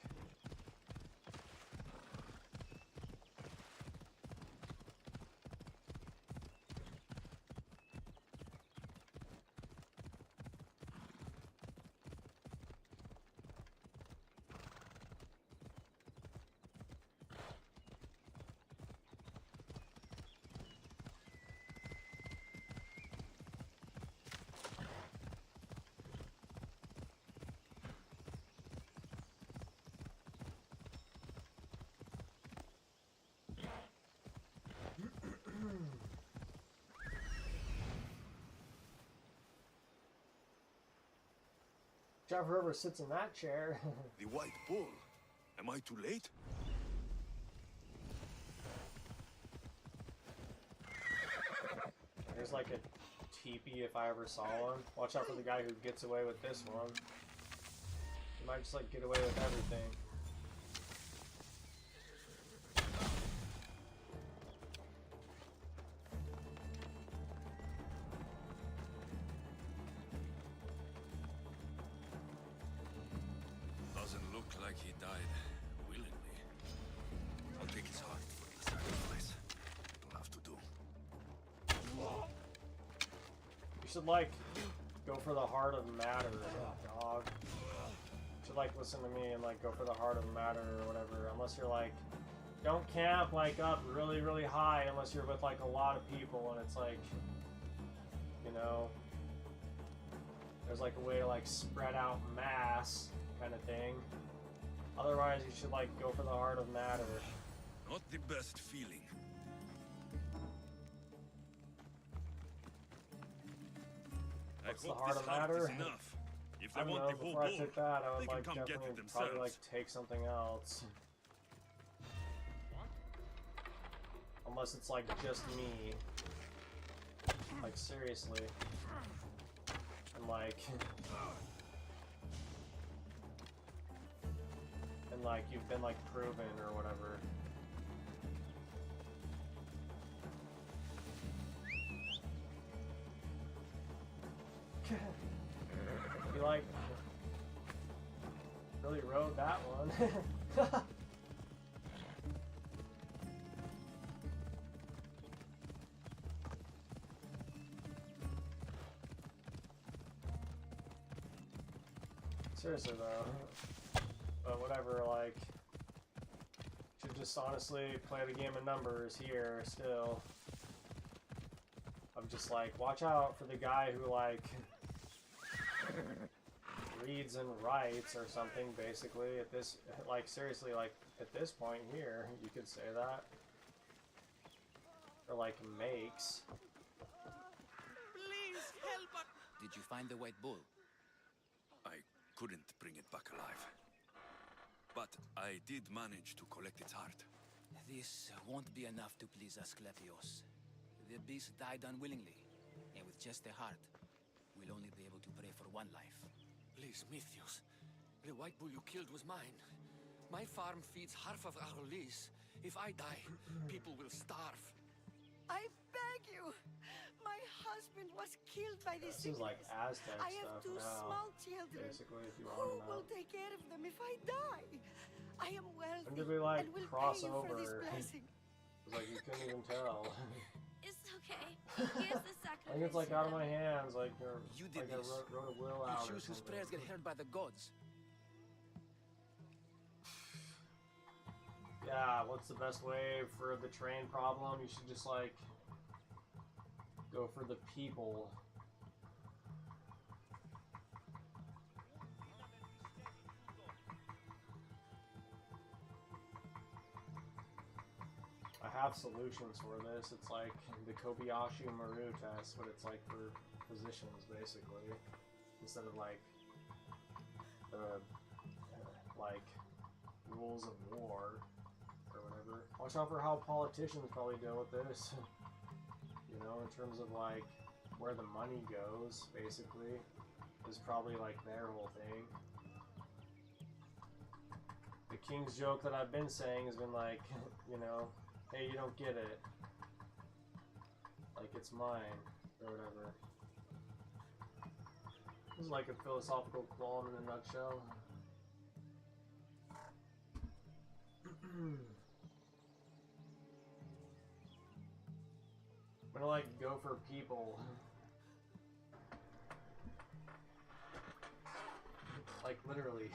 Whoever sits in that chair. The White Bull. Am I too late? There's like a teepee if I ever saw one. Watch out for the guy who gets away with this one. He might just like get away with everything. Like he died willingly. I'll take his heart for the sacrifice. It'll have to do. You should like go for the heart of matter, dog. You should like listen to me and like go for the heart of matter or whatever. Unless you're like, don't camp like up really, really high unless you're with like a lot of people and it's like, you know, there's like a way to like spread out mass kind of thing. Otherwise, you should like go for the heart of matter. Not the best feeling. What's the heart of matter? If I don't know, before I took that, I would like definitely probably like take something else. Unless it's like just me. Like seriously. And like... and like you've been like proven or whatever. You like really rode that one. Seriously though, but whatever, like, should just honestly play the game of numbers here still. I'm just like, watch out for the guy who like reads and writes or something, basically, at this, like, seriously, like, at this point here, you could say that. Or like, makes. Please help us! Did you find the White Bull? I couldn't bring it back alive. But I did manage to collect its heart. This won't be enough to please Asclepios. The beast died unwillingly, and with just a heart, we'll only be able to pray for one life. Please, Mythios. The white bull you killed was mine. My farm feeds half of our lease. If I die, people will starve. I beg you! My husband was killed by this This is like sickness. Aztec I have stuff two now, small children. basically, if you Who want to know. will take care of them if I die? I am wealthy When did we like and will cross pay you over? for this blessing. It's like you couldn't even tell. It's okay. Here's the I think it's like out of my hands, like, or, You did like this. I wrote a will You out or choose whose something. prayers get heard by the gods. Yeah, what's the best way for the train problem? You should just like go for the people. I have solutions for this. It's like the Kobayashi Maru test, but it's like for physicians, basically, instead of like the like rules of war or whatever. Watch out for how politicians probably deal with this. You know, in terms of like where the money goes, basically, is probably like their whole thing. The King's joke that I've been saying has been like, you know, hey, you don't get it. Like, it's mine, or whatever. This is like a philosophical qualm in a nutshell. I'm gonna, like, go for people. Like, literally.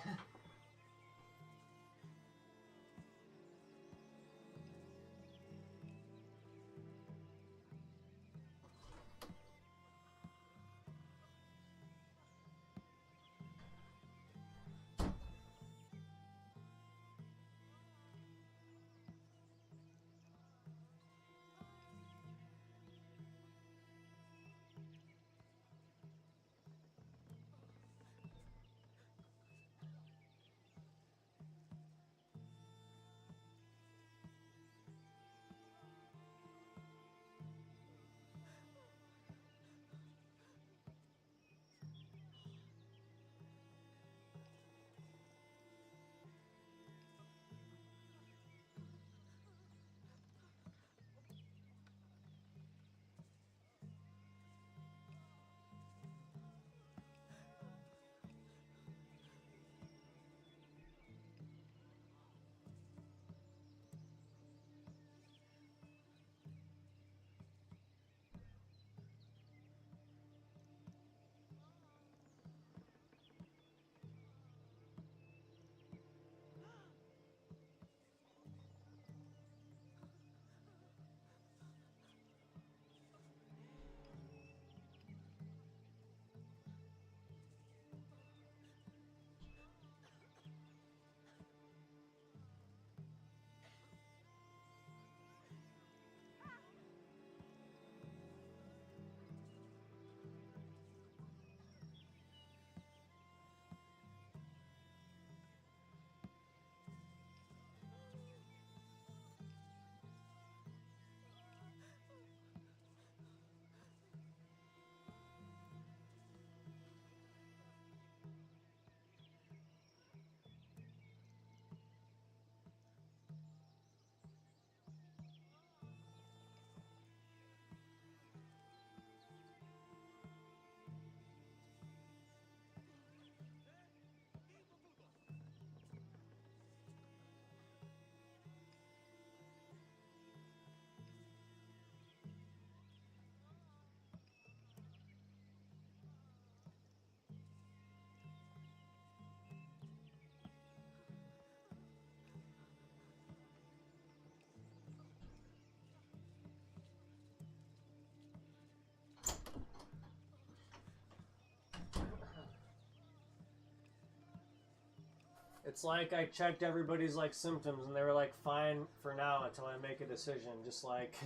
It's like I checked everybody's like symptoms and they were like fine for now until I make a decision. Just like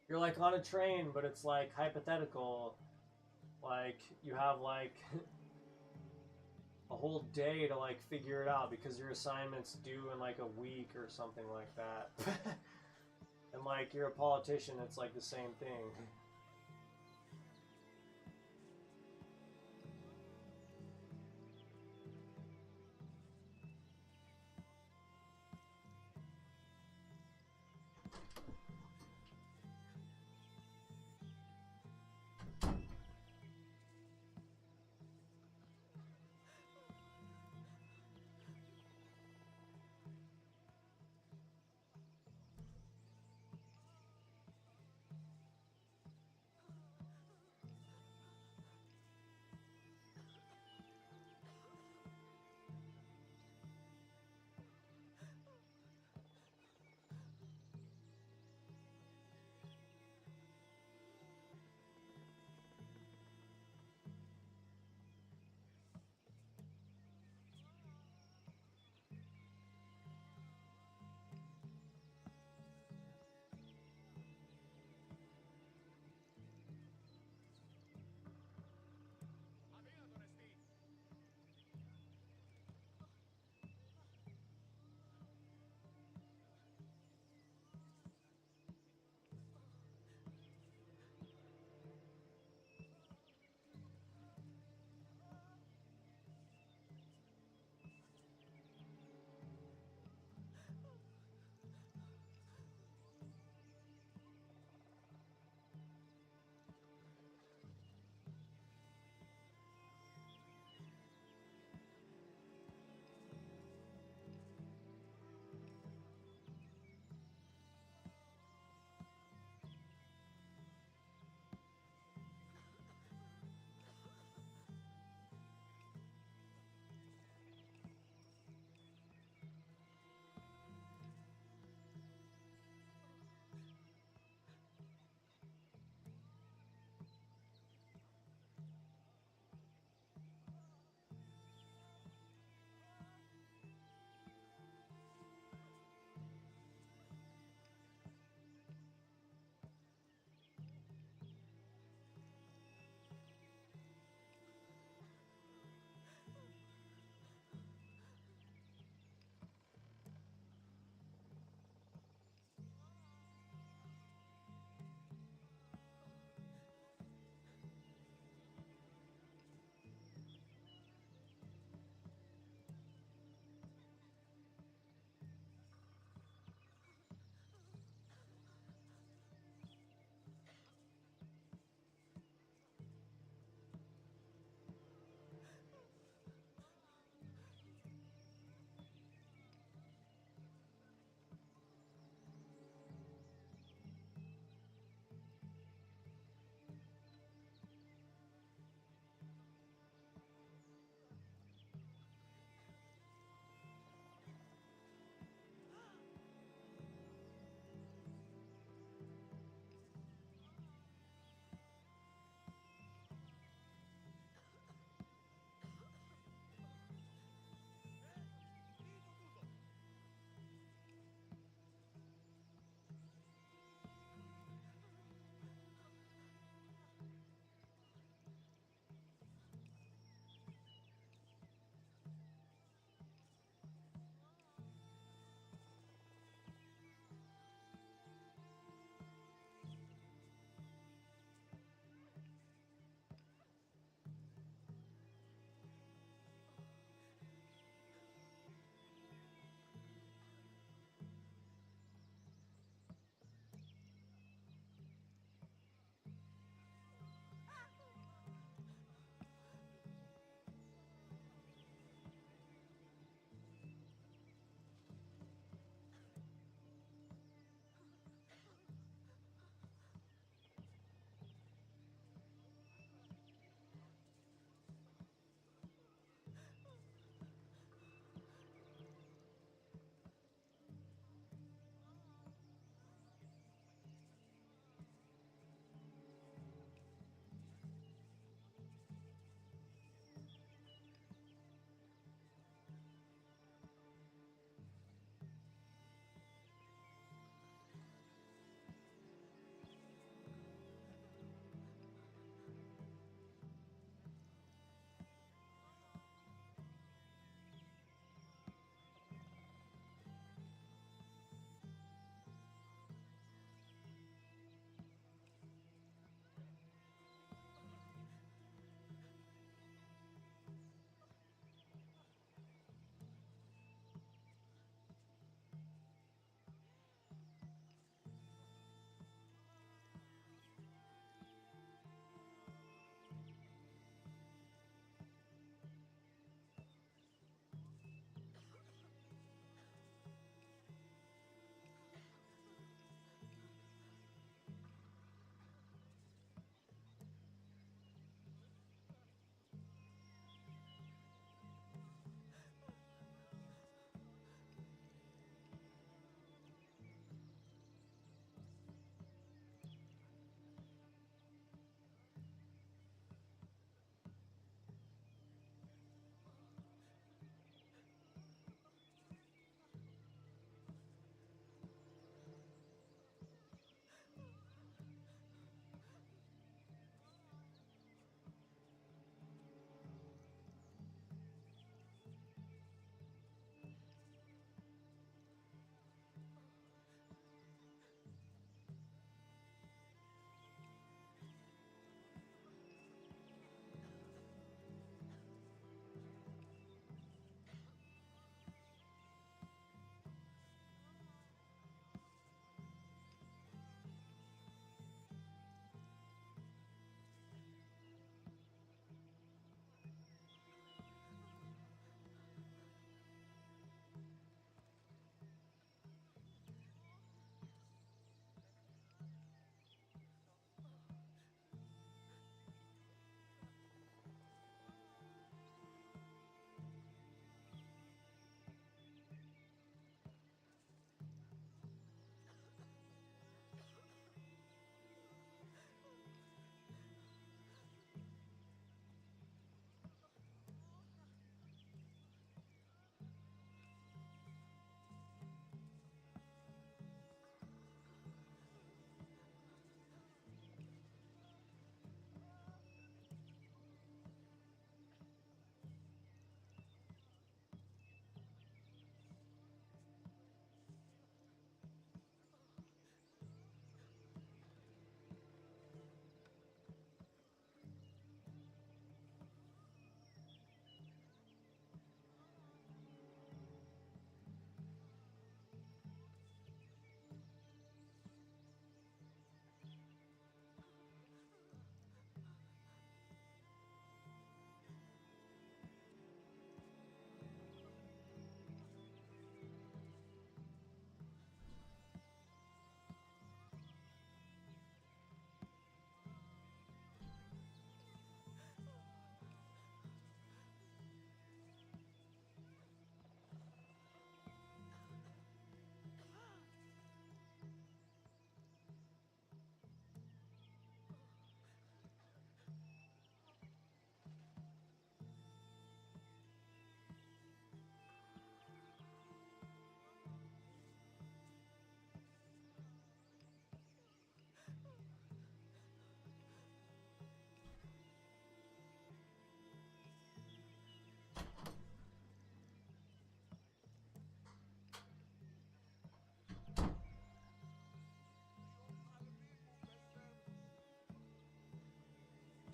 you're like on a train, but it's like hypothetical. Like you have like a whole day to like figure it out because your assignment's due in like a week or something like that. And like you're a politician, it's like the same thing.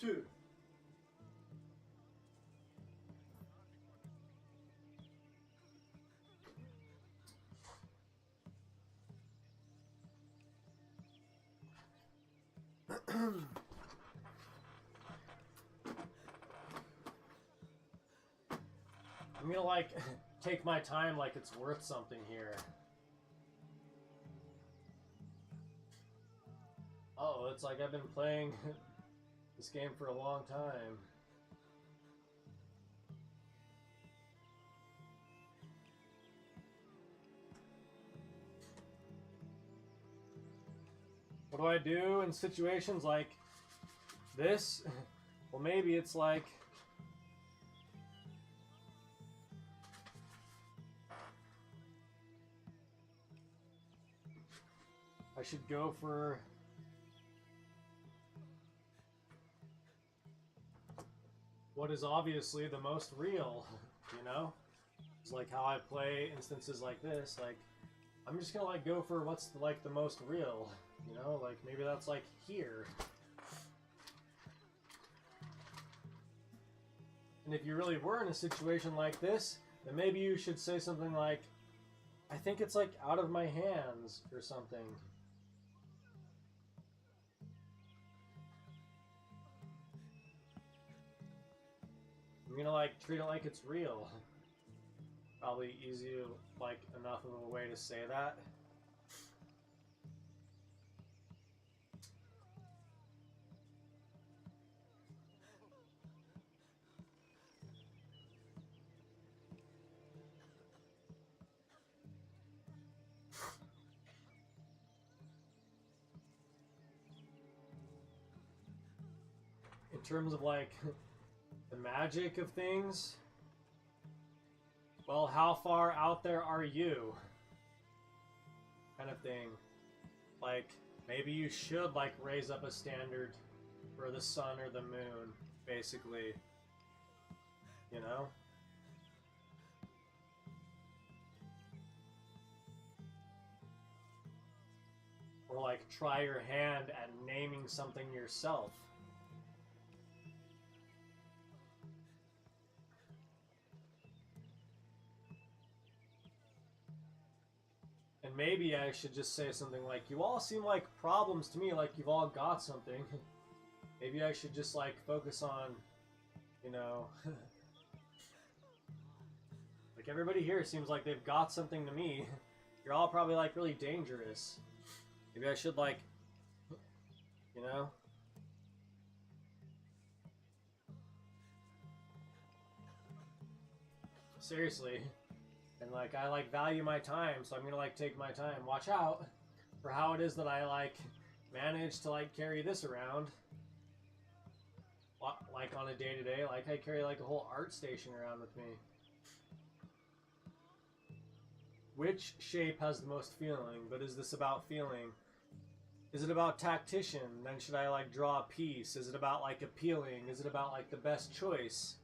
Two. I'm gonna like take my time like it's worth something here. Oh, it's like I've been playing this game for a long time. What do I do in situations like this? Well, maybe it's like I should go for what is obviously the most real, you know? It's like how I play instances like this, like I'm just gonna like go for what's like the most real, you know? Like maybe that's like here. And if you really were in a situation like this, then maybe you should say something like, I think it's like out of my hands or something. I'm gonna like treat it like it's real. Probably easy, like enough of a way to say that. In terms of like the magic of things, well, how far out there are you? Kind of thing. Like, maybe you should like raise up a standard for the sun or the moon, basically. You know? Or like try your hand at naming something yourself. And maybe I should just say something like, you all seem like problems to me, like you've all got something. Maybe I should just like focus on, you know, like everybody here seems like they've got something to me. You're all probably like really dangerous. Maybe I should like, you know? Seriously. And like I like value my time, so I'm gonna like take my time. Watch out for how it is that I like manage to like carry this around. Like on a day-to-day, like I carry like a whole art station around with me. Which shape has the most feeling? But is this about feeling? Is it about tactician? Then should I like draw a piece? Is it about like appealing? Is it about like the best choice?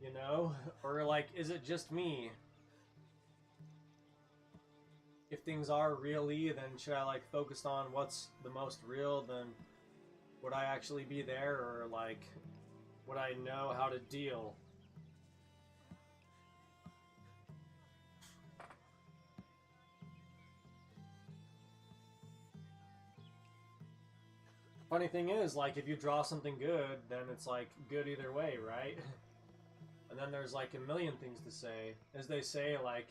You know? Or like, is it just me? If things are really, then should I like focus on what's the most real? Then would I actually be there? Or like, would I know how to deal? Funny thing is, like, if you draw something good, then it's like good either way, right? And then there's like a million things to say. As they say, like,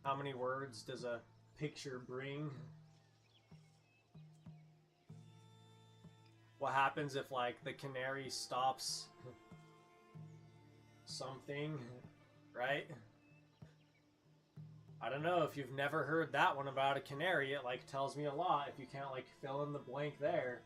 how many words does a picture bring? What happens if like the canary stops something, right? I don't know, if you've never heard that one about a canary, it like tells me a lot if you can't like fill in the blank there.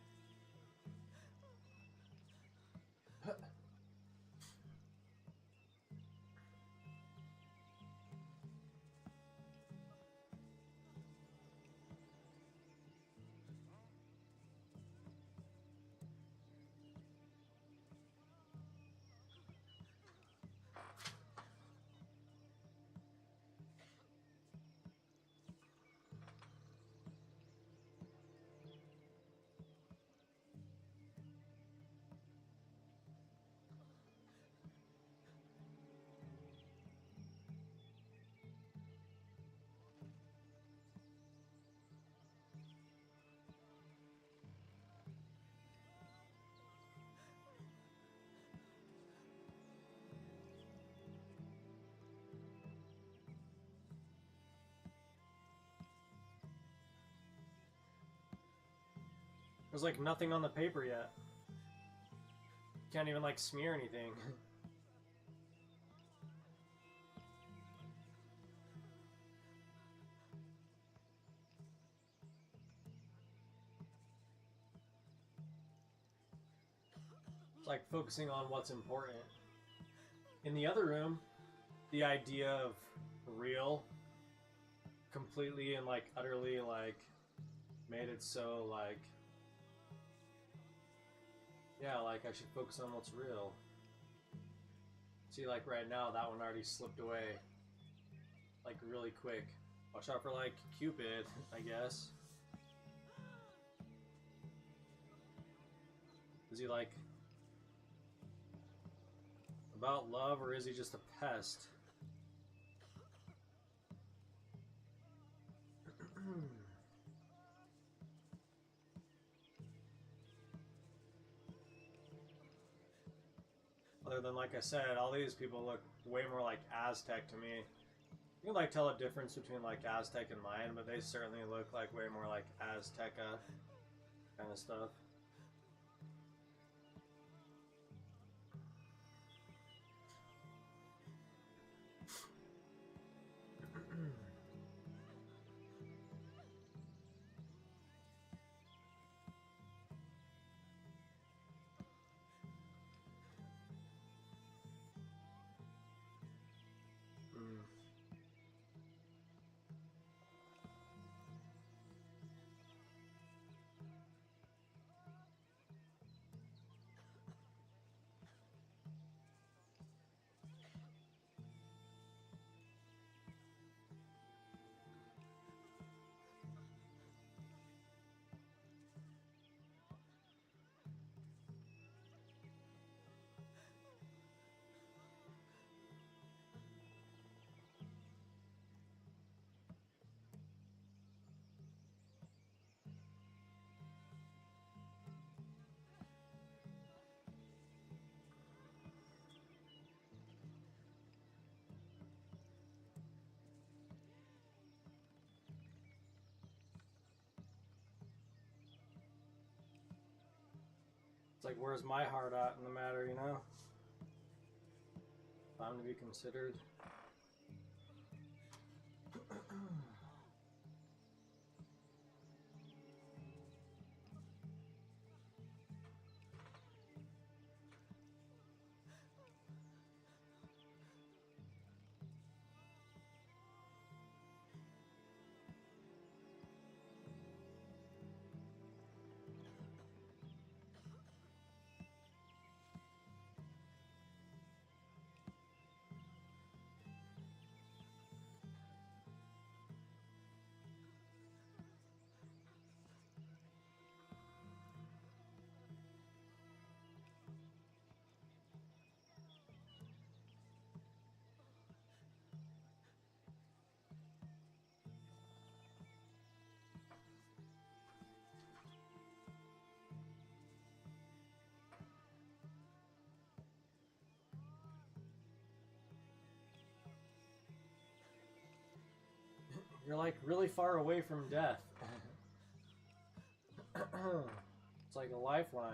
There's like nothing on the paper yet. Can't even like smear anything. It's like focusing on what's important. In the other room, the idea of real completely and like utterly like made it so like, yeah, like I should focus on what's real. See, like right now that one already slipped away like really quick. Watch out for like Cupid, I guess. Is he like about love, or is he just a pest? Other than, like I said, all these people look way more like Aztec to me. You can like tell a difference between like Aztec and Mayan, but they certainly look like way more like Azteca kind of stuff. It's like, where's my heart at in the matter, you know? If I'm to be considered. You're like really far away from death. It's like a lifeline.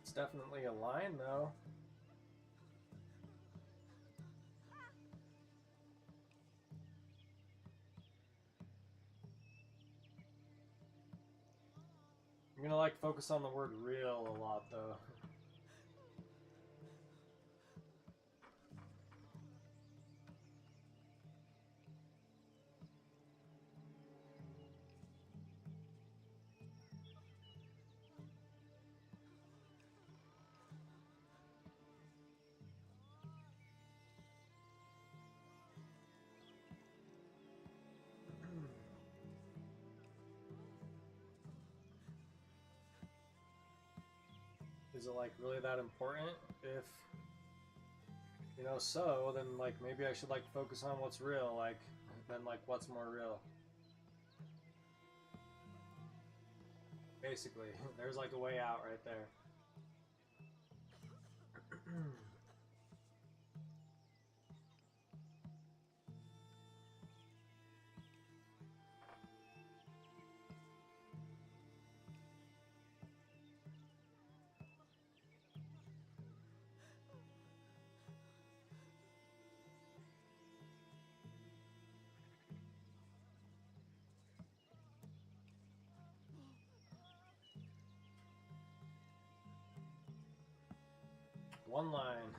It's definitely a line though. I'm gonna like focus on the word real a lot though. Is it like really that important? If, you know, so then like maybe I should like focus on what's real, like then like what's more real. Basically, there's like a way out right there. One line.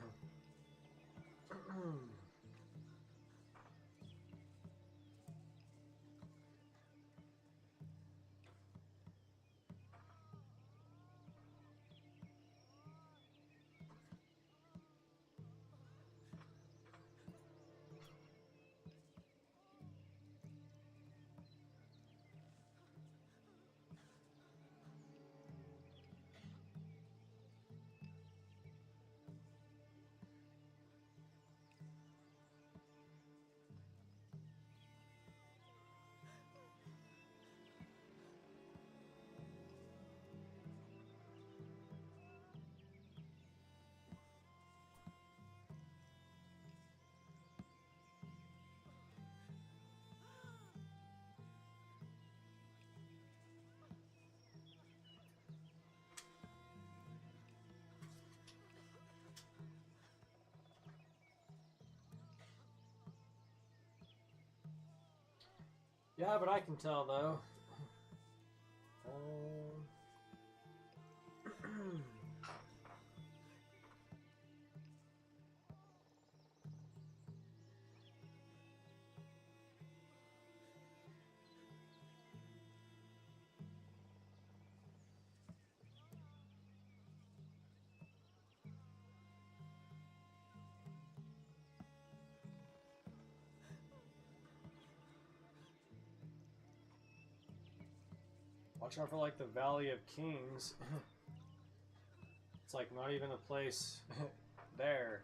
Yeah, but I can tell though. Watch out for like the Valley of Kings. It's like not even a place there.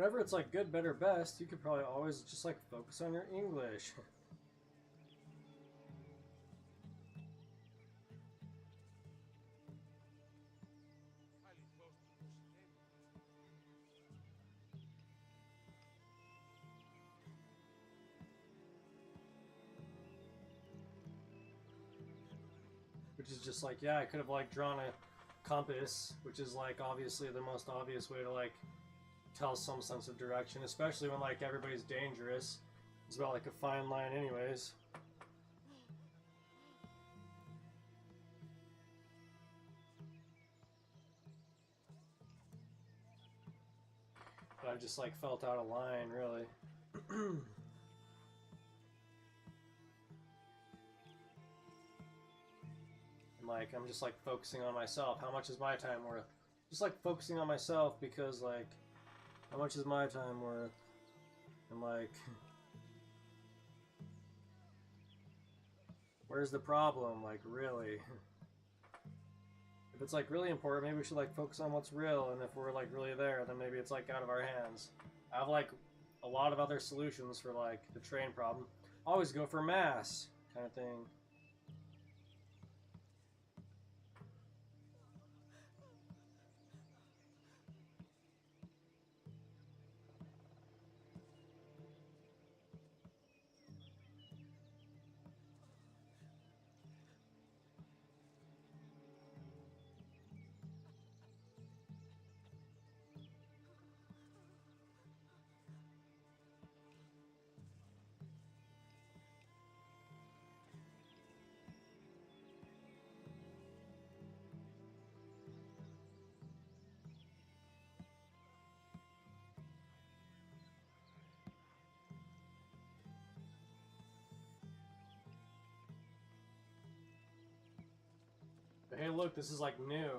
Whenever it's like good, better, best, you could probably always just like focus on your English. Which is just like, yeah, I could have like drawn a compass, which is like obviously the most obvious way to like tell some sense of direction, especially when like everybody's dangerous. It's about like a fine line anyways. But I just like felt out of line, really. And like I'm just like focusing on myself. How much is my time worth? Just like focusing on myself because like how much is my time worth? And like where's the problem? Like really? If it's like really important, maybe we should like focus on what's real, and if we're like really there, then maybe it's like out of our hands. I have like a lot of other solutions for like the train problem. Always go for mass kind of thing. Hey, look, this is like new.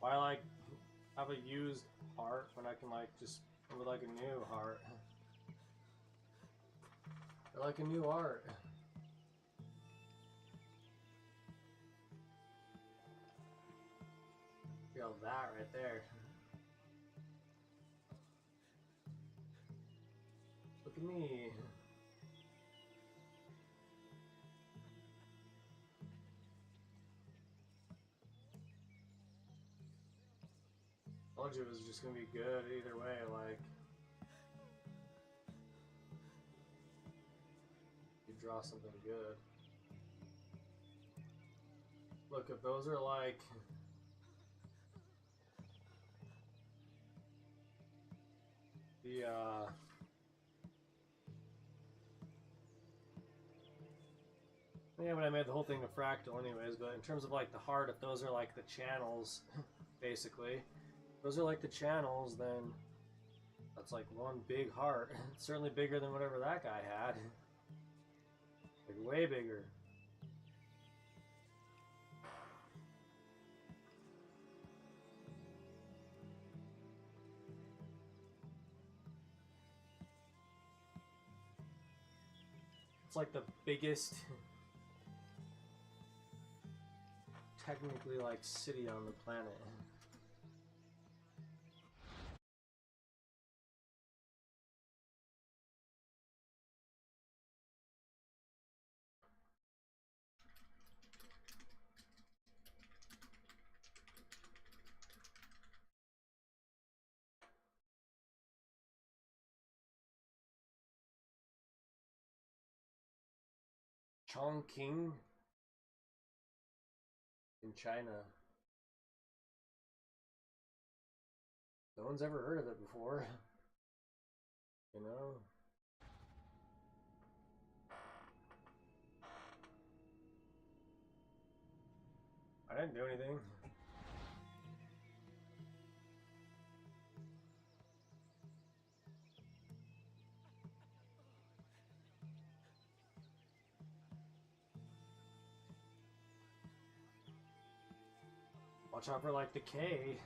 Why like have a used heart when I can like just with like a new heart? I like a new heart. Feel that right there. Look at me. I told you it was just gonna be good either way, like you draw something good. Look, if those are like the yeah, but I made the whole thing a fractal anyways, but in terms of like the heart, if those are like the channels, basically, those are like the channels, then that's like one big heart. It's certainly bigger than whatever that guy had. Like way bigger. It's like the biggest technically like city on the planet. Chongqing in China. No one's ever heard of it before. You know? I didn't do anything. Watch out for like the K.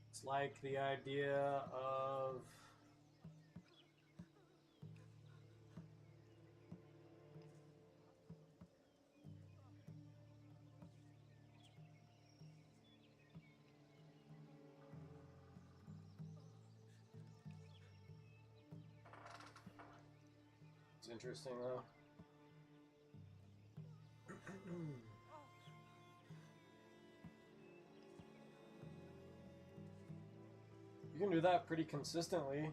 It's like the idea of it's interesting though. You can do that pretty consistently.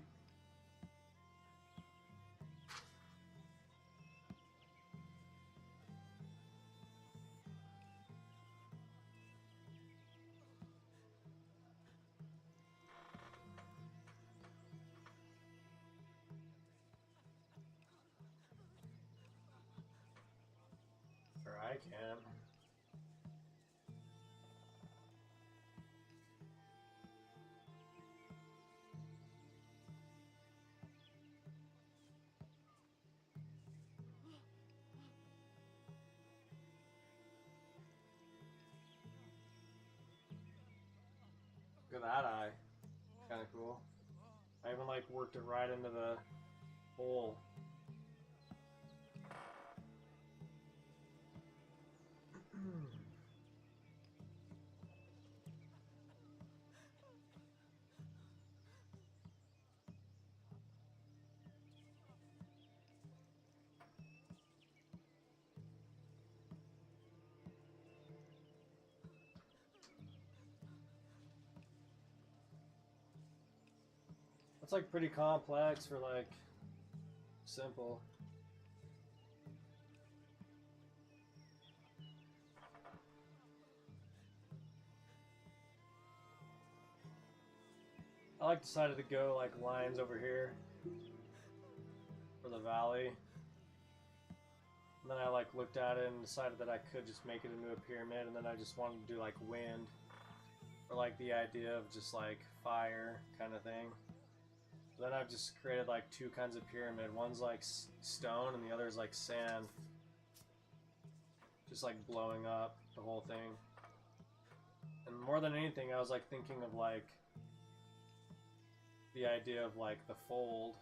Or I can. Look at that eye. Kind of cool. I even like worked it right into the hole. It's like pretty complex for like simple. I like decided to go like lines over here for the valley. And then I like looked at it and decided that I could just make it into a pyramid, and then I just wanted to do like wind or like the idea of just like fire kind of thing. Then I've just created like two kinds of pyramid. One's like stone and the other is like sand. Just like blowing up the whole thing. And more than anything, I was like thinking of like the idea of like the fold.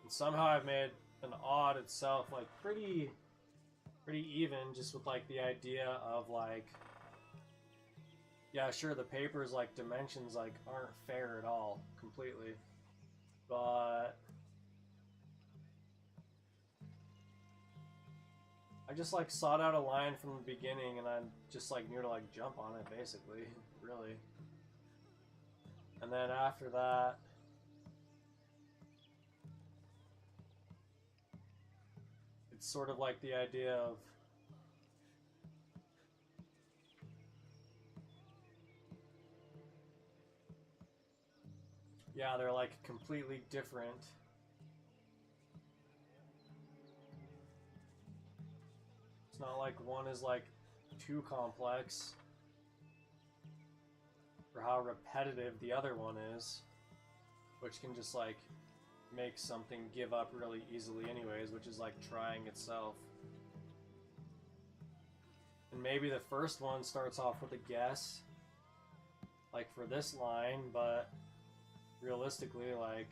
And somehow I've made an odd itself like pretty even, just with like the idea of like, yeah, sure, the paper's like dimensions like aren't fair at all completely. But I just like sought out a line from the beginning, and I'm just like near to like jump on it basically, really. And then after that, it's sort of like the idea of yeah, they're like completely different. It's not like one is like too complex for how repetitive the other one is, which can just like make something give up really easily anyways, which is like trying itself. And maybe the first one starts off with a guess, like for this line, but realistically, like,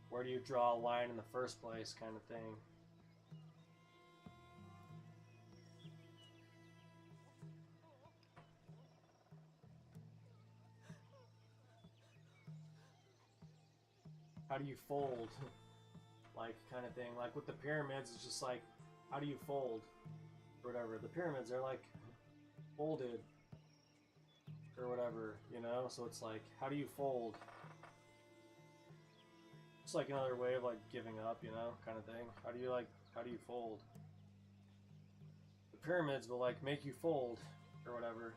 where do you draw a line in the first place kind of thing. how do you fold? Like, kind of thing. Like, with the pyramids, it's just like, how do you fold? Or whatever. The pyramids are, like, folded. Or whatever, you know? So it's like, how do you fold? It's like another way of, like, giving up, you know? Kind of thing. How do you fold? The pyramids will, like, make you fold. Or whatever.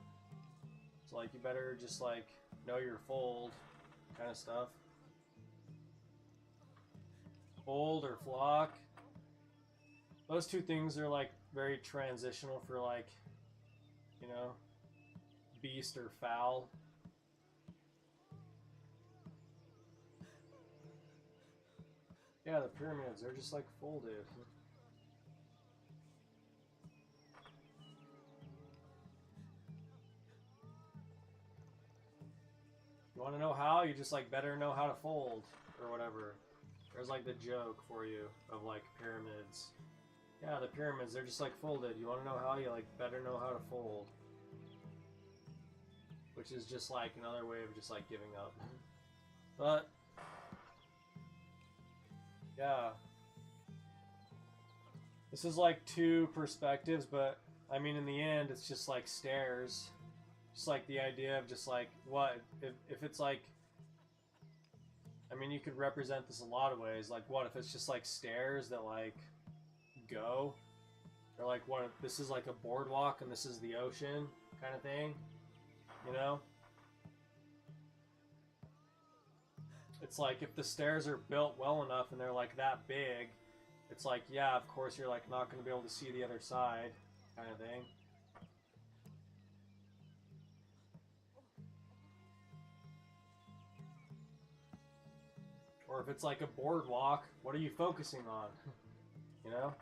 So, like, you better just, like, know your fold. Kind of stuff. Fold or flock. Those two things are like very transitional for like, you know, beast or fowl. Yeah, the pyramids, they're just like folded. You want to know how? You just like better know how to fold or whatever. There's like the joke for you of like pyramids. Yeah, the pyramids, they're just like folded. You want to know how? You like better know how to fold. Which is just like another way of just like giving up. But yeah. This is like two perspectives, but I mean in the end it's just like stairs. Just like the idea of just like what if it's like, I mean, you could represent this a lot of ways. Like, what if it's just like stairs that like go? Or like, what if this is like a boardwalk and this is the ocean kind of thing? You know? It's like if the stairs are built well enough and they're like that big, it's like, yeah, of course you're like not going to be able to see the other side kind of thing. Or if it's like a boardwalk, what are you focusing on? You know?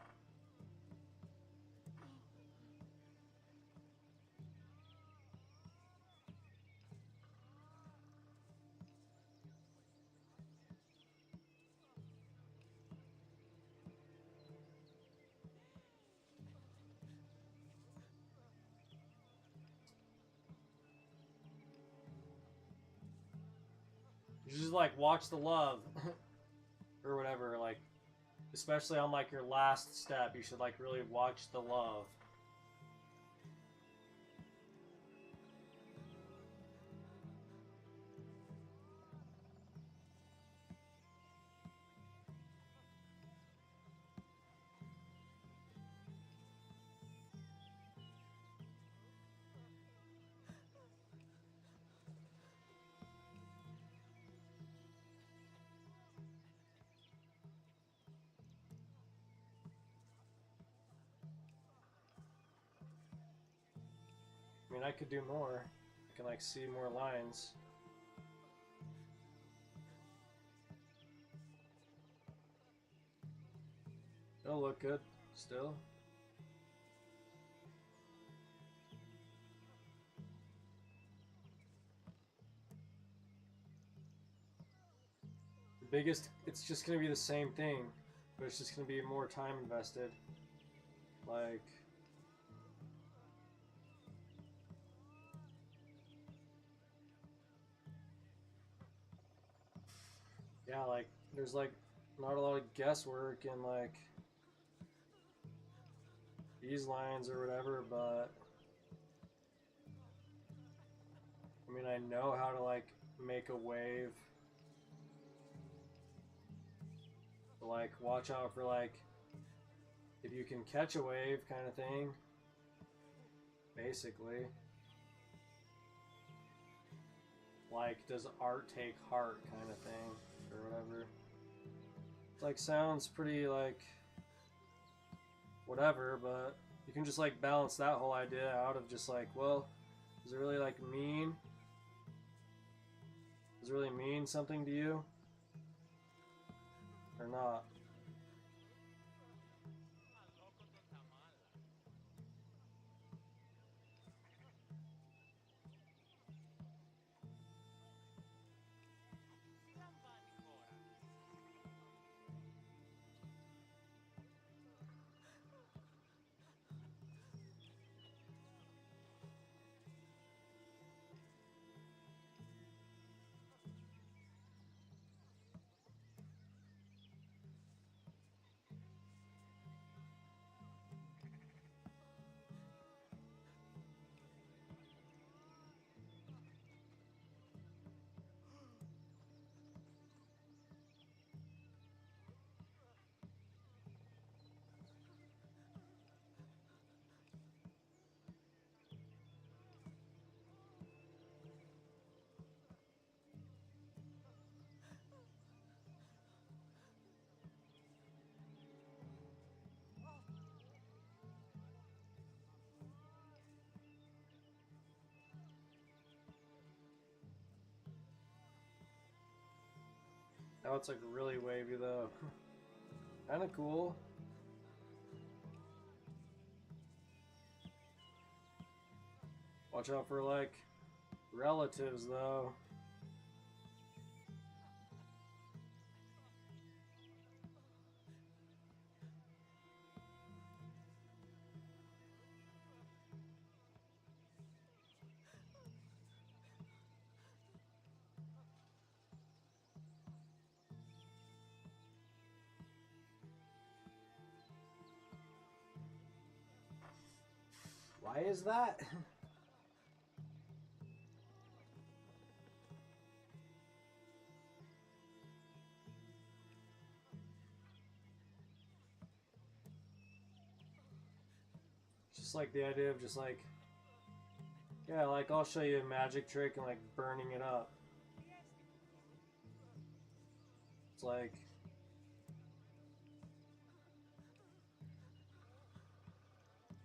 You just like watch the love or whatever, like especially on like your last step, you should like really watch the love. I mean, I could do more. I can like see more lines. It'll look good still. The biggest, it's just gonna be the same thing, but it's just gonna be more time invested. Like, yeah, like, there's like not a lot of guesswork in like these lines or whatever, but I mean, I know how to like make a wave. Like, watch out for like if you can catch a wave kind of thing, basically. Like, does art take heart kind of thing or whatever. It's like sounds pretty like whatever, but you can just like balance that whole idea out of just like, well, does it really like mean? Does it really mean something to you? Or not? Now it's like really wavy though. Kinda cool. Watch out for like relatives though. Why is that? Just like the idea of just like, yeah, like I'll show you a magic trick and like burning it up. It's like,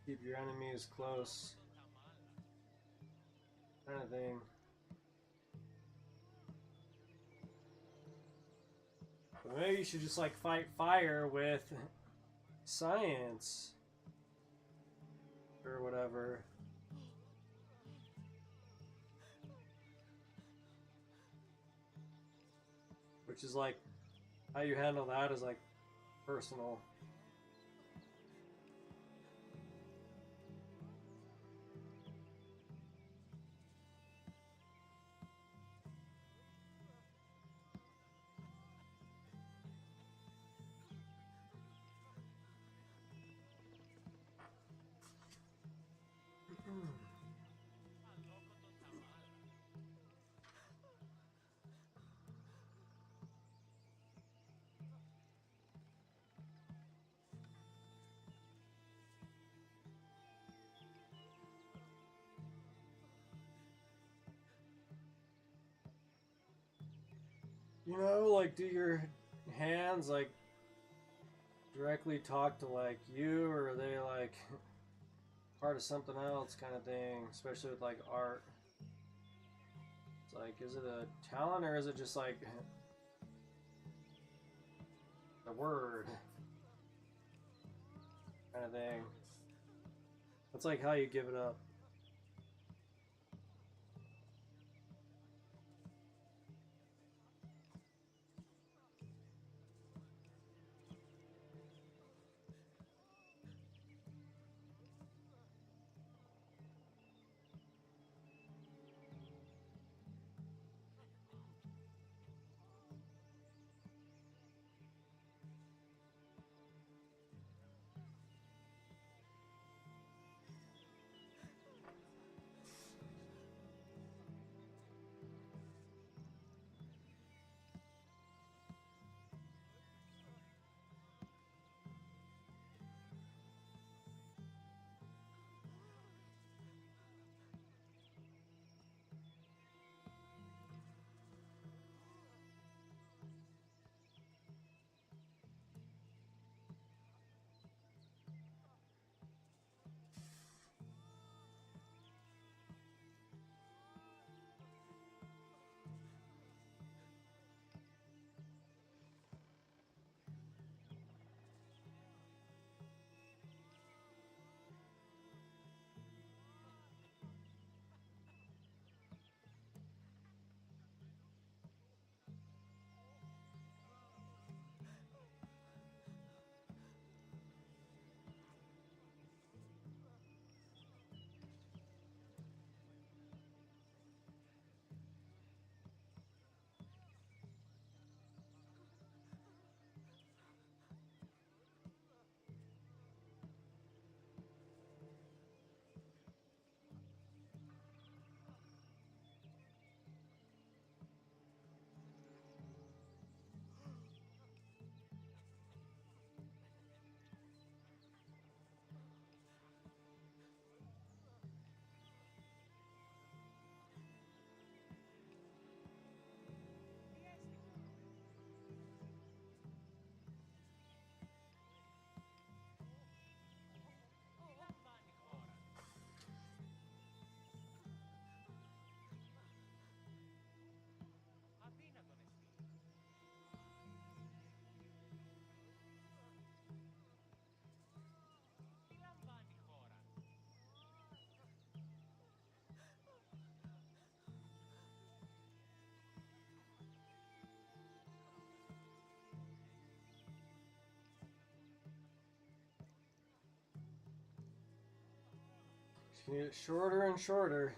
keep your enemies close, kind of thing. But maybe you should just like fight fire with science or whatever. Which is like, how you handle that is like personal. You know, like, do your hands, like, directly talk to, like, you, or are they, like, part of something else kind of thing, especially with, like, art? It's like, is it a talent, or is it just, like, a word kind of thing? That's, like, how you give it up. Just gonna get shorter and shorter.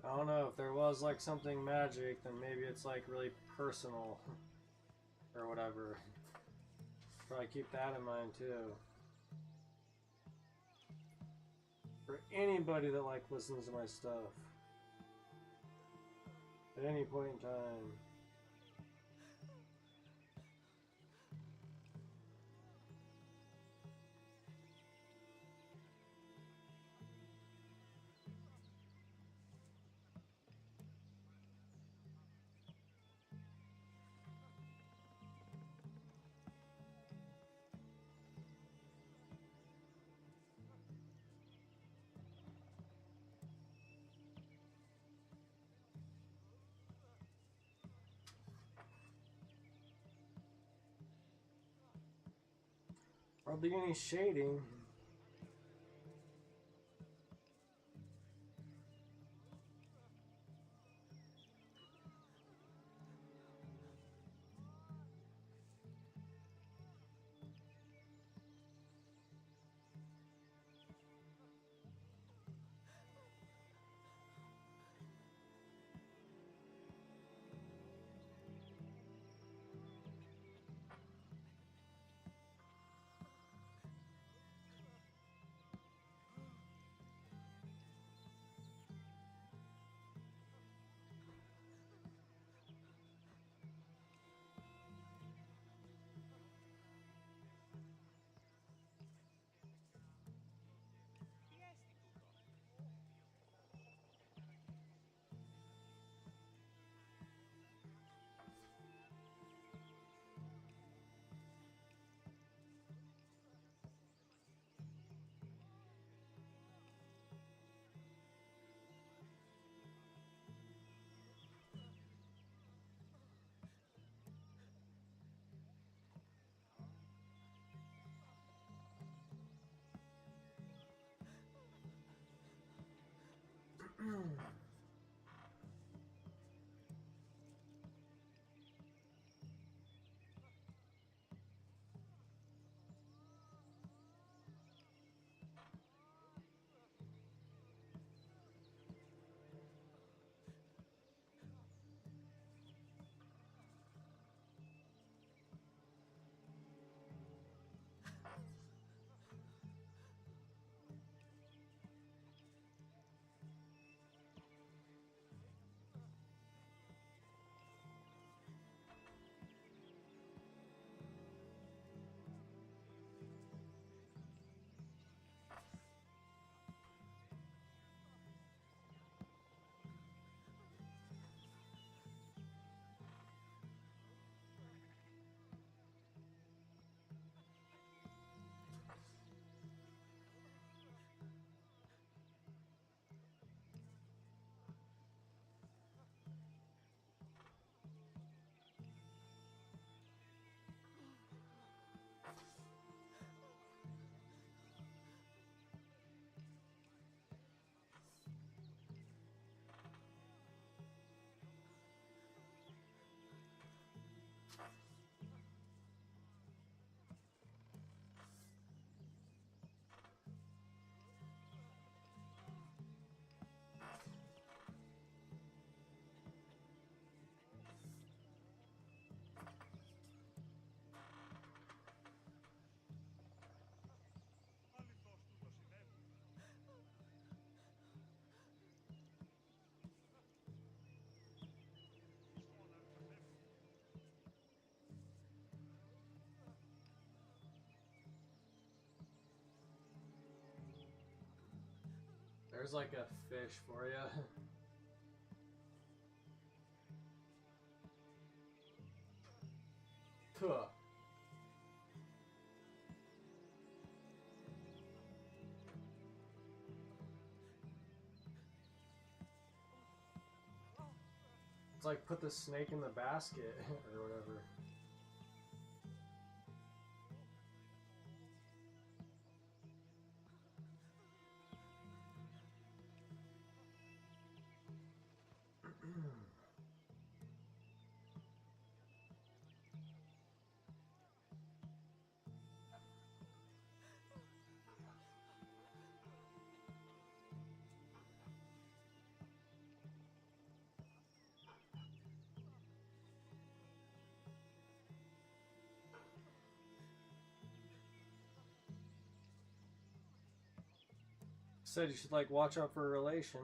I don't know, if there was like something magic, then maybe it's like really personal or whatever. Probably keep that in mind too. For anybody that like listens to my stuff at any point in time. Hardly any shading. There's like a fish for you. Tuh. It's like put the snake in the basket or whatever. Said you should like watch out for a relation.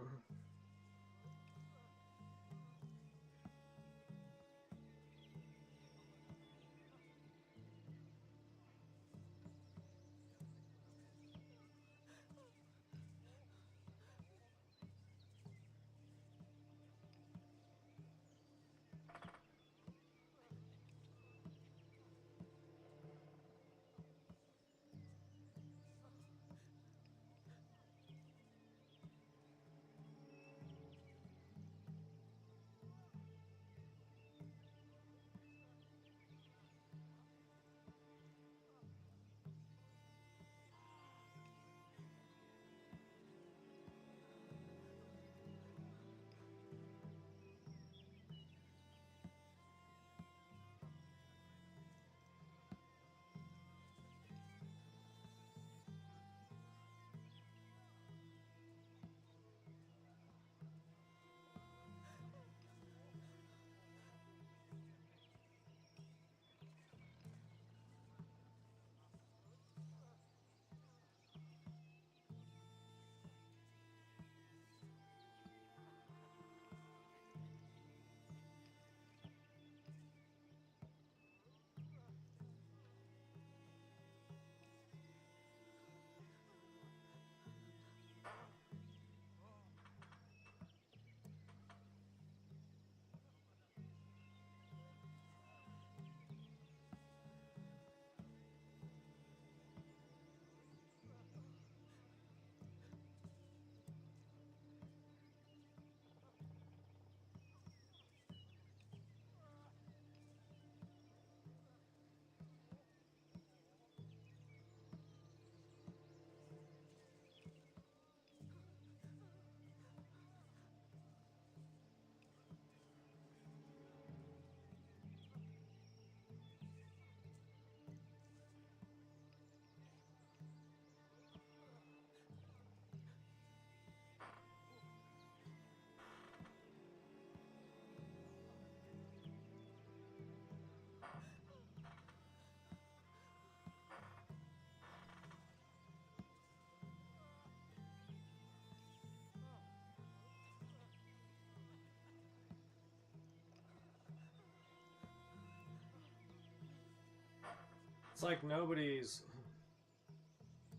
It's like nobody's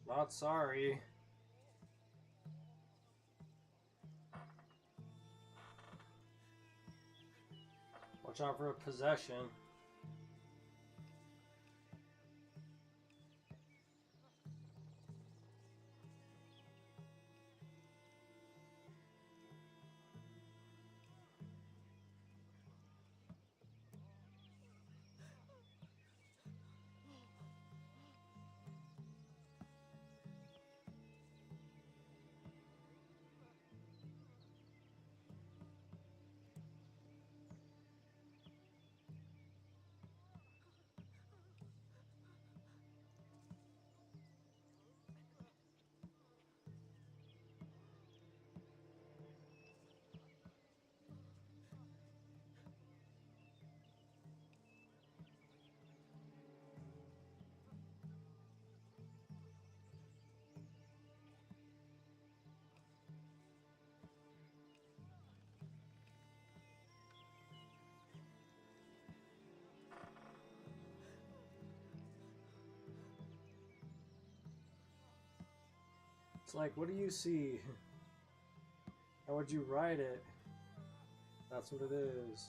not sorry. Watch out for a possession. It's like, what do you see? How would you write it? That's what it is.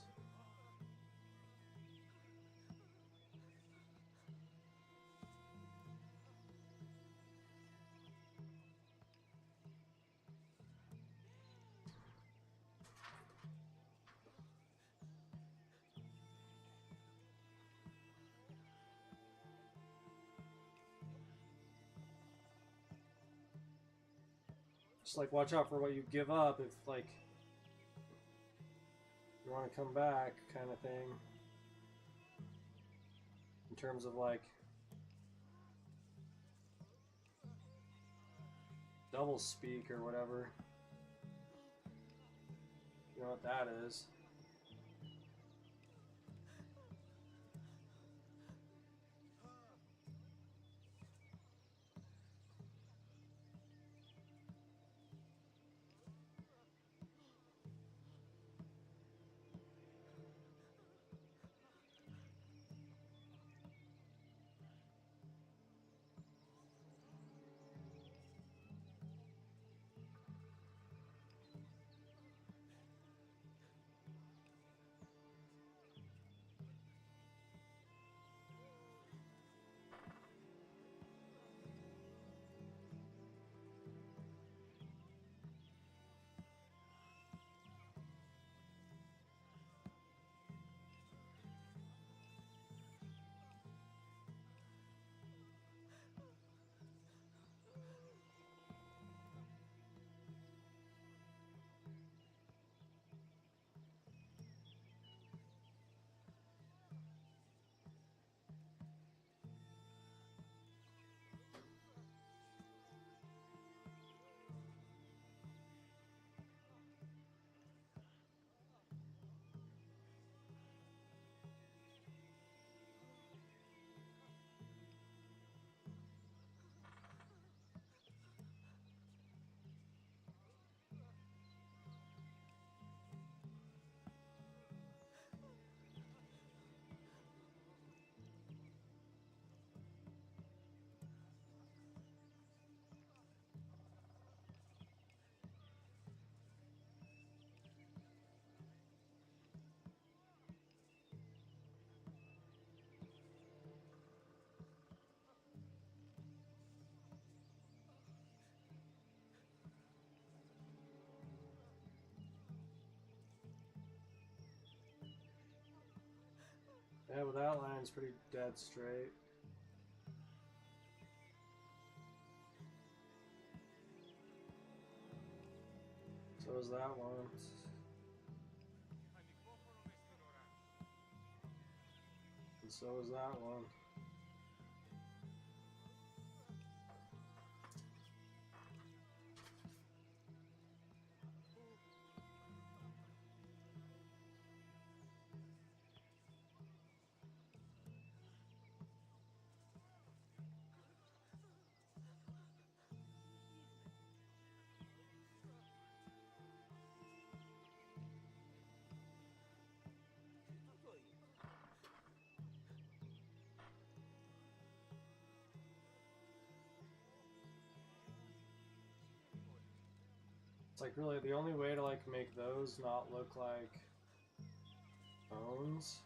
Just like watch out for what you give up if like you want to come back kind of thing. In terms of like double speak or whatever. You know what that is. Yeah, well, that line's pretty dead straight. So is that one. And so is that one. It's like really the only way to like make those not look like bones.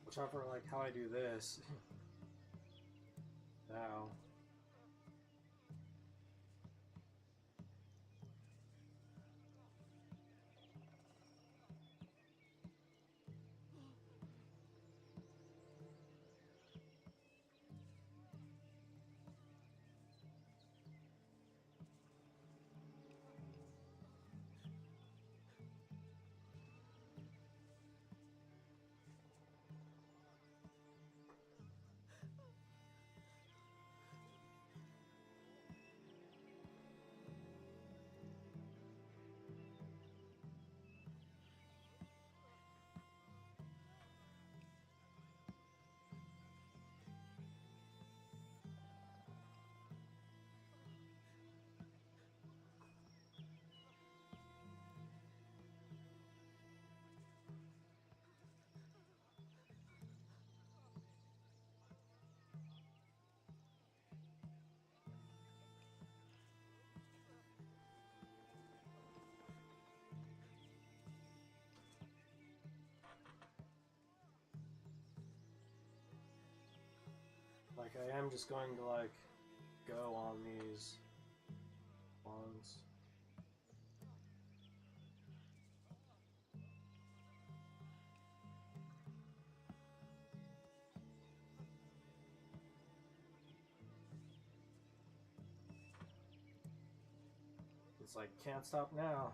Watch out for like how I do this. Now. Like, I am just going to, like, go on these ones. It's like, can't stop now.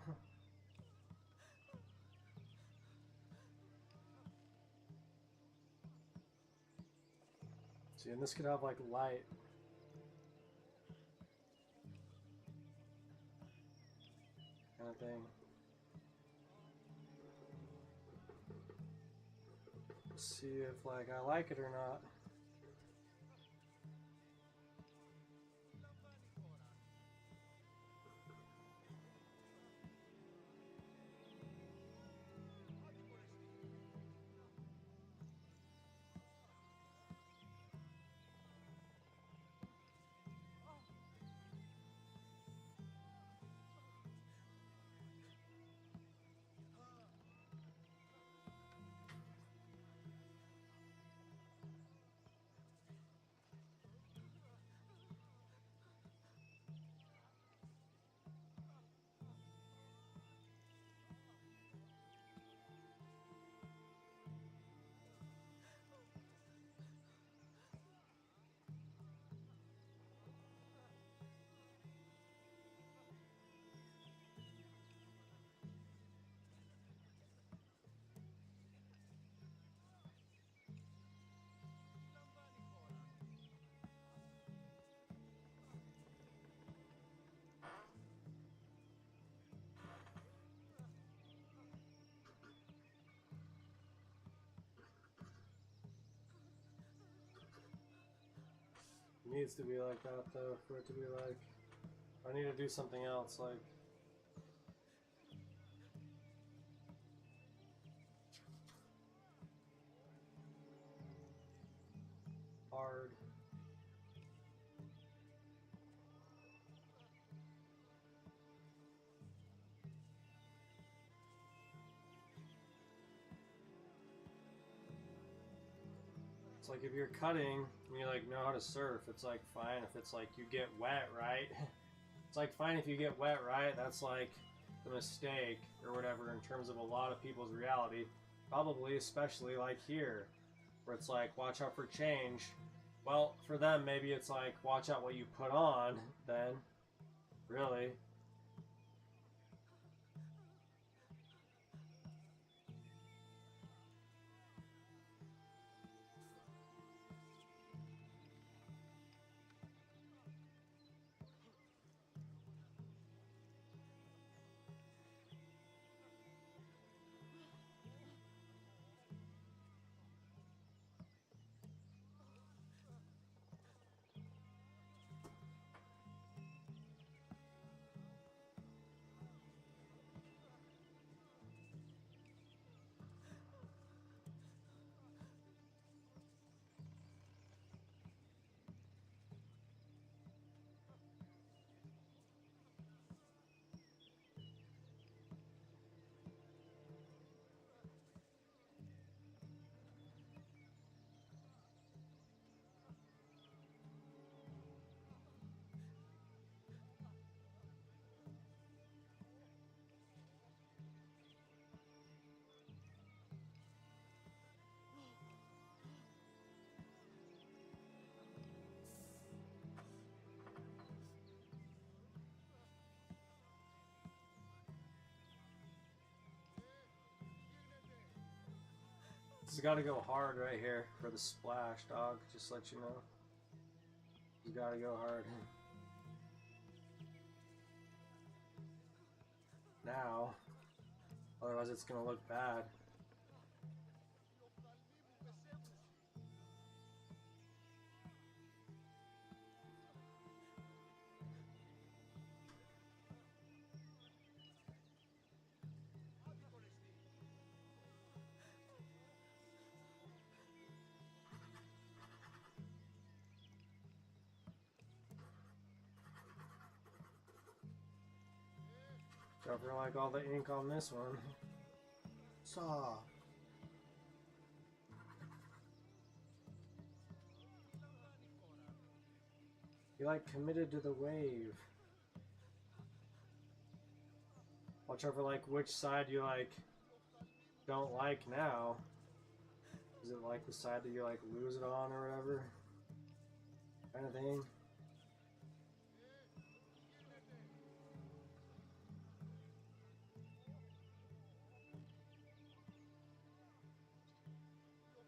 See, and this could have, like, light. Kind of thing. See if, like, I like it or not. It needs to be like that though, for it to be like, I need to do something else, like, hard. It's like if you're cutting and you like know how to surf, it's like fine if it's like you get wet, right? It's like fine if you get wet, right? That's like the mistake or whatever in terms of a lot of people's reality. Probably especially like here, where it's like watch out for change. Well, for them maybe it's like watch out what you put on then, really. This has got to go hard right here for the splash, dog. Just let you know. You got to go hard. Now. Otherwise it's going to look bad. Cover like all the ink on this one. Saw. You like committed to the wave. Watch out for like which side you like don't like now. Is it like the side that you like lose it on or whatever? Kind of thing.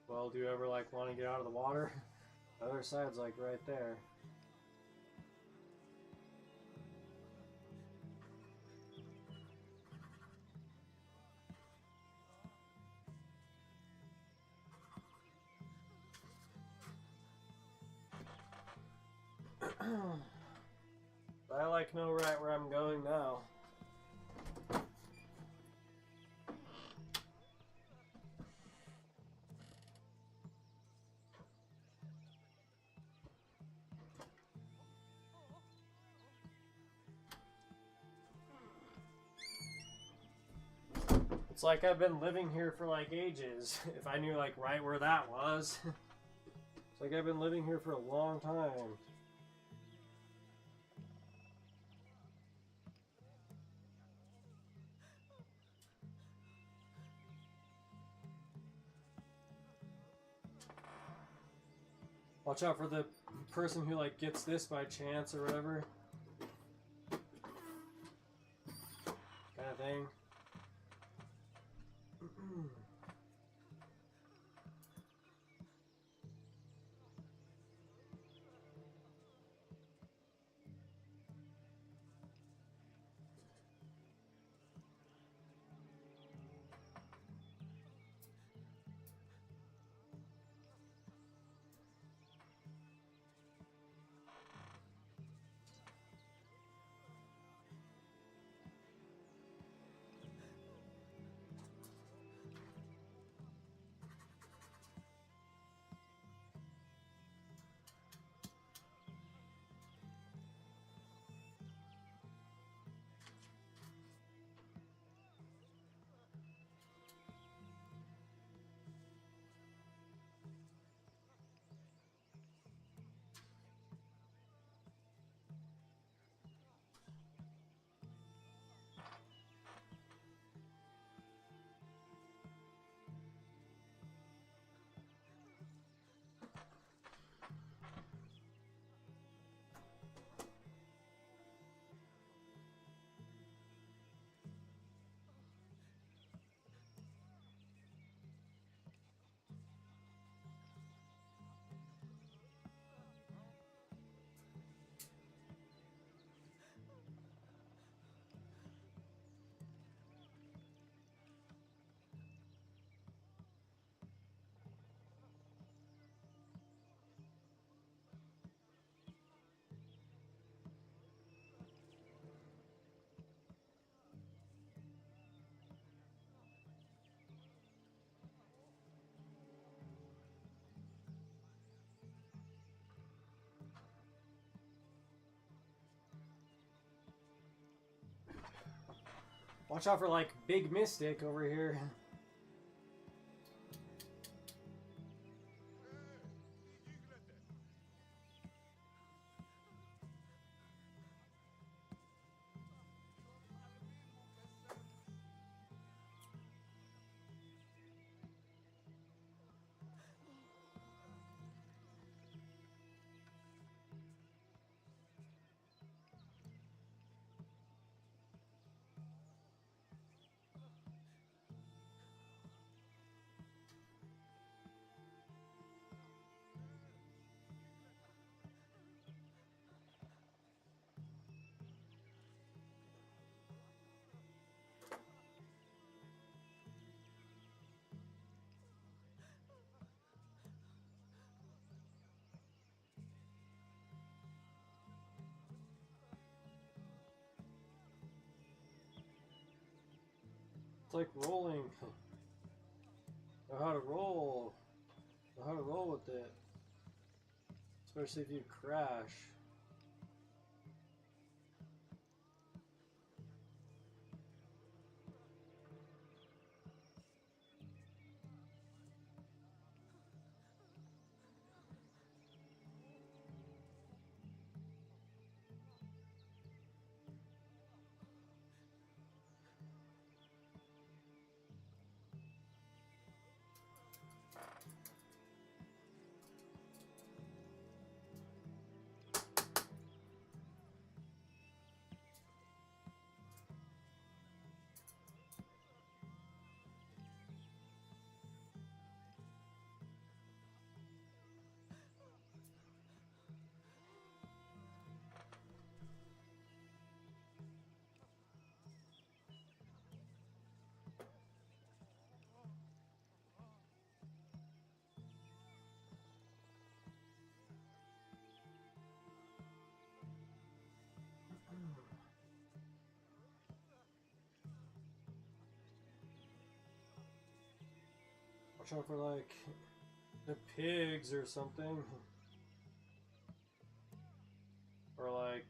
Well, do you ever like want to get out of the water? The other side's like right there. I like know right where I'm going now. It's like I've been living here for like ages. If I knew like right where that was. It's like I've been living here for a long time. Watch out for the person who like gets this by chance or whatever. Kind of thing. Watch out for like Big Mystic over here. It's like rolling. Know how to roll. Know how to roll with it. Especially if you crash. Watch out for like the pigs or something. Or like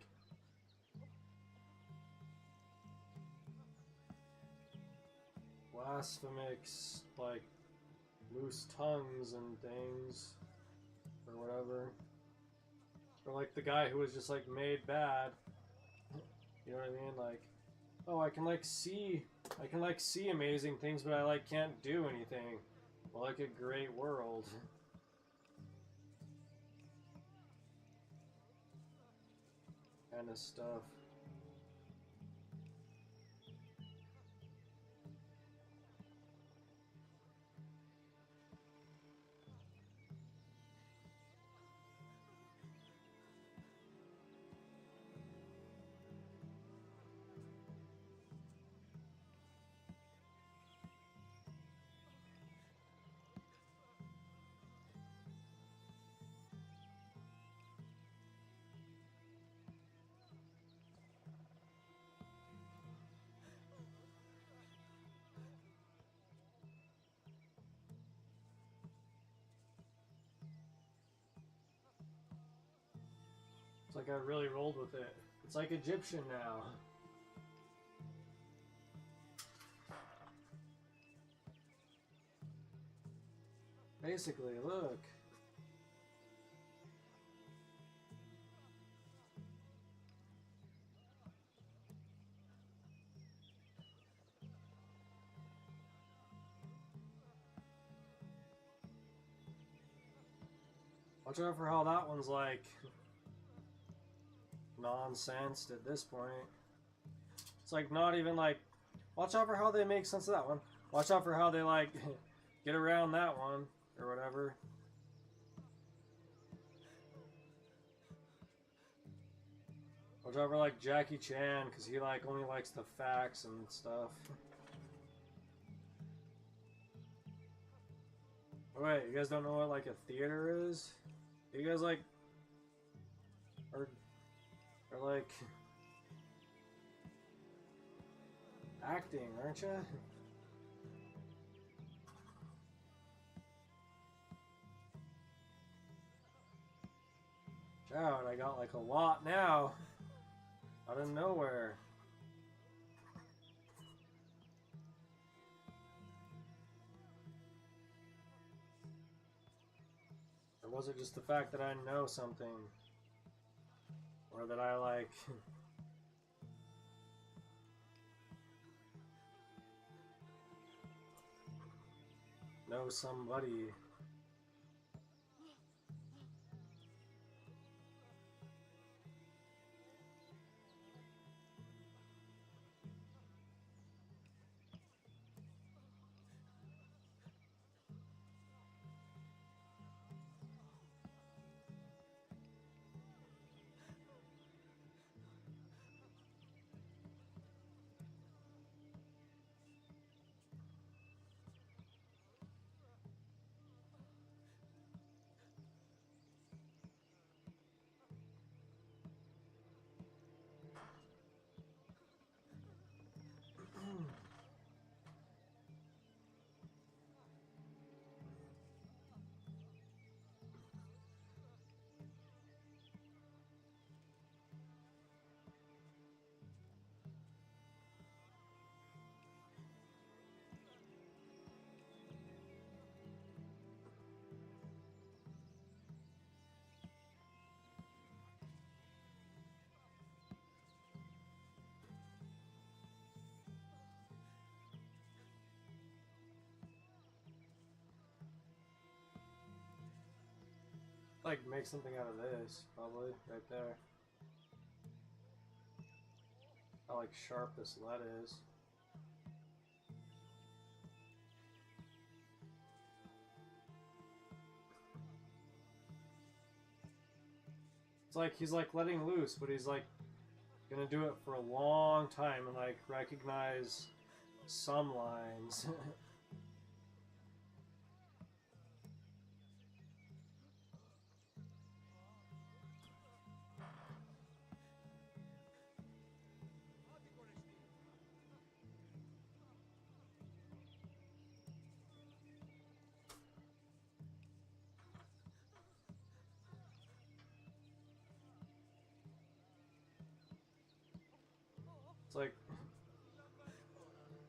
blasphemics, like loose tongues and things, or whatever. Or like the guy who was just like made bad. You know what I mean? Like, oh, I can see amazing things, but I like can't do anything. Well, like a great world. Kind of stuff. It's like I really rolled with it. It's like Egyptian now. Basically, look. Watch out for how that one's like nonsense at this point. It's like not even like, watch out for how they make sense of that one. Watch out for how they like get around that one or whatever. Watch out for like Jackie Chan because he like only likes the facts and stuff. Oh, wait, you guys don't know what like a theater is? You guys like are like acting, aren't you? Shout, I got like a lot now. Out of nowhere. Or was it just the fact that I know something? Or that I like know somebody? Like make something out of this, probably, right there. How like sharp this lead is. It's like he's like letting loose, but he's like gonna do it for a long time and like recognize some lines.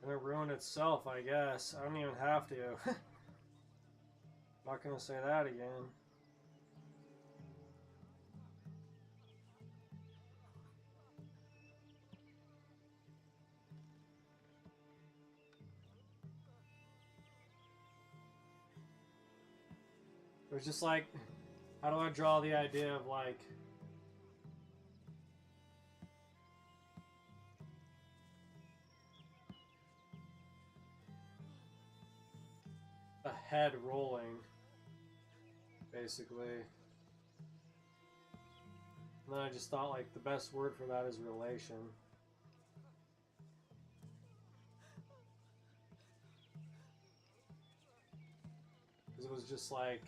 And it ruined itself, I guess. I don't even have to. Not gonna say that again. It was just like, how do I draw the idea of like a head rolling, basically. And then I just thought like the best word for that is relation. Because it was just like,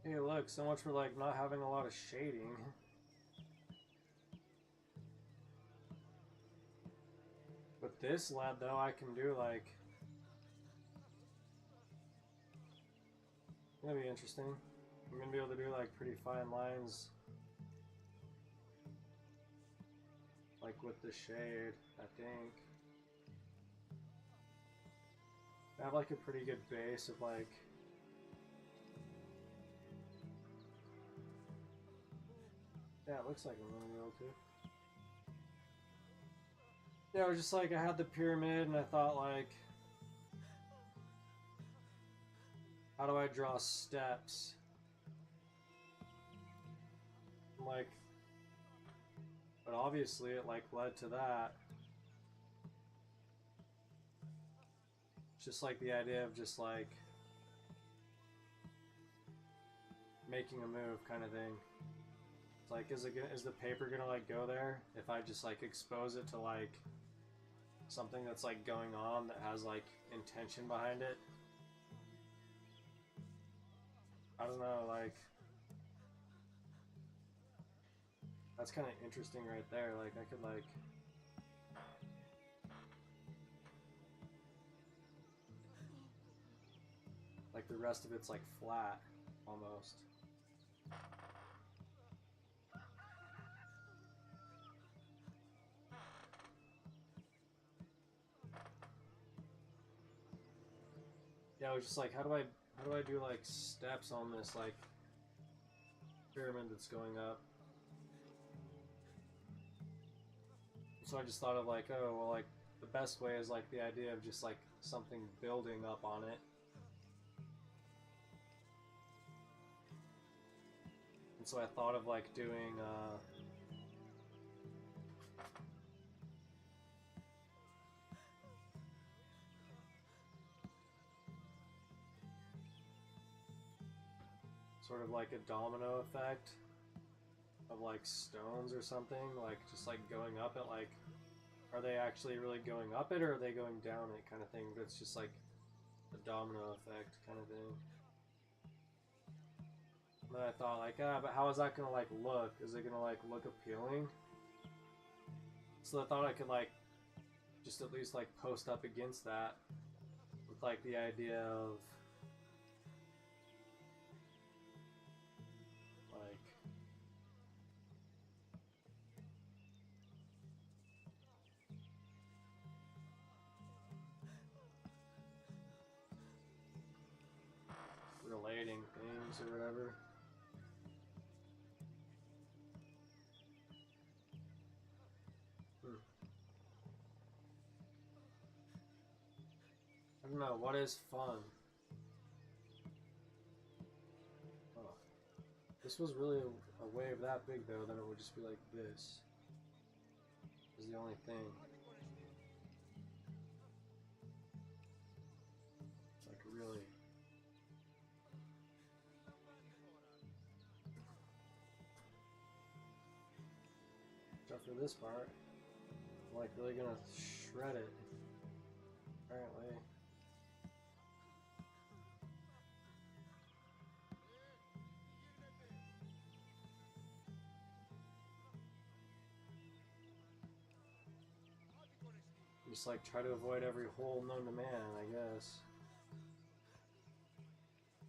hey look, so much for like not having a lot of shading. With this lead though, I can do like, it's gonna be interesting. I'm gonna be able to do like pretty fine lines, like with the shade, I think. I have like a pretty good base of like, yeah, it looks like I'm gonna be able to. Yeah, it was just like I had the pyramid and I thought like, how do I draw steps? I'm like, but obviously it like led to that. It's just like the idea of just like making a move kind of thing. It's like, is the paper gonna like go there if I just like expose it to like something that's like going on that has like intention behind it? I don't know, like, that's kind of interesting right there. Like I could like, the rest of it's like flat almost. Yeah, I was just like, how do I do like steps on this like pyramid that's going up? So I just thought of like, oh well, like the best way is like the idea of just like something building up on it. And so I thought of like doing sort of like a domino effect of like stones or something, like just like going up it, like are they actually really going up it or are they going down it kind of thing, but it's just like a domino effect kind of thing. And then I thought like, but how is that gonna like look? Is it gonna like look appealing? So I thought I could like just at least like post up against that with like the idea of like relating things or whatever. I don't know, what is fun? Oh. This was really a wave that big though, then it would just be like this. Is the only thing. Like really. except for this part. I'm like really gonna shred it, apparently. Just like try to avoid every hole known to man, I guess.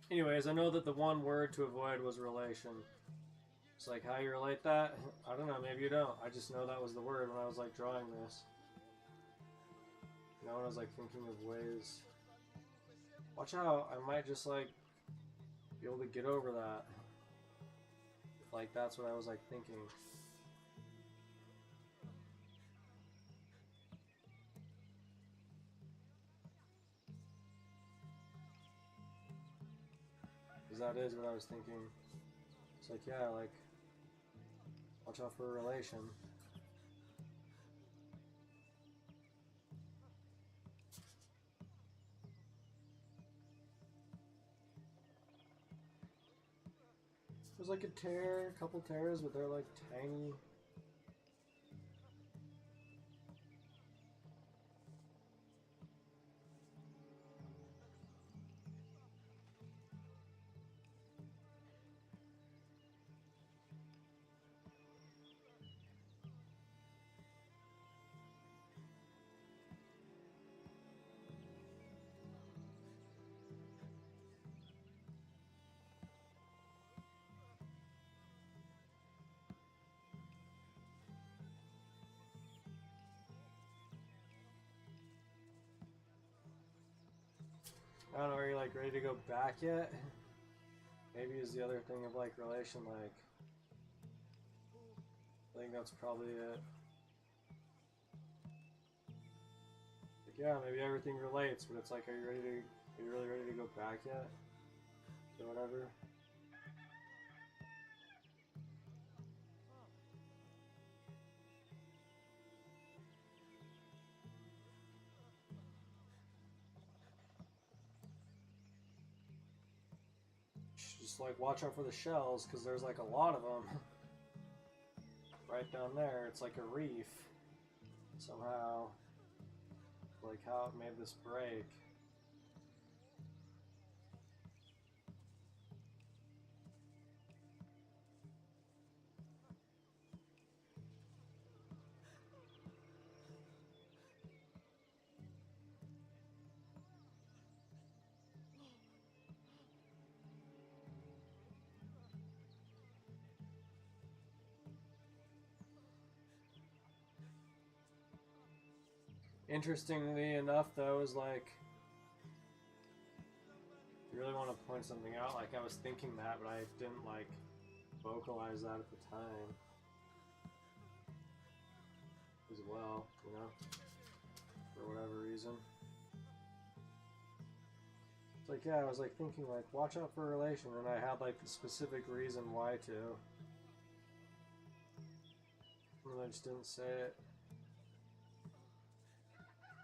Anyways, I know that the one word to avoid was relation. It's like how you relate that? I don't know, maybe you don't. I just know that was the word when I was like drawing this. You know, when I was like thinking of ways. Watch out, I might just like be able to get over that. Like that's what I was like thinking. That is what I was thinking. It's like, yeah, like, watch out for a relation. There's like a tear, a couple tears, but they're like tiny. I don't know, are you like ready to go back yet? Maybe is the other thing of like relation, like, I think that's probably it. Like, yeah, maybe everything relates, but it's like, are you really ready to go back yet? Or whatever. Just like watch out for the shells, because there's like a lot of them. Right down there, it's like a reef. Somehow. Like how it made this break. Interestingly enough, though, is like, if you really want to point something out, like I was thinking that, but I didn't like vocalize that at the time as well, you know, for whatever reason. It's like, yeah, I was like thinking like, watch out for a relation, and I had like the specific reason why to, and I just didn't say it.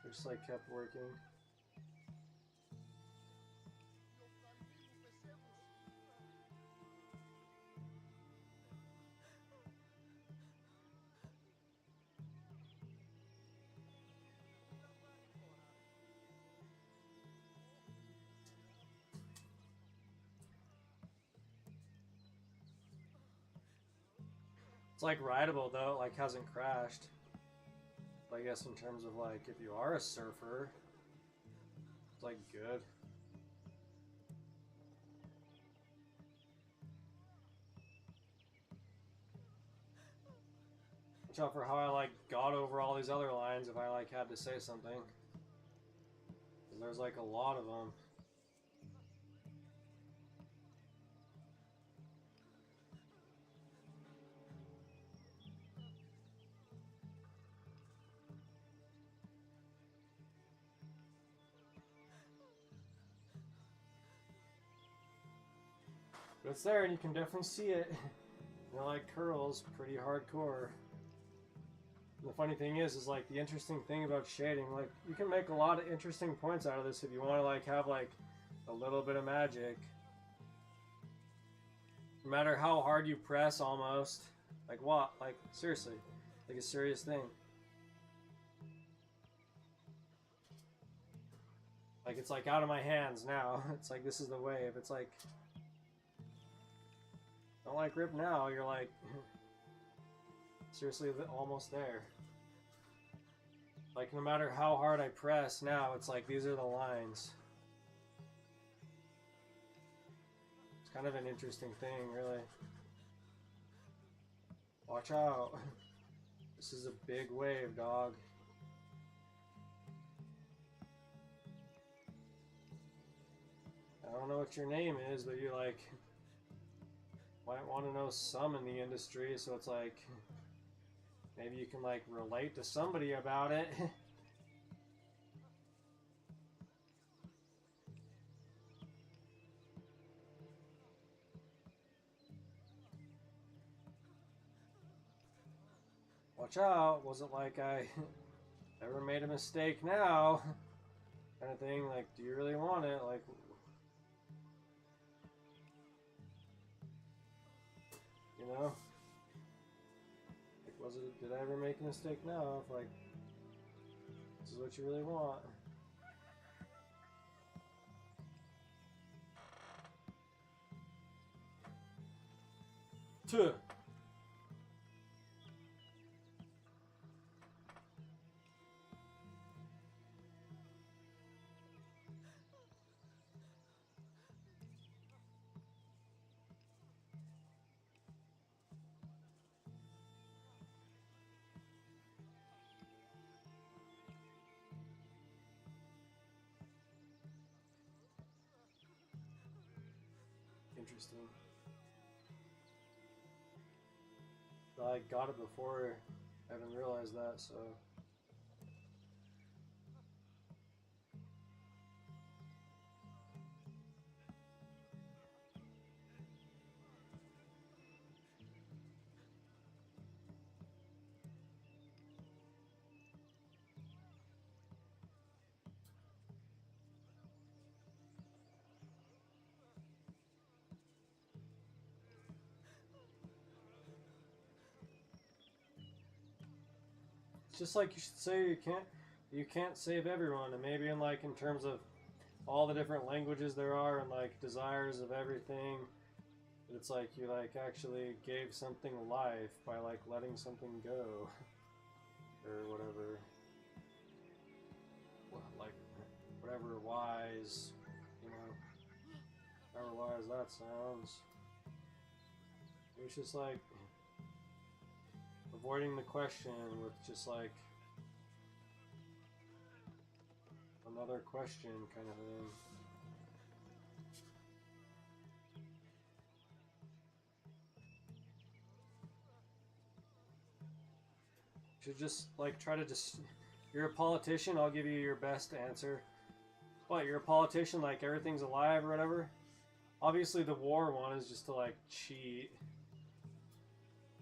It just like kept working. It's like rideable though, it like hasn't crashed. I guess in terms of like, if you are a surfer, it's like good. Watch out for how I like got over all these other lines if I like had to say something. 'Cause there's like a lot of them. But it's there and you can definitely see it. You know, like curls, pretty hardcore. And the funny thing is like the interesting thing about shading, like you can make a lot of interesting points out of this if you want to like have like a little bit of magic. No matter how hard you press almost. Like what? Like seriously. Like a serious thing. Like, it's like out of my hands now. It's like, this is the wave. It's like, don't like rip now. You're like, seriously almost there. Like, no matter how hard I press now, it's like, these are the lines. It's kind of an interesting thing, really. Watch out. This is a big wave, dog. I don't know what your name is, but you like might want to know some in the industry, so it's like maybe you can like relate to somebody about it. Watch out, wasn't like I ever made a mistake now kind of thing. Like, do you really want it? Like, you know, like, did I ever make a mistake now? If like, this is what you really want. Tuh. Interesting. I got it before, I haven't realized that, so. Just like you should say, you can't save everyone, and maybe in like in terms of all the different languages there are and like desires of everything, it's like you like actually gave something life by like letting something go or whatever. Well, like whatever wise, you know, however wise that sounds. It's just like avoiding the question with just like another question kind of thing. You should just like try to you're a politician, I'll give you your best answer. What, you're a politician, like everything's alive or whatever? Obviously the war one is just to like cheat.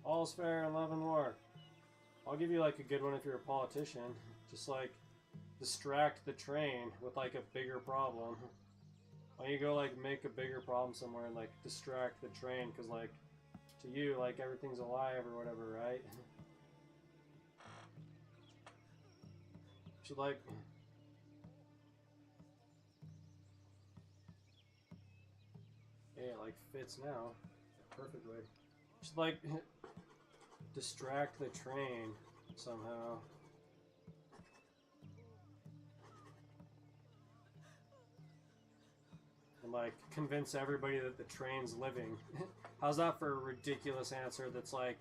All's fair in love and war. I'll give you like a good one if you're a politician. Just like distract the train with like a bigger problem. Why don't you go like make a bigger problem somewhere and like distract the train, because like to you like everything's alive or whatever, right? Should like yeah, it like fits now perfectly. Should like distract the train somehow. And like convince everybody that the train's living. How's that for a ridiculous answer that's like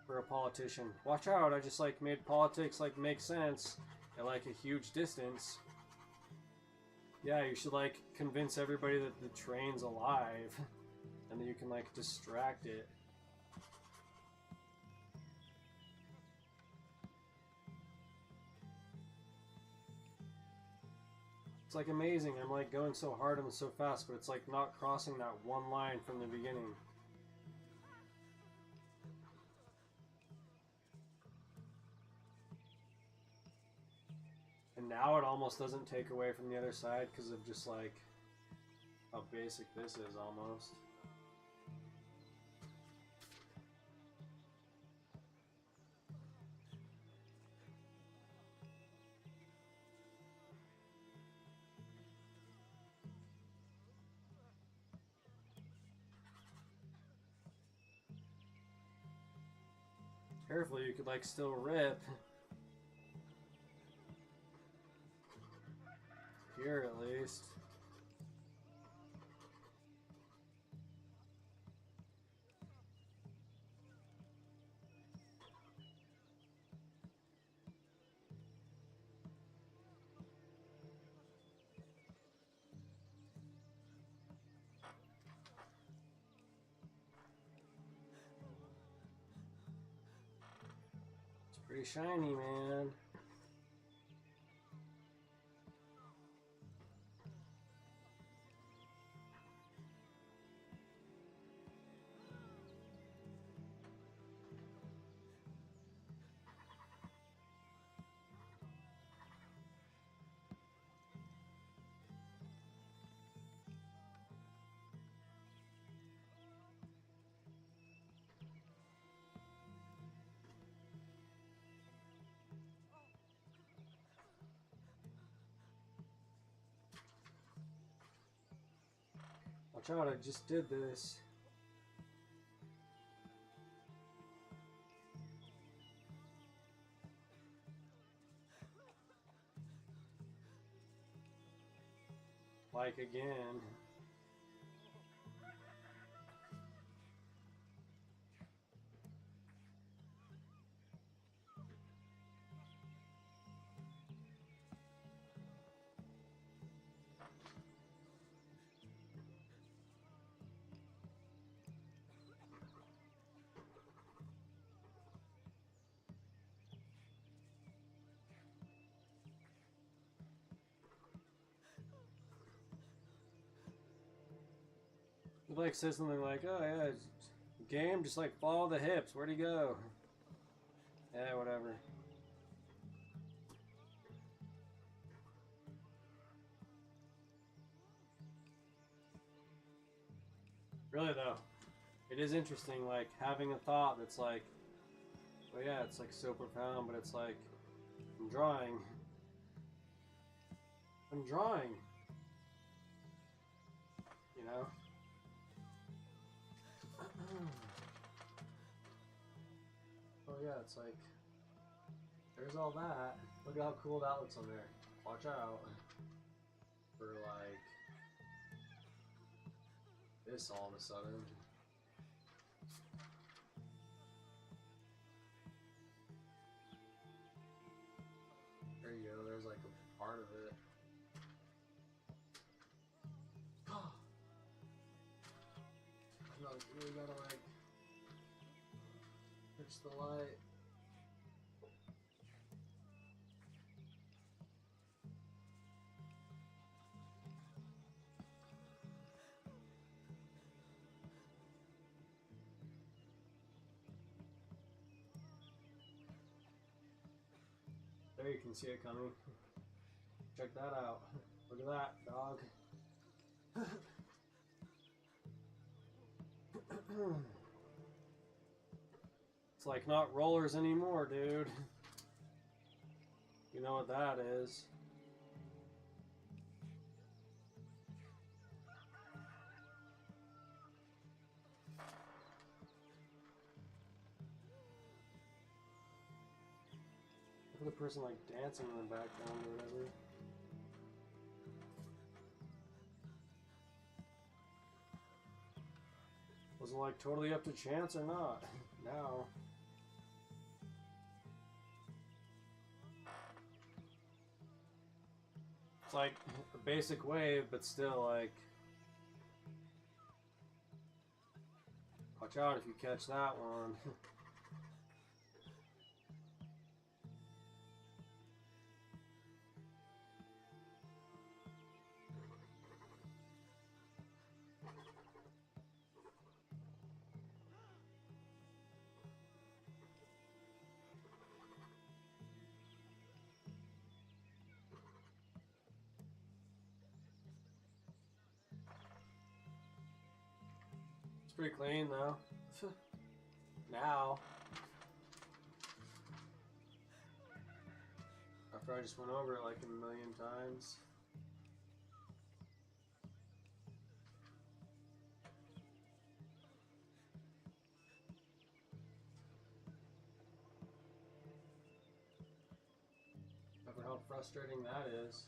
for a politician? Watch out, I just like made politics like make sense at like a huge distance. Yeah, you should like convince everybody that the train's alive and that you can like distract it. It's like amazing, I'm like going so hard and so fast, but it's like not crossing that one line from the beginning. And now it almost doesn't take away from the other side because of just like how basic this is almost. Careful, you could like still rip. Here at least. It's pretty shiny, man. Watch out, I just did this. Like again. He like says something like, "Oh yeah, game, just like follow the hips. Where'd he go?" Yeah, whatever. Really though, it is interesting, like having a thought that's like, well, yeah, it's like so profound, but it's like, I'm drawing. I'm drawing. You know? Oh yeah, it's like, there's all that. Look at how cool that looks on there. Watch out for like this all of a sudden. There you go, there's like a part of it. You really gotta like fix the light. There you can see it coming. Check that out. Look at that, dog. It's like not rollers anymore, dude. You know what that is. Look at the person like dancing in the background or whatever. Was it like totally up to chance or not? Now. It's like a basic wave, but still like, watch out if you catch that one. Pretty clean though. Now. After I just went over it like a million times. frustrating that is.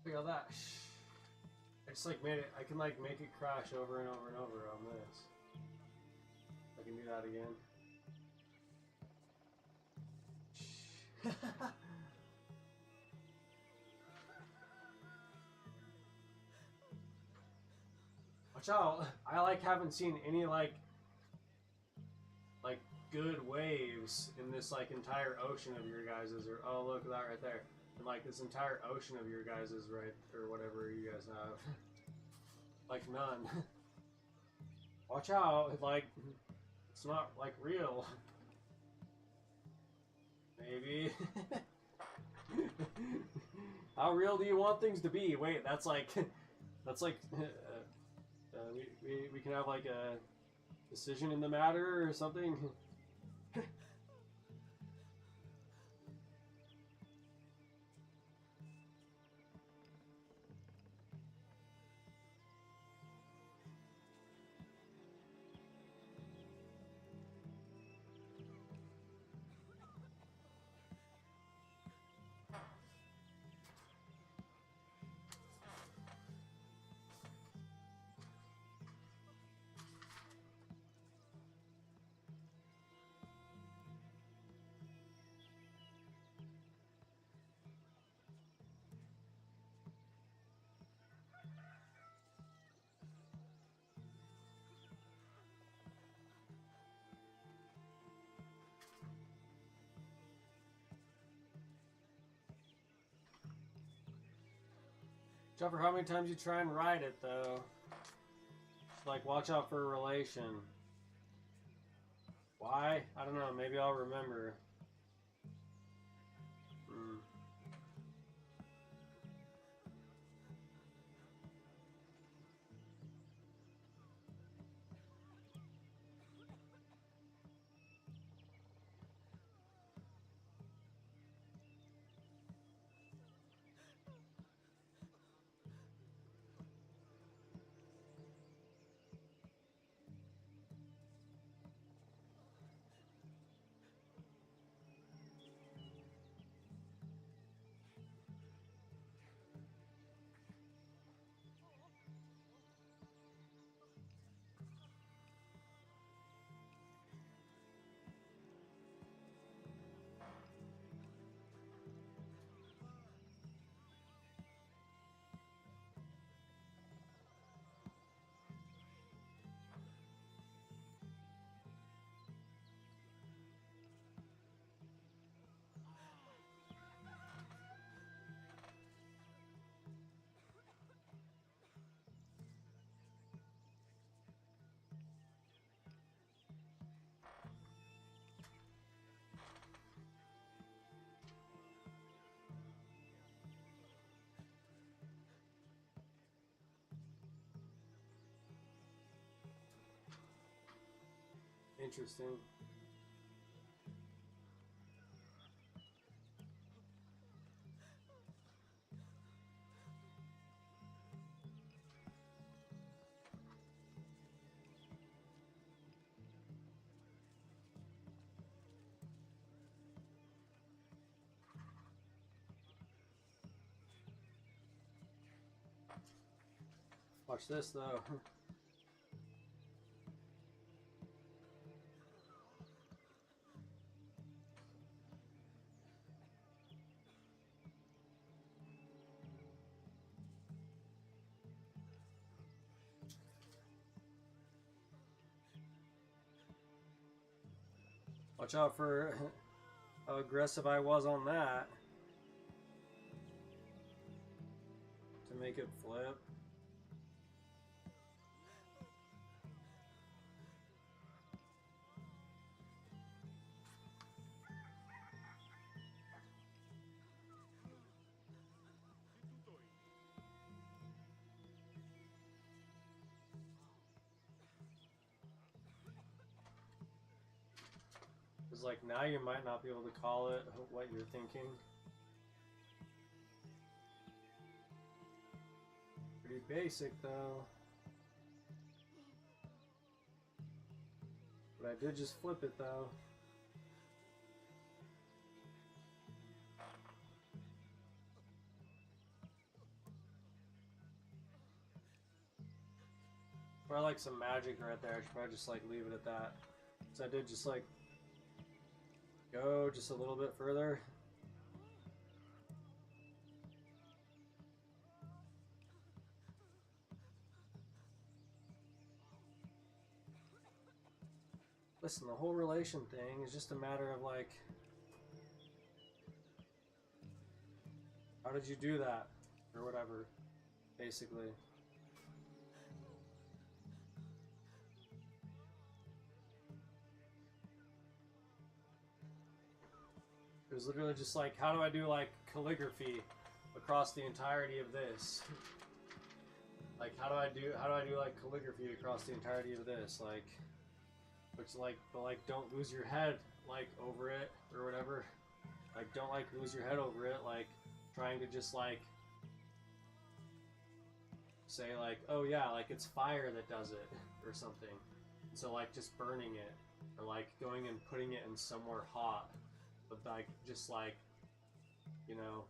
Look at that. I just like made it. I can like make it crash over and over and over on this. I can do that again. Watch out! I like haven't seen any like good waves in this like entire ocean of your guys's, or oh look at that right there. And like this entire ocean of your guys's, right, or whatever you guys have. Like none. Watch out, like it's not like real. Maybe. How real do you want things to be? Wait, that's like we can have like a decision in the matter or something. Jumper, how many times you try and ride it though? Just like watch out for a relation. Why? I don't know, maybe I'll remember. Interesting. Watch this though. Watch out for how aggressive I was on that. make it flip. It's like now you might not be able to call it what you're thinking. Pretty basic though. But I did just flip it though. Or like some magic right there. I should probably just like leave it at that. So I did just like go just a little bit further. Listen, the whole relation thing is just a matter of like, how did you do that? Or whatever, basically. It was literally just like, how do I do like calligraphy across the entirety of this? Like, how do I do like calligraphy across the entirety of this? Like, which like, but like, don't lose your head like over it or whatever. Like, don't like lose your head over it. Like, trying to just like say like, oh yeah, like it's fire that does it or something. So like, just burning it or like going and putting it in somewhere hot. But like, just like, you know,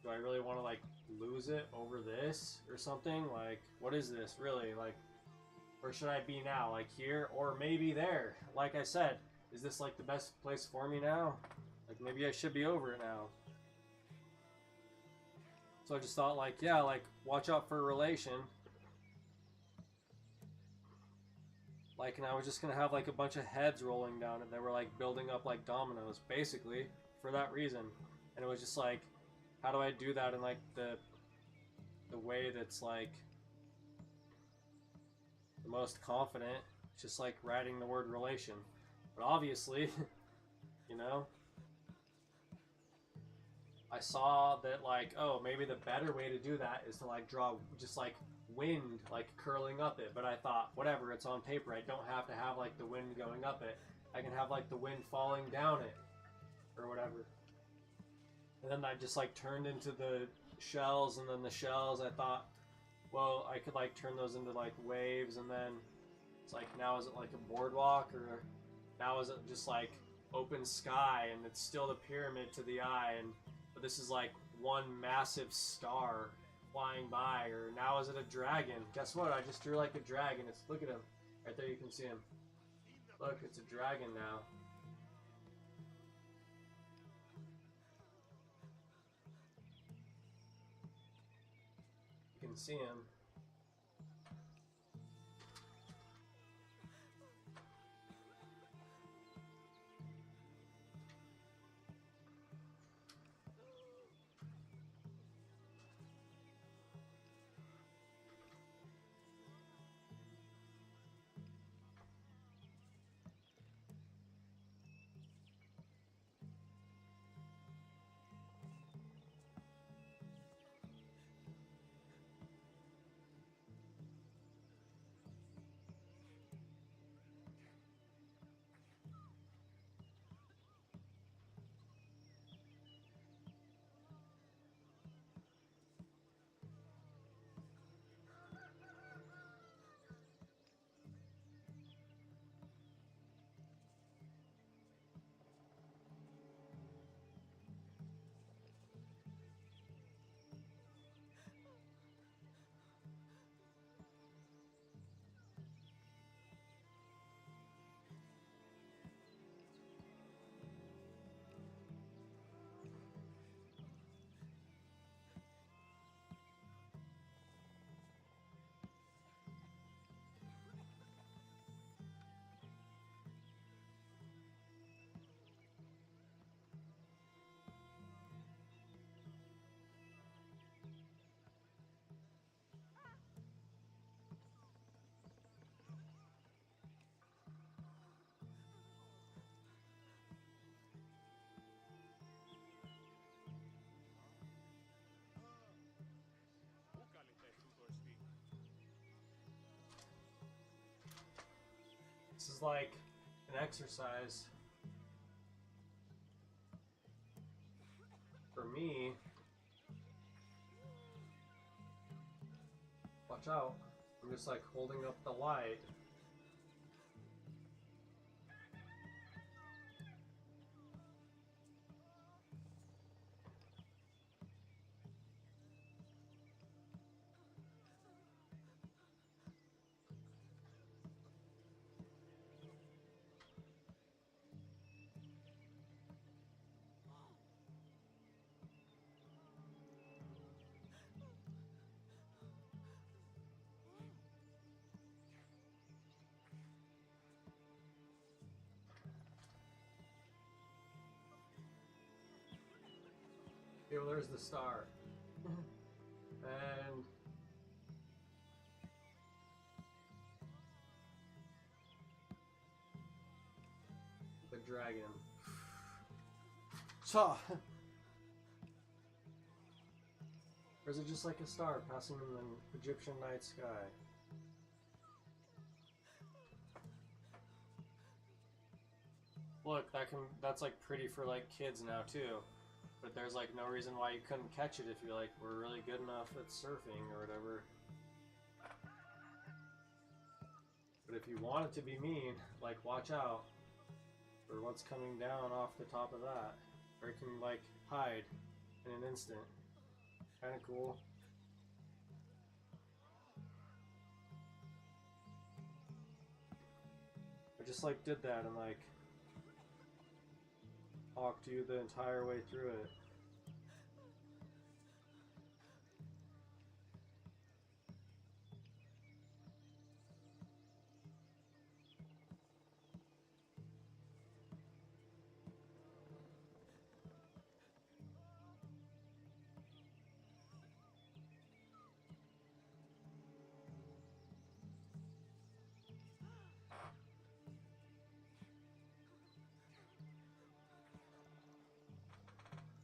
do I really want to like lose it over this or something? Like, what is this really? Like, where should I be now? Like here or maybe there? Like I said, is this like the best place for me now? Like maybe I should be over it now. So I just thought like, yeah, like watch out for a relation. Like, and I was just gonna have like a bunch of heads rolling down and they were like building up like dominoes, basically, for that reason. And it was just like, how do I do that in like the way that's like the most confident? It's just like writing the word relation. But obviously, you know, I saw that like, oh, maybe the better way to do that is to like draw just like wind like curling up it. But I thought, whatever, it's on paper, I don't have to have like the wind going up it. I can have like the wind falling down it or whatever. And then I just like turned into the shells, and then the shells I thought, well, I could like turn those into like waves, and then it's like, now is it like a boardwalk, or now is it just like open sky and it's still the pyramid to the eye, and but this is like one massive star flying by, or now is it a dragon? Guess what? I just drew like a dragon. It's, look at him. Right there, you can see him. Look, it's a dragon now. You can see him. like an exercise for me. Watch out. I'm just like holding up the light. Here, there's the star. And the dragon. Cha! Or is it just like a star passing in the Egyptian night sky? Look, that's like pretty for like kids now too. But there's like no reason why you couldn't catch it if you like were really good enough at surfing or whatever. But if you want it to be mean, like watch out for what's coming down off the top of that. Or it can like hide in an instant. Kinda cool. I just like did that and like talked you the entire way through it.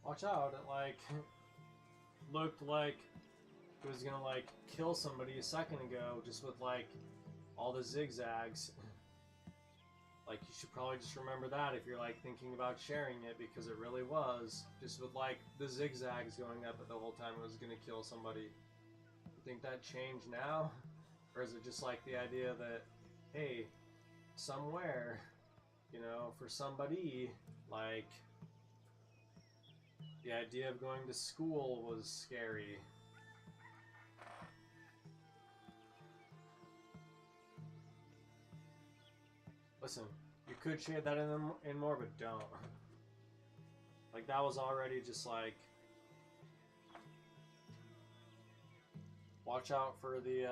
Watch out, it like looked like it was gonna like kill somebody a second ago just with like all the zigzags. Like you should probably just remember that if you're like thinking about sharing it, because it really was just with like the zigzags going up, but the whole time it was gonna kill somebody. You think that changed now? Or is it just like the idea that, hey, somewhere, you know, for somebody, like the idea of going to school was scary. Listen, you could shade that in more, but don't. Like, that was already just like... Watch out for the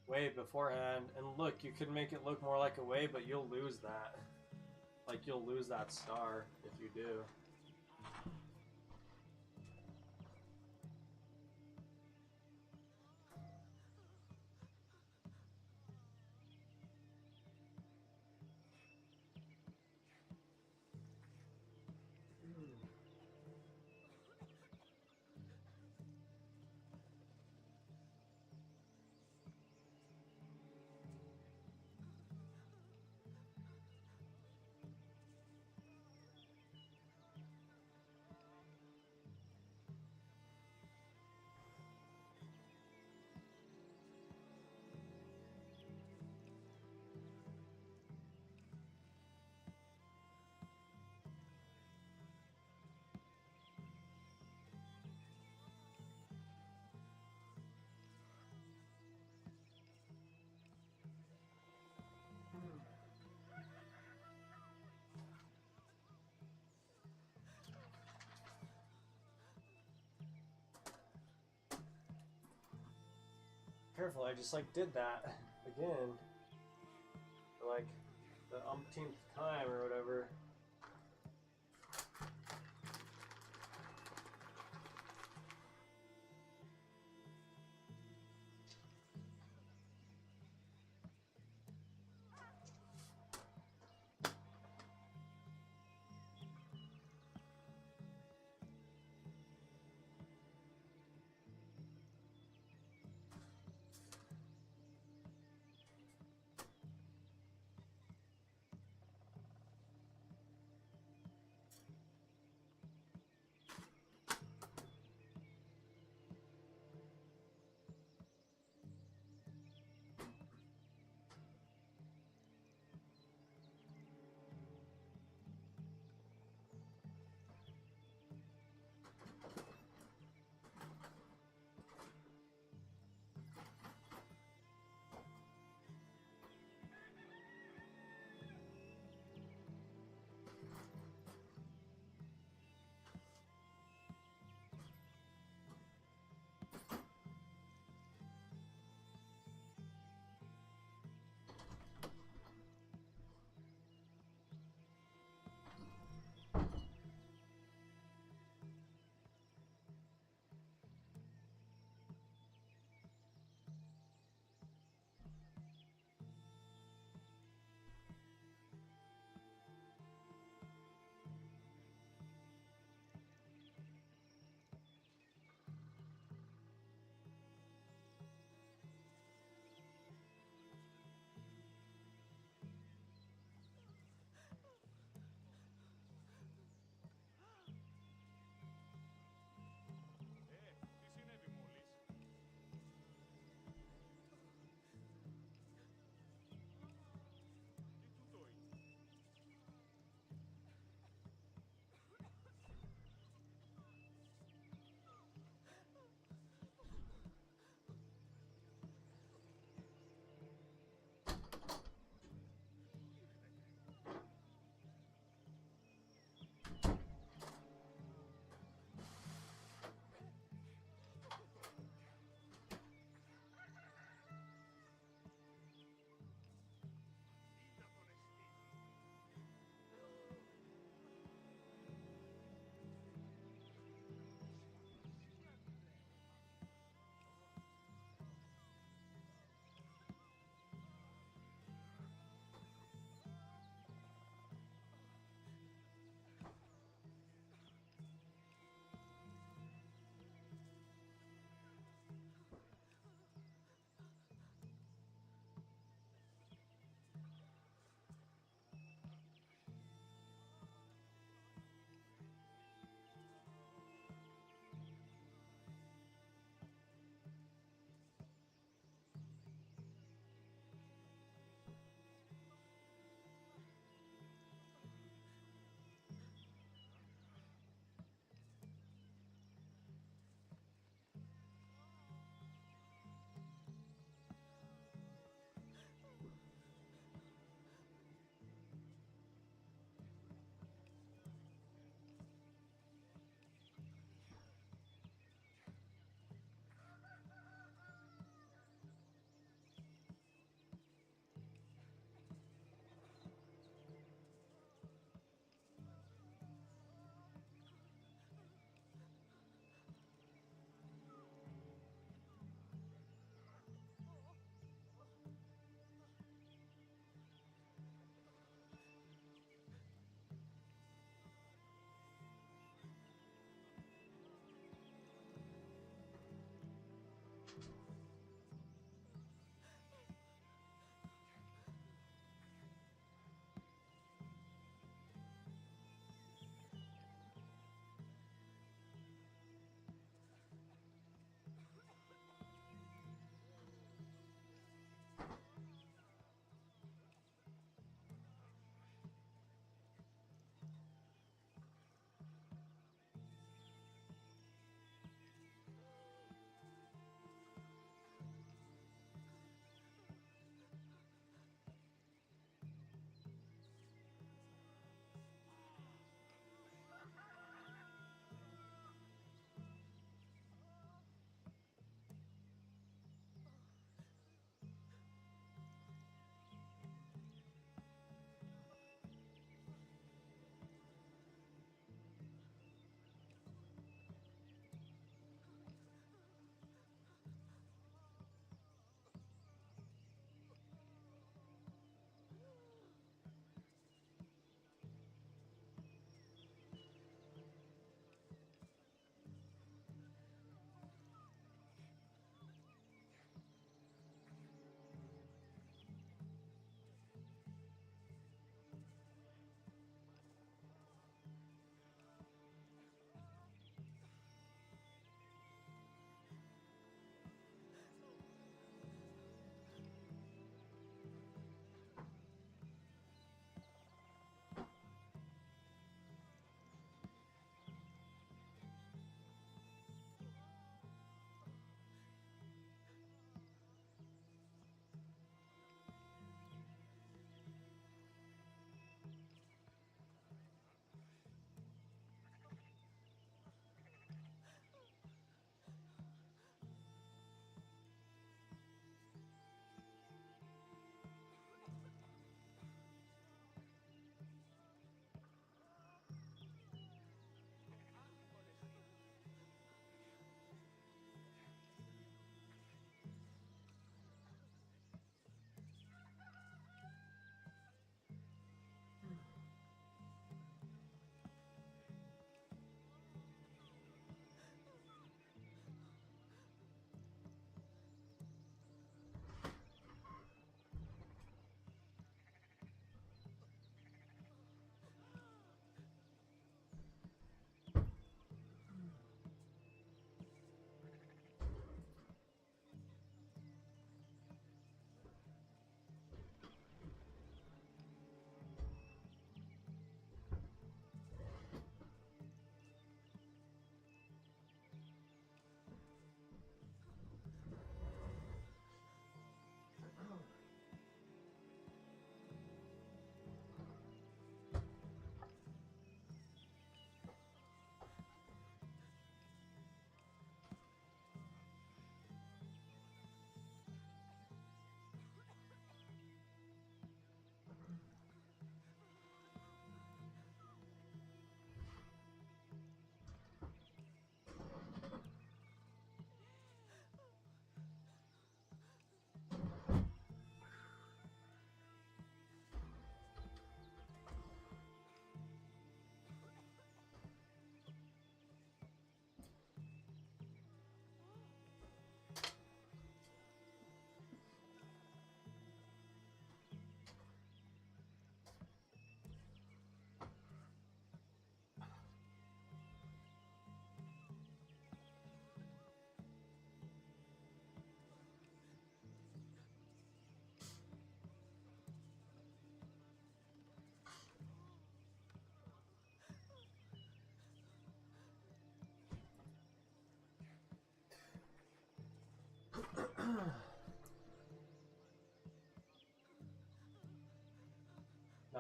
wave beforehand. And look, you could make it look more like a wave, but you'll lose that. Like, you'll lose that star if you do. Careful, I just like did that again for like the umpteenth time or whatever.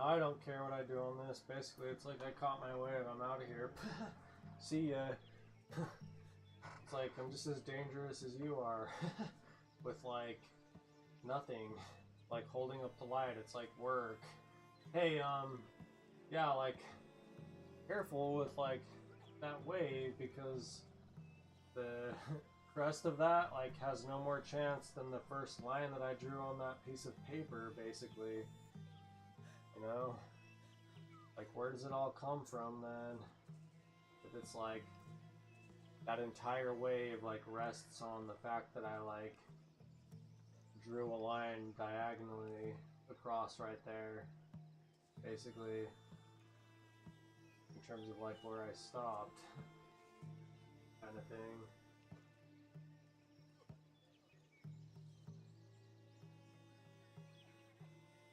Now I don't care what I do on this. Basically, it's like I caught my wave. I'm out of here. See ya. It's like I'm just as dangerous as you are. With like nothing. Like holding up the light. It's like work. Hey, yeah, like careful with like that wave because the rest of that like has no more chance than the first line that I drew on that piece of paper, basically. You know? Like, where does it all come from then? If it's like that entire wave like rests on the fact that I like drew a line diagonally across right there, basically, in terms of like where I stopped, kind of thing.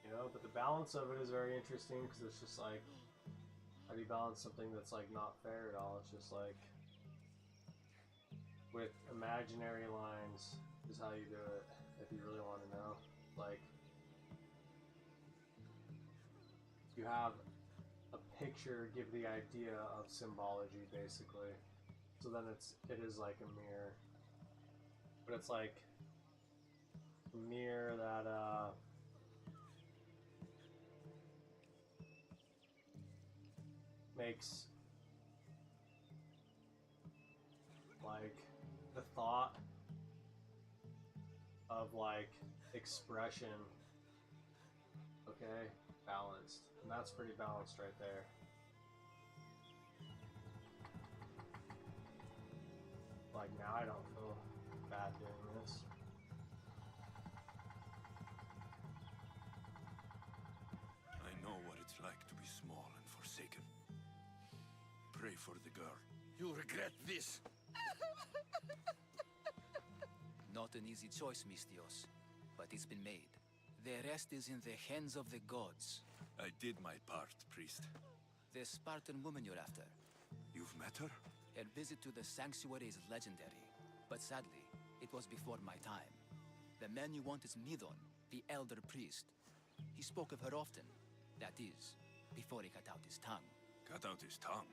You know, but the balance of it is very interesting because it's just like, how do you balance something that's like not fair at all? It's just like, with imaginary lines is how you do it, if you really want to know. Like, you have a picture give the idea of symbology, basically. So then it is like a mirror. But it's like a mirror that, makes like the thought of like expression, okay, balanced. And that's pretty balanced right there. Like now I don't feel bad doing this. I know what it's like to be small and forsaken. Pray for the girl. You'll regret this. Not an easy choice, Mistios, but it's been made. The rest is in the hands of the gods. I did my part, priest. The Spartan woman you're after. You've met her? Her visit to the sanctuary is legendary, but sadly, it was before my time. The man you want is Midon, the elder priest. He spoke of her often. That is, before he cut out his tongue. Cut out his tongue?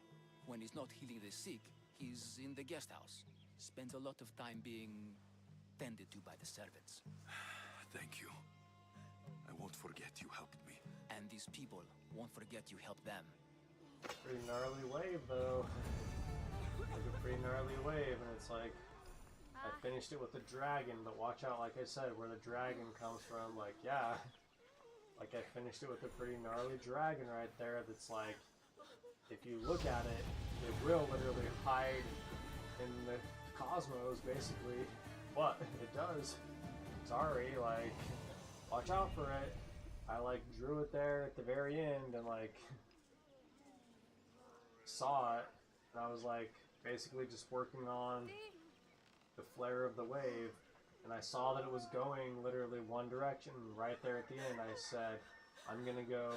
When he's not healing the sick, he's in the guest house. Spends a lot of time being tended to by the servants. Thank you. I won't forget you helped me. And these people won't forget you helped them. Pretty gnarly wave, though. Like a pretty gnarly wave, and it's like, I finished it with the dragon, but watch out, like I said, where the dragon comes from. Like, yeah, like I finished it with a pretty gnarly dragon right there that's like, if you look at it, it will literally hide in the cosmos, basically. But it does. Sorry, like, watch out for it. I like drew it there at the very end and like saw it, and I was like basically just working on the flare of the wave, and I saw that it was going literally one direction. Right there at the end I said, I'm gonna go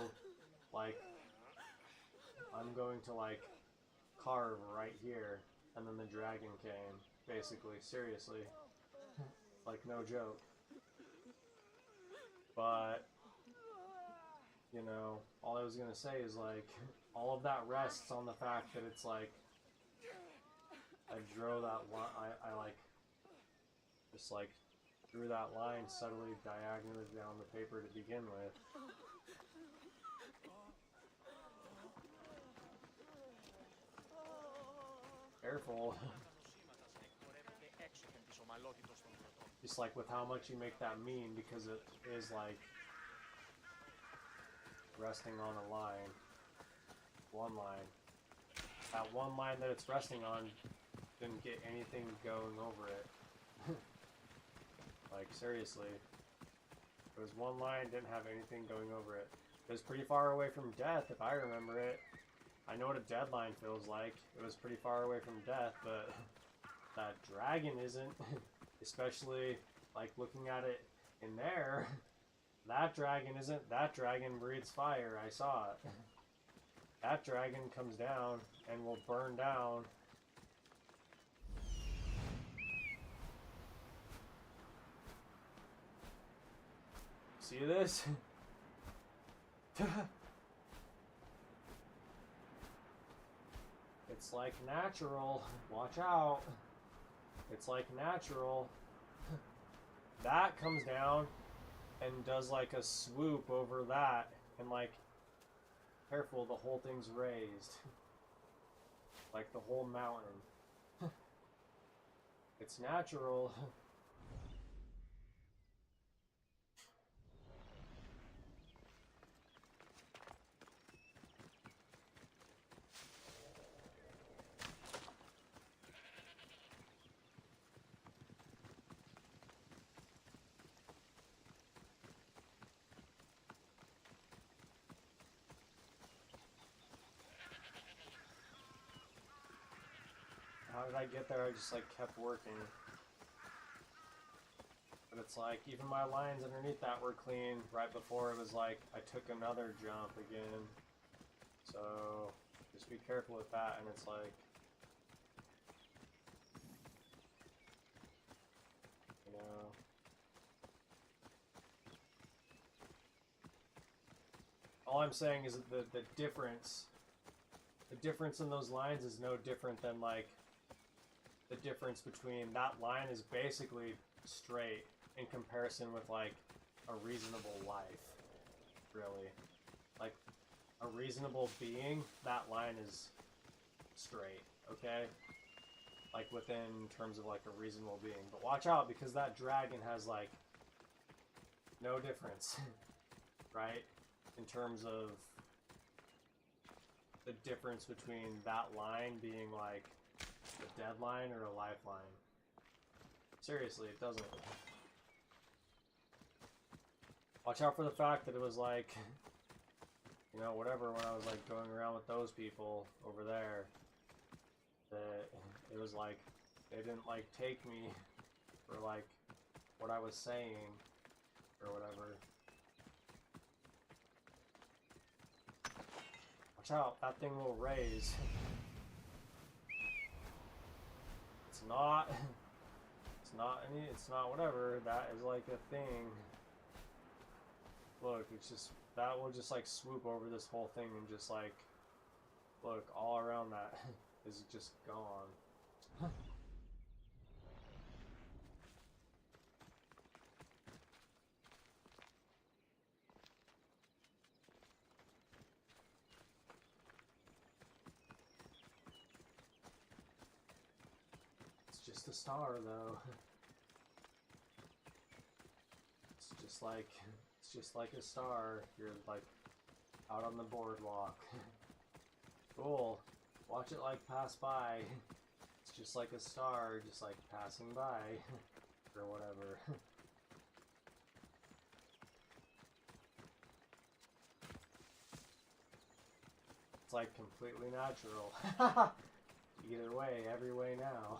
like, I'm going to like carve right here, and then the dragon came, basically, seriously. Like, no joke. But, you know, all I was gonna say is like, all of that rests on the fact that it's like, I drew that line, I like, just like, drew that line subtly diagonally down the paper to begin with. Careful. Just like with how much you make that mean, because it is like resting on a line. One line. That one line that it's resting on didn't get anything going over it. Like, seriously. It was one line, didn't have anything going over it. It was pretty far away from death, if I remember it. I know what a deadline feels like. It was pretty far away from death, but that dragon isn't. Especially, like, looking at it in there. That dragon isn't. That dragon breathes fire. I saw it. That dragon comes down and will burn down. See this? It's like natural. Watch out. It's like natural. That comes down and does like a swoop over that, and like, careful, the whole thing's raised. Like the whole mountain. It's natural. How did I get there? I just like kept working. But it's like, even my lines underneath that were clean. Right before it was like, I took another jump again. So, just be careful with that. And it's like, you know. All I'm saying is that the difference in those lines is no different than like, the difference between that line is basically straight in comparison with like a reasonable life, really. Like a reasonable being, that line is straight, okay? Like within terms of like a reasonable being. But watch out, because that dragon has like no difference, right? In terms of the difference between that line being like a deadline or a lifeline. Seriously, it doesn't. Watch out for the fact that it was like, you know, whatever, when I was like going around with those people over there, that it was like, they didn't like take me for like what I was saying or whatever. Watch out, that thing will raise. It's not whatever, that is like a thing. Look, it's just, that will just like swoop over this whole thing and just like, look, all around that is just gone. It's just a star though. It's just like a star. You're like out on the boardwalk. Cool. Watch it like pass by. It's just like a star, just like passing by. Or whatever. It's like completely natural. Either way, every way now.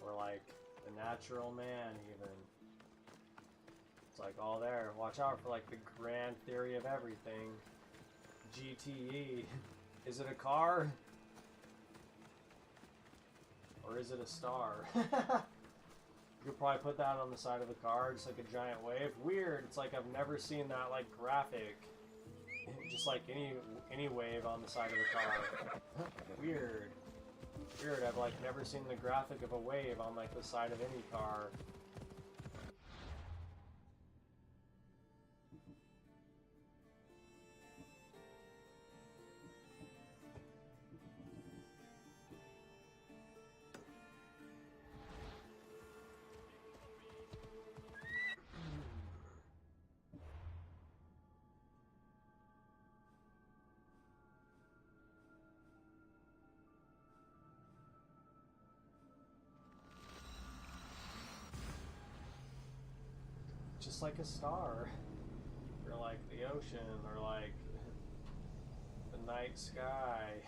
Or like the natural man even. It's like all there. Watch out for like the grand theory of everything. GTE. Is it a car? Or is it a star? You could probably put that on the side of the car, just like a giant wave. Weird. It's like I've never seen that like graphic. Just like any wave on the side of the car. Weird. Weird. I've like never seen the graphic of a wave on like the side of any car. Just like a star, or like the ocean, or like the night sky.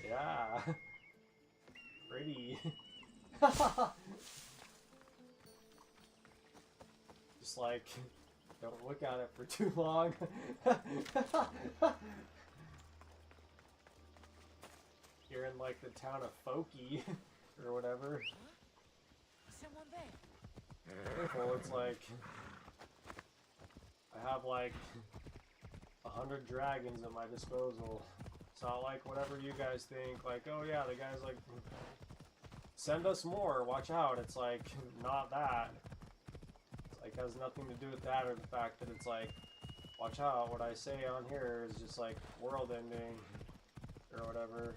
Yeah, pretty. Just like, don't look at it for too long. You're in like the town of Foki, or whatever. Someone there. Careful, it's like, I have like 100 dragons at my disposal. It's not like whatever you guys think, like, oh yeah, the guy's like, send us more, watch out. It's like, not that. It's like, has nothing to do with that or the fact that it's like, watch out, what I say on here is just like world ending or whatever.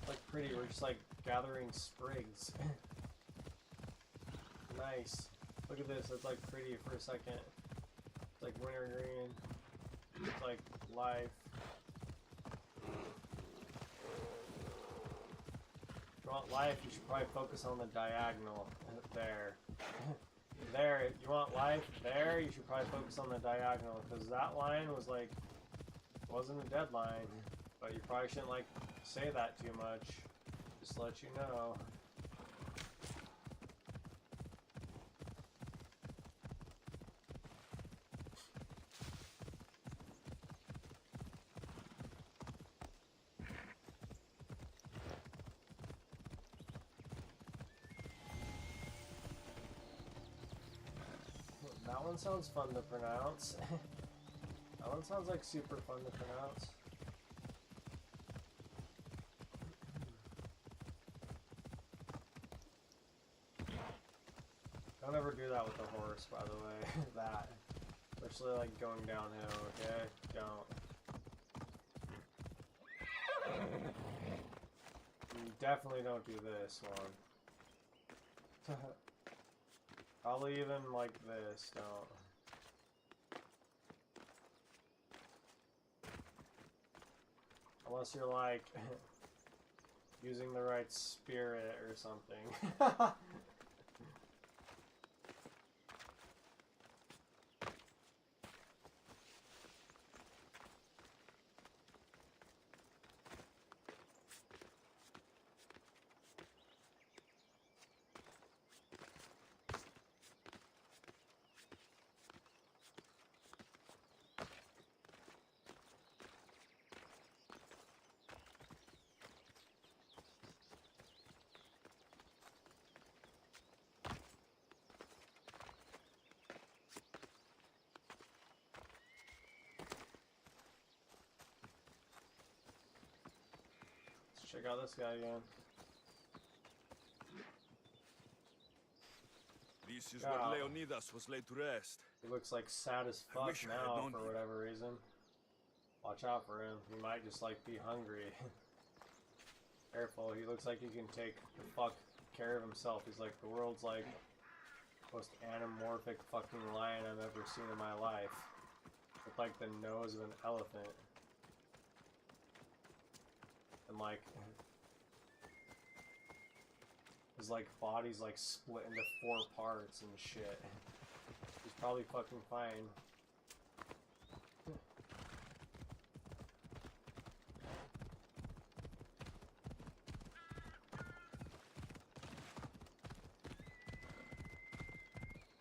Like pretty, we're just like gathering sprigs. Nice. Look at this, it's like pretty for a second. It's like wintergreen. It's like life. If you want life, you should probably focus on the diagonal. There. There, if you want life there, you should probably focus on the diagonal, because that line was like, wasn't a deadline, but you probably shouldn't like say that too much, just to let you know. That one sounds fun to pronounce. That one sounds like super fun to pronounce. Don't ever do that with the horse, by the way. That. Especially like going downhill, okay? Don't. You definitely don't do this one. Probably even like this, don't. Unless you're like using the right spirit or something. Check out this guy again. This is where Leonidas was laid to rest. He looks like sad as fuck now for whatever reason. Watch out for him. He might just like be hungry. Careful, he looks like he can take the fuck care of himself. He's like the world's like most anamorphic fucking lion I've ever seen in my life. With like the nose of an elephant. And like his like body's like split into 4 parts and shit. He's probably fucking fine.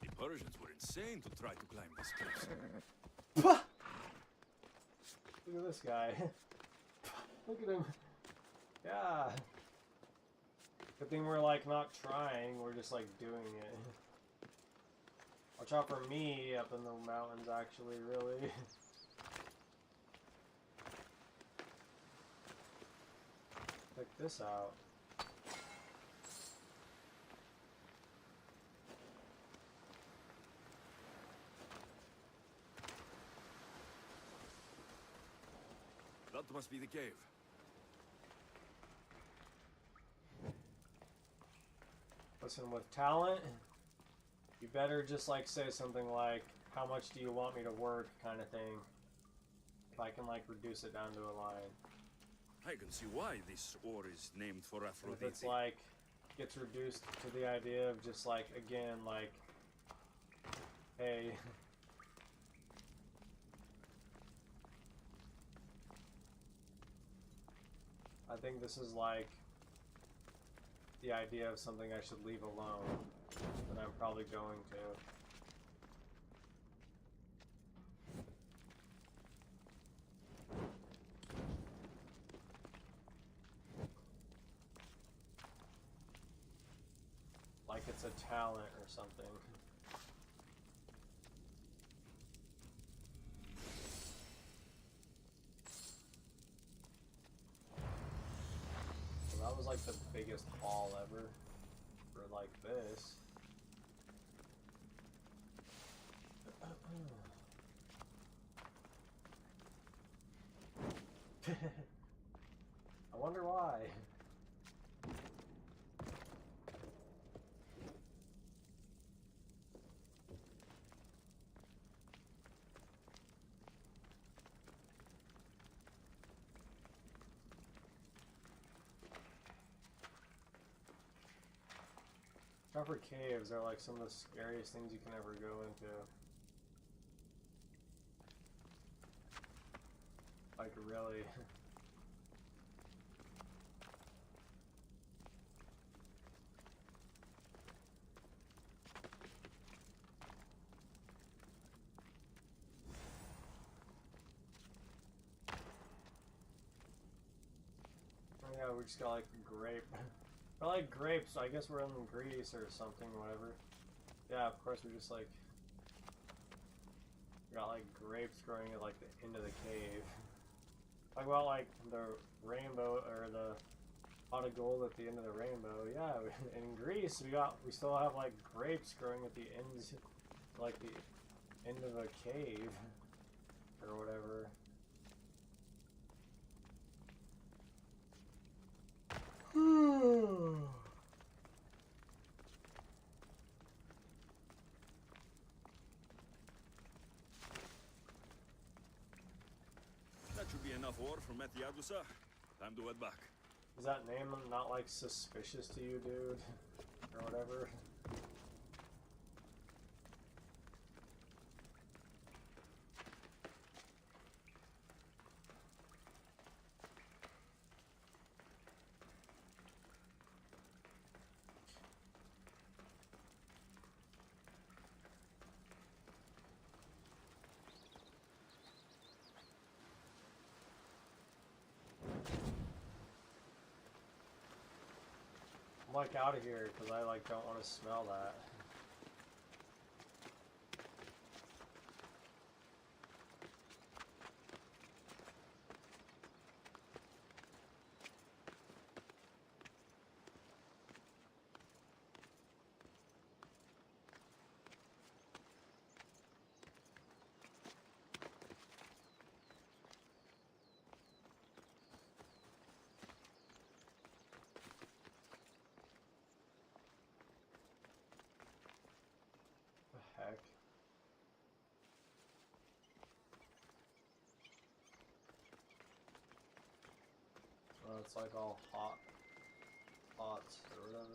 The Persians were insane to try to climb these cliffs. Look at this guy. Look at him. Yeah. Good thing we're like not trying, we're just like doing it. Watch out for me up in the mountains actually, really. Check this out. That must be the cave. Listen, with talent, you better just like say something like, how much do you want me to work, kind of thing. If I can like reduce it down to a line. I can see why this ore is named for Aphrodite. If it's like, gets reduced to the idea of just like, again, like, hey, I think this is like the idea of something I should leave alone, then I'm probably going to. Like it's a talent or something. Well, that was like the biggest haul ever for like this. I wonder why. Upper caves are like some of the scariest things you can ever go into. Like really. Oh yeah, we just got like a grape. I like grapes, I guess we're in Greece or something, whatever. Yeah, of course we just like got like grapes growing at like the end of the cave. Like well, like the rainbow or the pot of gold at the end of the rainbow. Yeah, in Greece we still have like grapes growing at the ends, like the end of a cave or whatever. That should be enough ore from Methiadusa. Time to head back. Is that name not like suspicious to you, dude? Or whatever? I'm like out of here because I like don't want to smell that. Heck. Oh, it's like all hot pots or whatever.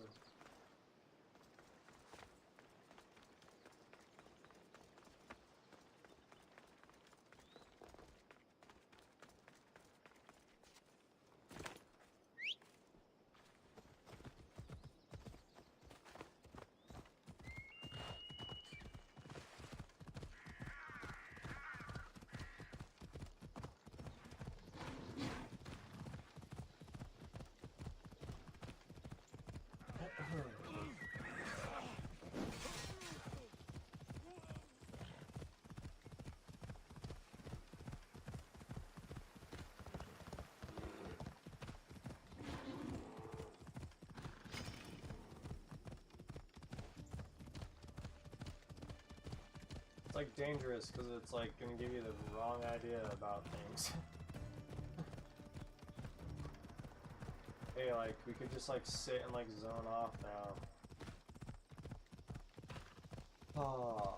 It's like dangerous because it's like gonna give you the wrong idea about things. Hey, like we could just like sit and like zone off now. Oh.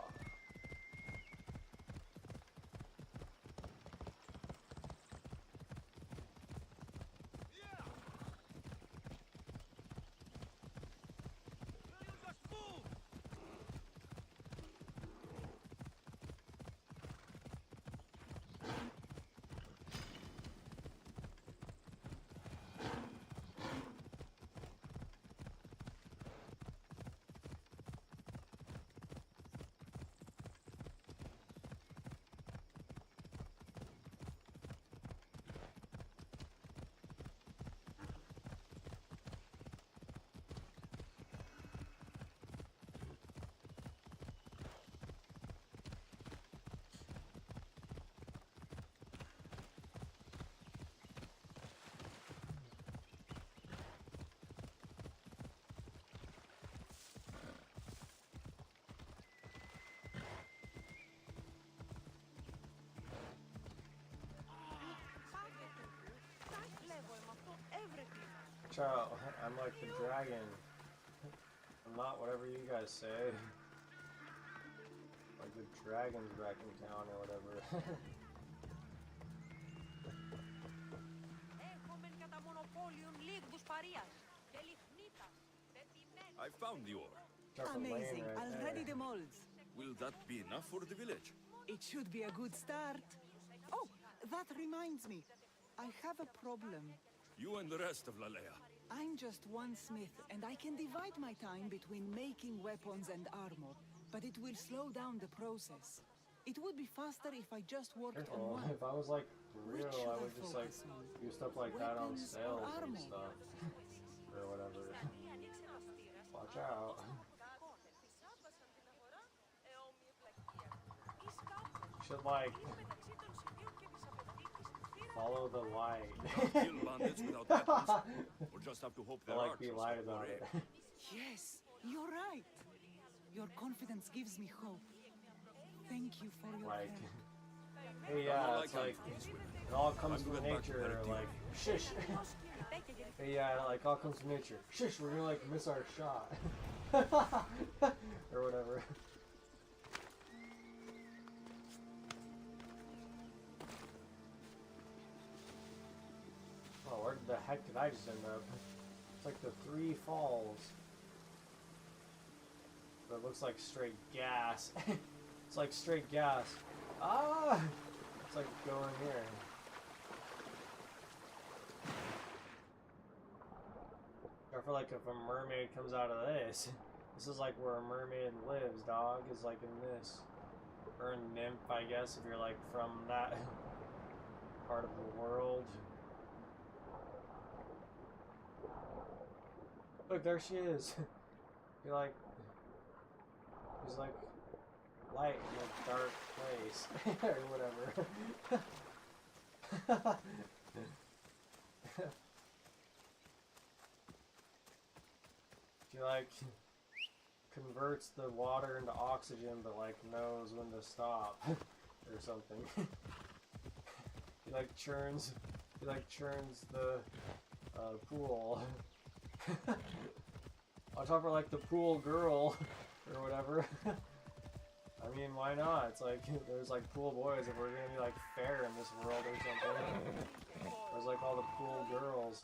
Watch out, I'm like the dragon. I'm not whatever you guys say. Like the dragon's back in town or whatever. I found the ore. Amazing. Right Already there. the molds. Will that be enough for the village? It should be a good start. Oh, that reminds me. I have a problem. You and the rest of Lalea. I'm just one smith, and I can divide my time between making weapons and armor, but it will slow down the process. It would be faster if I just worked on Careful, one. if I was like real, Which should I I would just like focus on? do stuff like that on Weapons or sales and armor? stuff. Or whatever. Watch out. You should like follow the light. Kill bandits without weapons. Or just have to hope Or their like be archers lied have more about it. aim. Yes, you're right. Your confidence gives me hope. Thank you for your Like, help. hey, yeah, it's like it all comes from nature. Like, shish. Hey, yeah, like all comes from nature. Shish, we're gonna like miss our shot, or whatever. Oh, where the heck did I just end up? It's like the Three Falls. But it looks like straight gas. It's like straight gas. Ah! It's like going here. I feel like if a mermaid comes out of this, this is like where a mermaid lives, dog, is like in this. Or a nymph, I guess, if you're like from that part of the world. Look, there she is. You're like, she's like light in a dark place, or whatever. She like converts the water into oxygen, but like knows when to stop, or something. He like churns the pool. Watch out for like the pool girl or whatever. I mean, why not? It's like there's like pool boys if we're gonna be like fair in this world or something. There's like all the pool girls.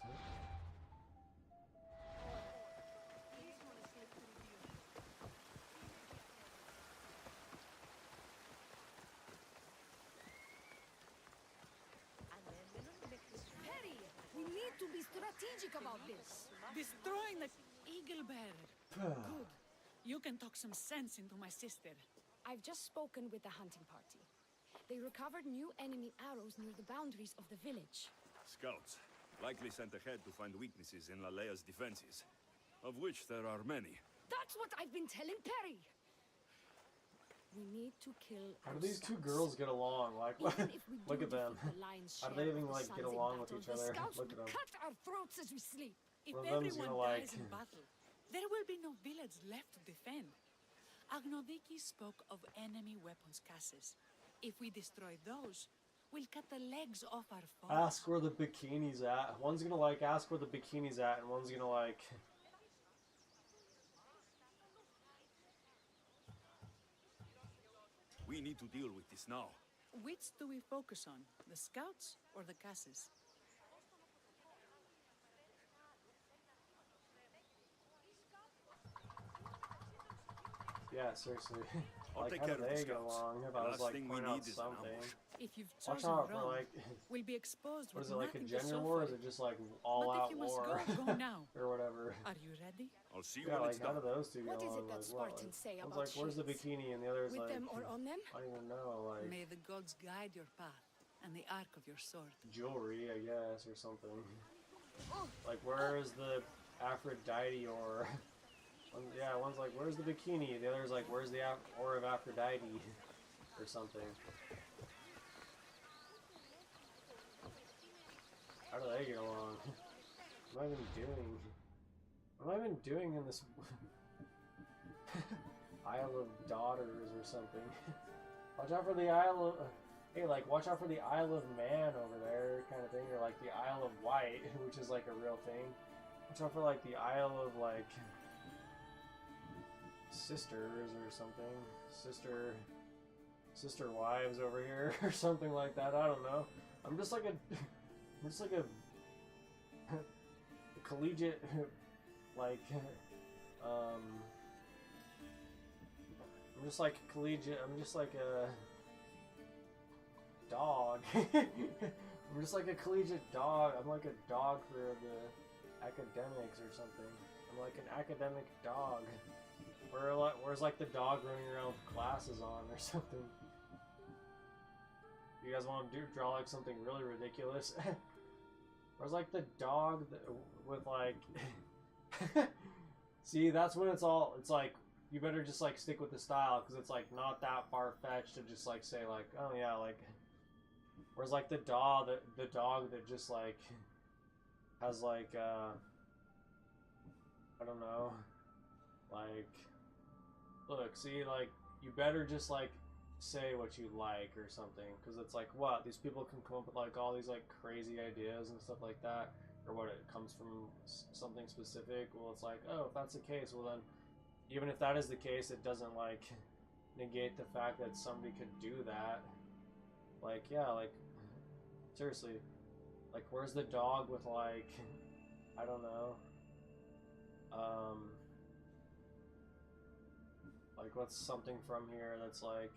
Perry, we need to be strategic about this. Destroying the eagle bearer. Good. You can talk some sense into my sister. I've just spoken with the hunting party. They recovered new enemy arrows near the boundaries of the village. Scouts, likely sent ahead to find weaknesses in Lalea's defenses, of which there are many. That's what I've been telling Perry. We need to kill. How do these two girls get along? Like, look at them. How do they even like get along with each other? Look at them. Cut our throats as we sleep. If One of them's everyone gonna, like- dies in battle, there will be no village left to defend. Agnodiki spoke of enemy weapons cases. If we destroy those, we'll cut the legs off our foes. Ask where the bikini's at. One's gonna like ask where the bikini's at, and one's gonna like. We need to deal with this now. Which do we focus on, the scouts or the cases? Yeah, seriously. I'll Like, take how care do of the they get scouts. along? If The I was last like thing we pointing out need is an something. ambush. If you've Watch chosen out for wrong, like. we'll be exposed What with is it, like a nothing to gender show war? Or for is it. it just like all But out if you must war? go now. Or whatever. Are you ready? I'll see you Yeah, when like it's how done. do those two get What is along? it that Like, what? Spartans say One's about like, where's the shields? bikini? And the other's With like, them or on them? I don't even know, like May the gods guide your path and the arc of your sword. jewelry, I guess, or something. Like, where is the Aphrodite or? Yeah, one's like, where's the bikini? The other's like, where's the ore of Aphrodite? Or something. How do they get along? What am I even doing? What am I even doing in this Isle of Daughters or something? Watch out for the Isle of... Hey, like, watch out for the Isle of Man over there, kind of thing. Or like the Isle of Wight, which is like a real thing. Except for like the Isle of like Sisters or something. Sister wives over here or something like that. I don't know. I'm just like a collegiate like I'm just like collegiate. I'm just like a dog. I'm just like a collegiate dog. I'm like a dog for the academics or something. I'm like an academic dog. Where's like the dog running around with glasses on or something. You guys want to draw like something really ridiculous? Where's like the dog with like... See, that's when it's like, you better just like stick with the style, because it's like not that far-fetched to just like say like, oh yeah, like... Where's like the dog that just like has like I don't know, like, look, see, like, you better just like say what you like or something, because it's like, what, these people can come up with like all these like crazy ideas and stuff like that, or what, it comes from something specific. Well, it's like, oh, if that's the case, well then, even if that is the case, it doesn't like negate the fact that somebody could do that. Like, yeah, like, seriously, like, where's the dog with like, I don't know, like, what's something from here that's like,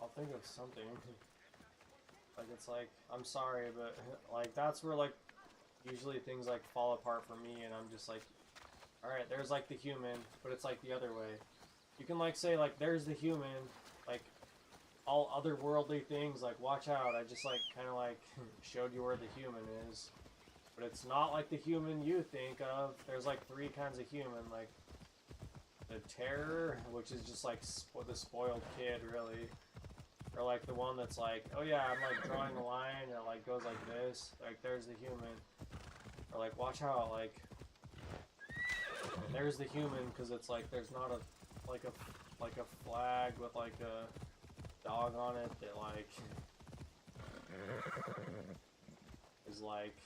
I'll think of something. Like, it's like, I'm sorry, but like, that's where like usually things like fall apart for me, and I'm just like, alright, there's like the human, but it's like the other way. You can like say like, there's the human, like all otherworldly things, like, watch out, I just like kind of like showed you where the human is, but it's not like the human you think of. There's like 3 kinds of human, like the terror, which is just like the spoiled kid, really. Or like the one that's like, oh yeah, I'm like drawing a line and it like goes like this. Like, there's the human. Or like, watch out, like, there's the human, because it's like there's not a like a flag with like a dog on it that like is like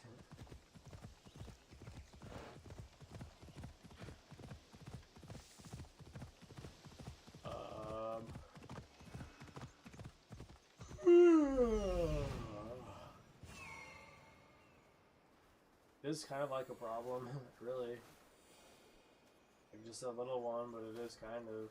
this is kind of like a problem, really. Like, just a little one, but it is kind of.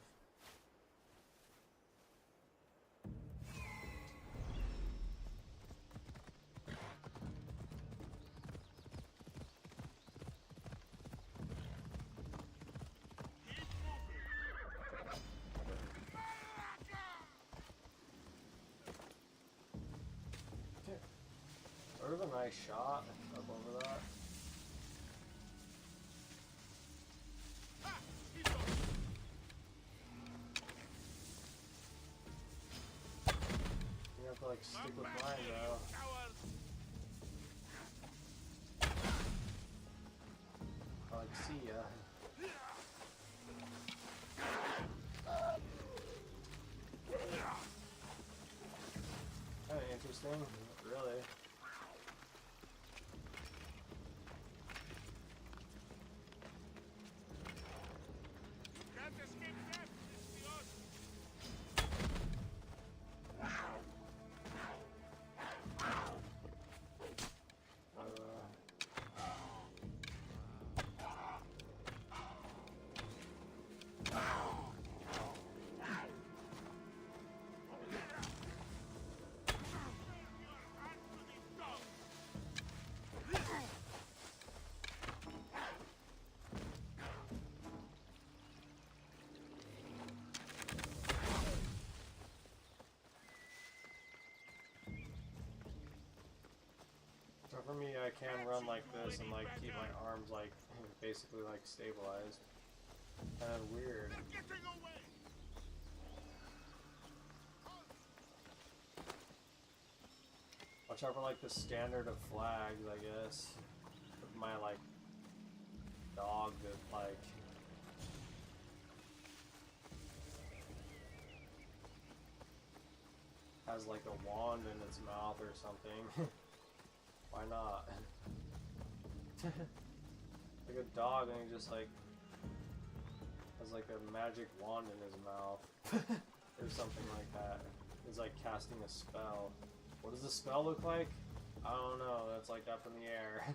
Sort of a nice shot up over that. You have to like stick with mine though. I like see ya. Kinda interesting, really. So for me, I can run like this and like keep my arms like basically like stabilized. Kind of weird. Watch out for like the standard of flags, I guess. With my like dog that like has like a wand in its mouth or something. Why not? Like a dog and he just like has like a magic wand in his mouth. Or something like that. He's like casting a spell. What does the spell look like? I don't know, that's like up in the air.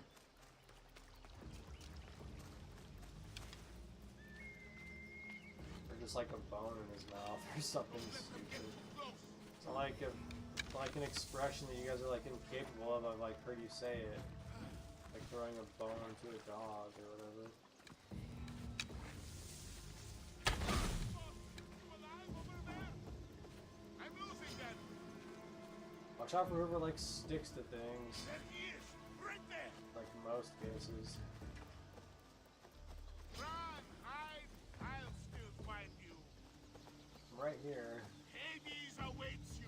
Or just like a bone in his mouth or something stupid. It's not like an expression that you guys are like incapable of. I've like heard you say it. Like throwing a bone to a dog or whatever. Watch out for whoever like sticks to things. Like most cases. Run, hide, I'll still find you. I'm right here. Hades awaits you.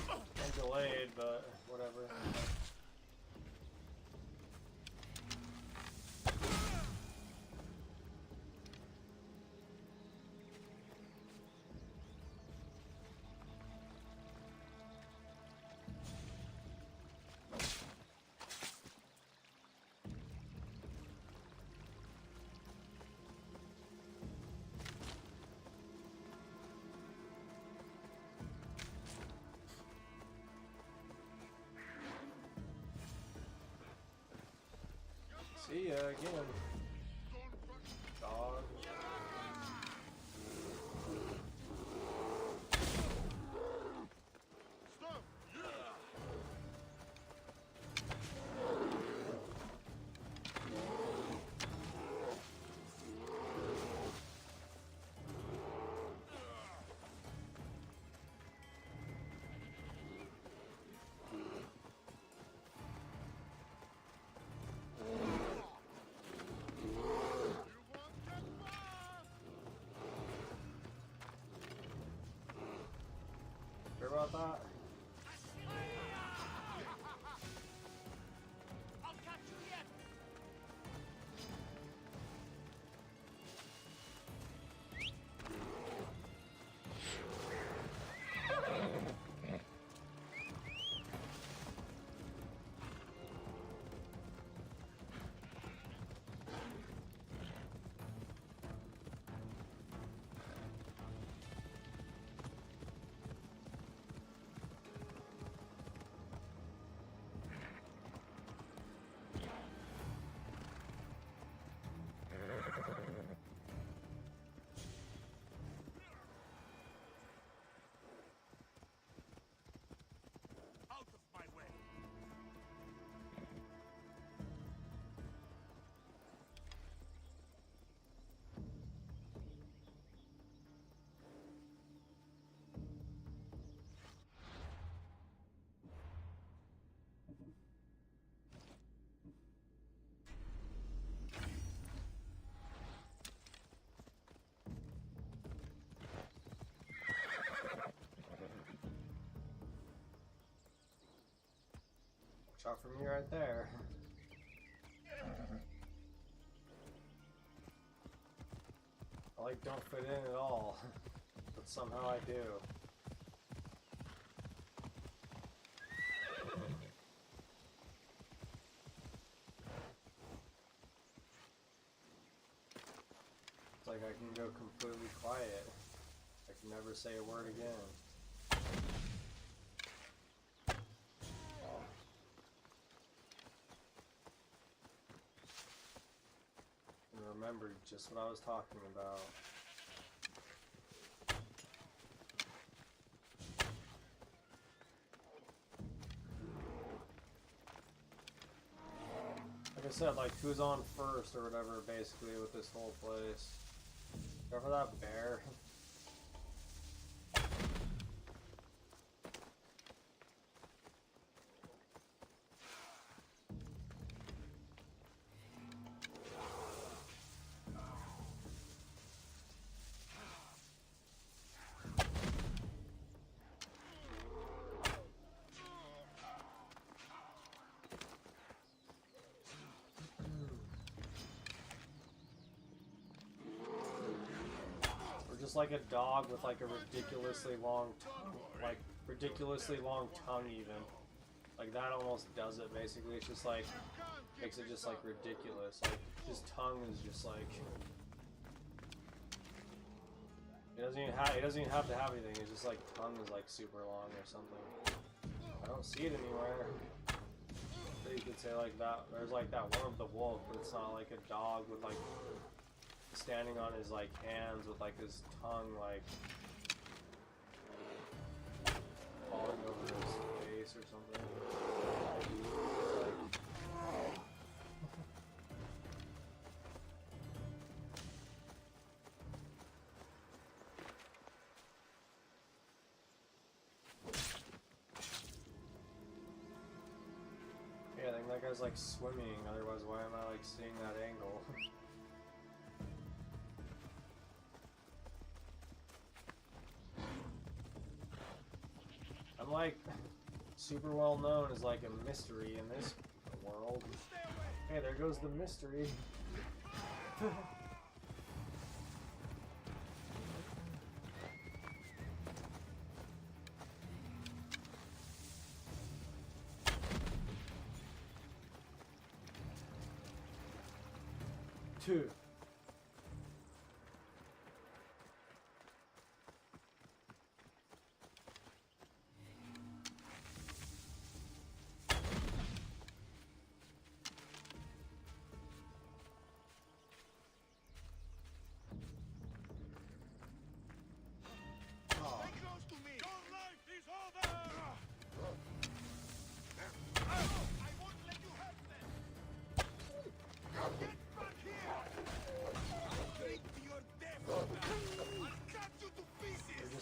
I'm delayed, but whatever. See ya again. Dog. Hear about that? I'll catch you yet. Out of my way. Shot from me right there. I like don't fit in at all, but somehow I do. It's like I can go completely quiet. Like never say a word again. And remembered just what I was talking about. Like I said, like, who's on first or whatever, basically, with this whole place. Go for that bear. Just like a dog with like a ridiculously long tongue, like ridiculously long tongue even. Like that almost does it basically. It's just like, makes it just like ridiculous. Like his tongue is just like, it doesn't even have to have anything. It's just like tongue is like super long or something. I don't see it anywhere. So you could say like that. There's like that one of the wolf, but it's not like a dog with like standing on his like hands with like his tongue like falling over his face or something. Yeah, I think that guy's like swimming, otherwise why am I like seeing that angle? I'm like super well known as like a mystery in this world. Hey, there goes the mystery. Two.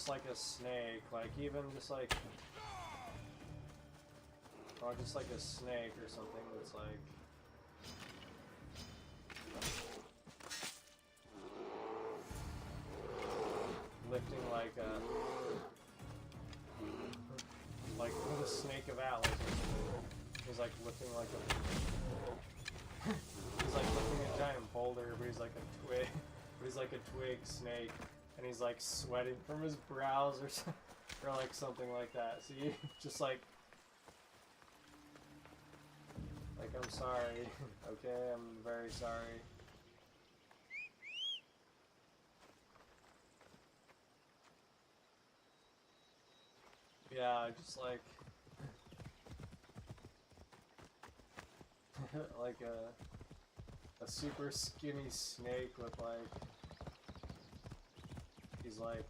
Like a snake, like even just like, or just like a snake or something that's like, lifting like a, like the snake of Atlas or something. He's like lifting like a, he's like lifting a giant boulder, but he's like a twig, but he's like a twig snake. And he's like sweating from his brows or something, or like something like that. See, just like I'm sorry, okay, I'm very sorry. Yeah, just like like a super skinny snake with like. He's like,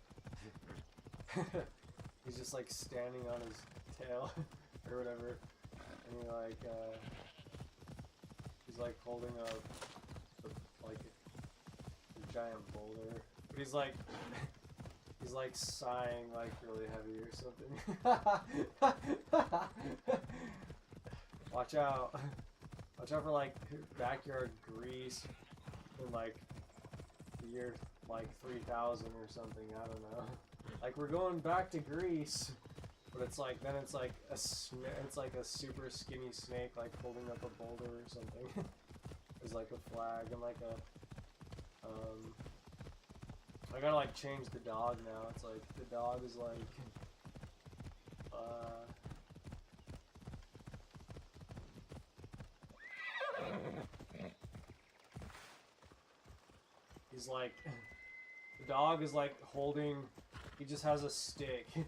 he's just like standing on his tail or whatever, and he like, he's like holding like a giant boulder, but he's like sighing like really heavy or something. Watch out for like backyard Greece in like the year like 3000 or something, I don't know. Like we're going back to Greece, but it's like then it's like it's like a super skinny snake like holding up a boulder or something. There's like a flag and like a I gotta like change the dog now. It's like the dog is like he's like, the dog is like holding he just has a stick, but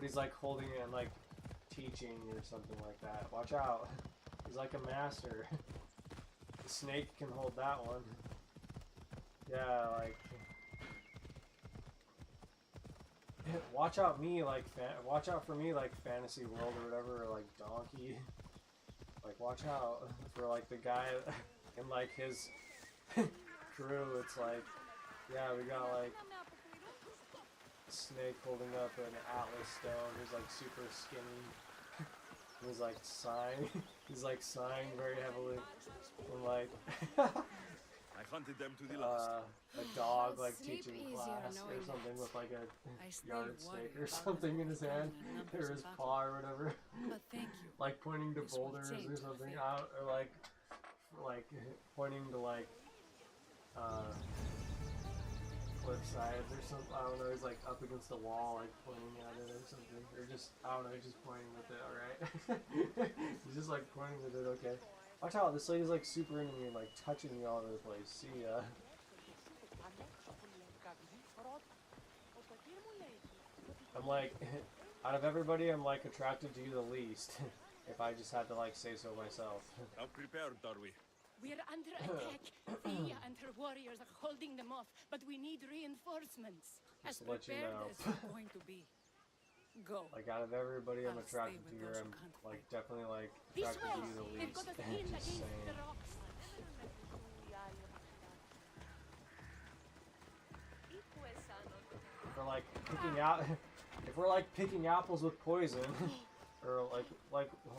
he's like holding it and like teaching or something like that. Watch out. He's like a master. The snake can hold that one. Yeah, like... Watch out me, like, watch out for me, like, Fantasy World or whatever, or, like, Donkey. Like, watch out for, like, the guy in, like, his crew. It's like, yeah, we got, like, Snake holding up an Atlas stone who's, like, super skinny. He's, like, sighing. He's, like, sighing very heavily. And, like... I hunted them to the last. A dog like teaching class or something with like a yardstick or something in his hand or his paw or whatever. Like pointing to boulders or something out, or like pointing to like cliff sides or something. I don't know. He's like up against the wall, like pointing at it or something, or just I don't know. He's just pointing with it. All right. He's just like pointing with it. Okay. Watch out, this lady's like super into me, like touching me all over the place. See ya. I'm like, out of everybody, I'm like attracted to you the least. If I just had to like say so myself. How prepared are we? We're under attack. Thea and her warriors are holding them off, but we need reinforcements. Just to let you know. As we're going to be. Go. Like out of everybody I'm attracted to her, I'm like definitely like attracted to you the least. Just saying. If we're like picking out, if we're like picking apples with poison, or like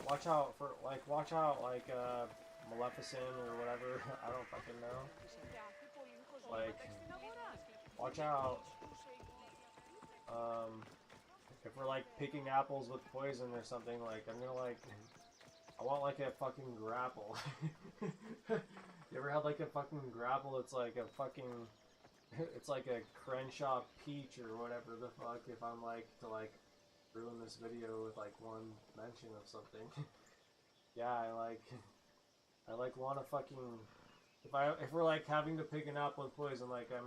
watch out like Maleficent or whatever. I don't fucking know. Like watch out. If we're like picking apples with poison or something, like I'm gonna like, I want like a fucking grapple. You ever had like a fucking grapple? It's like a fucking, it's like a Crenshaw peach or whatever the fuck. If I'm like to like ruin this video with like one mention of something. Yeah, I like want to fucking, if we're like having to pick an apple with poison, like I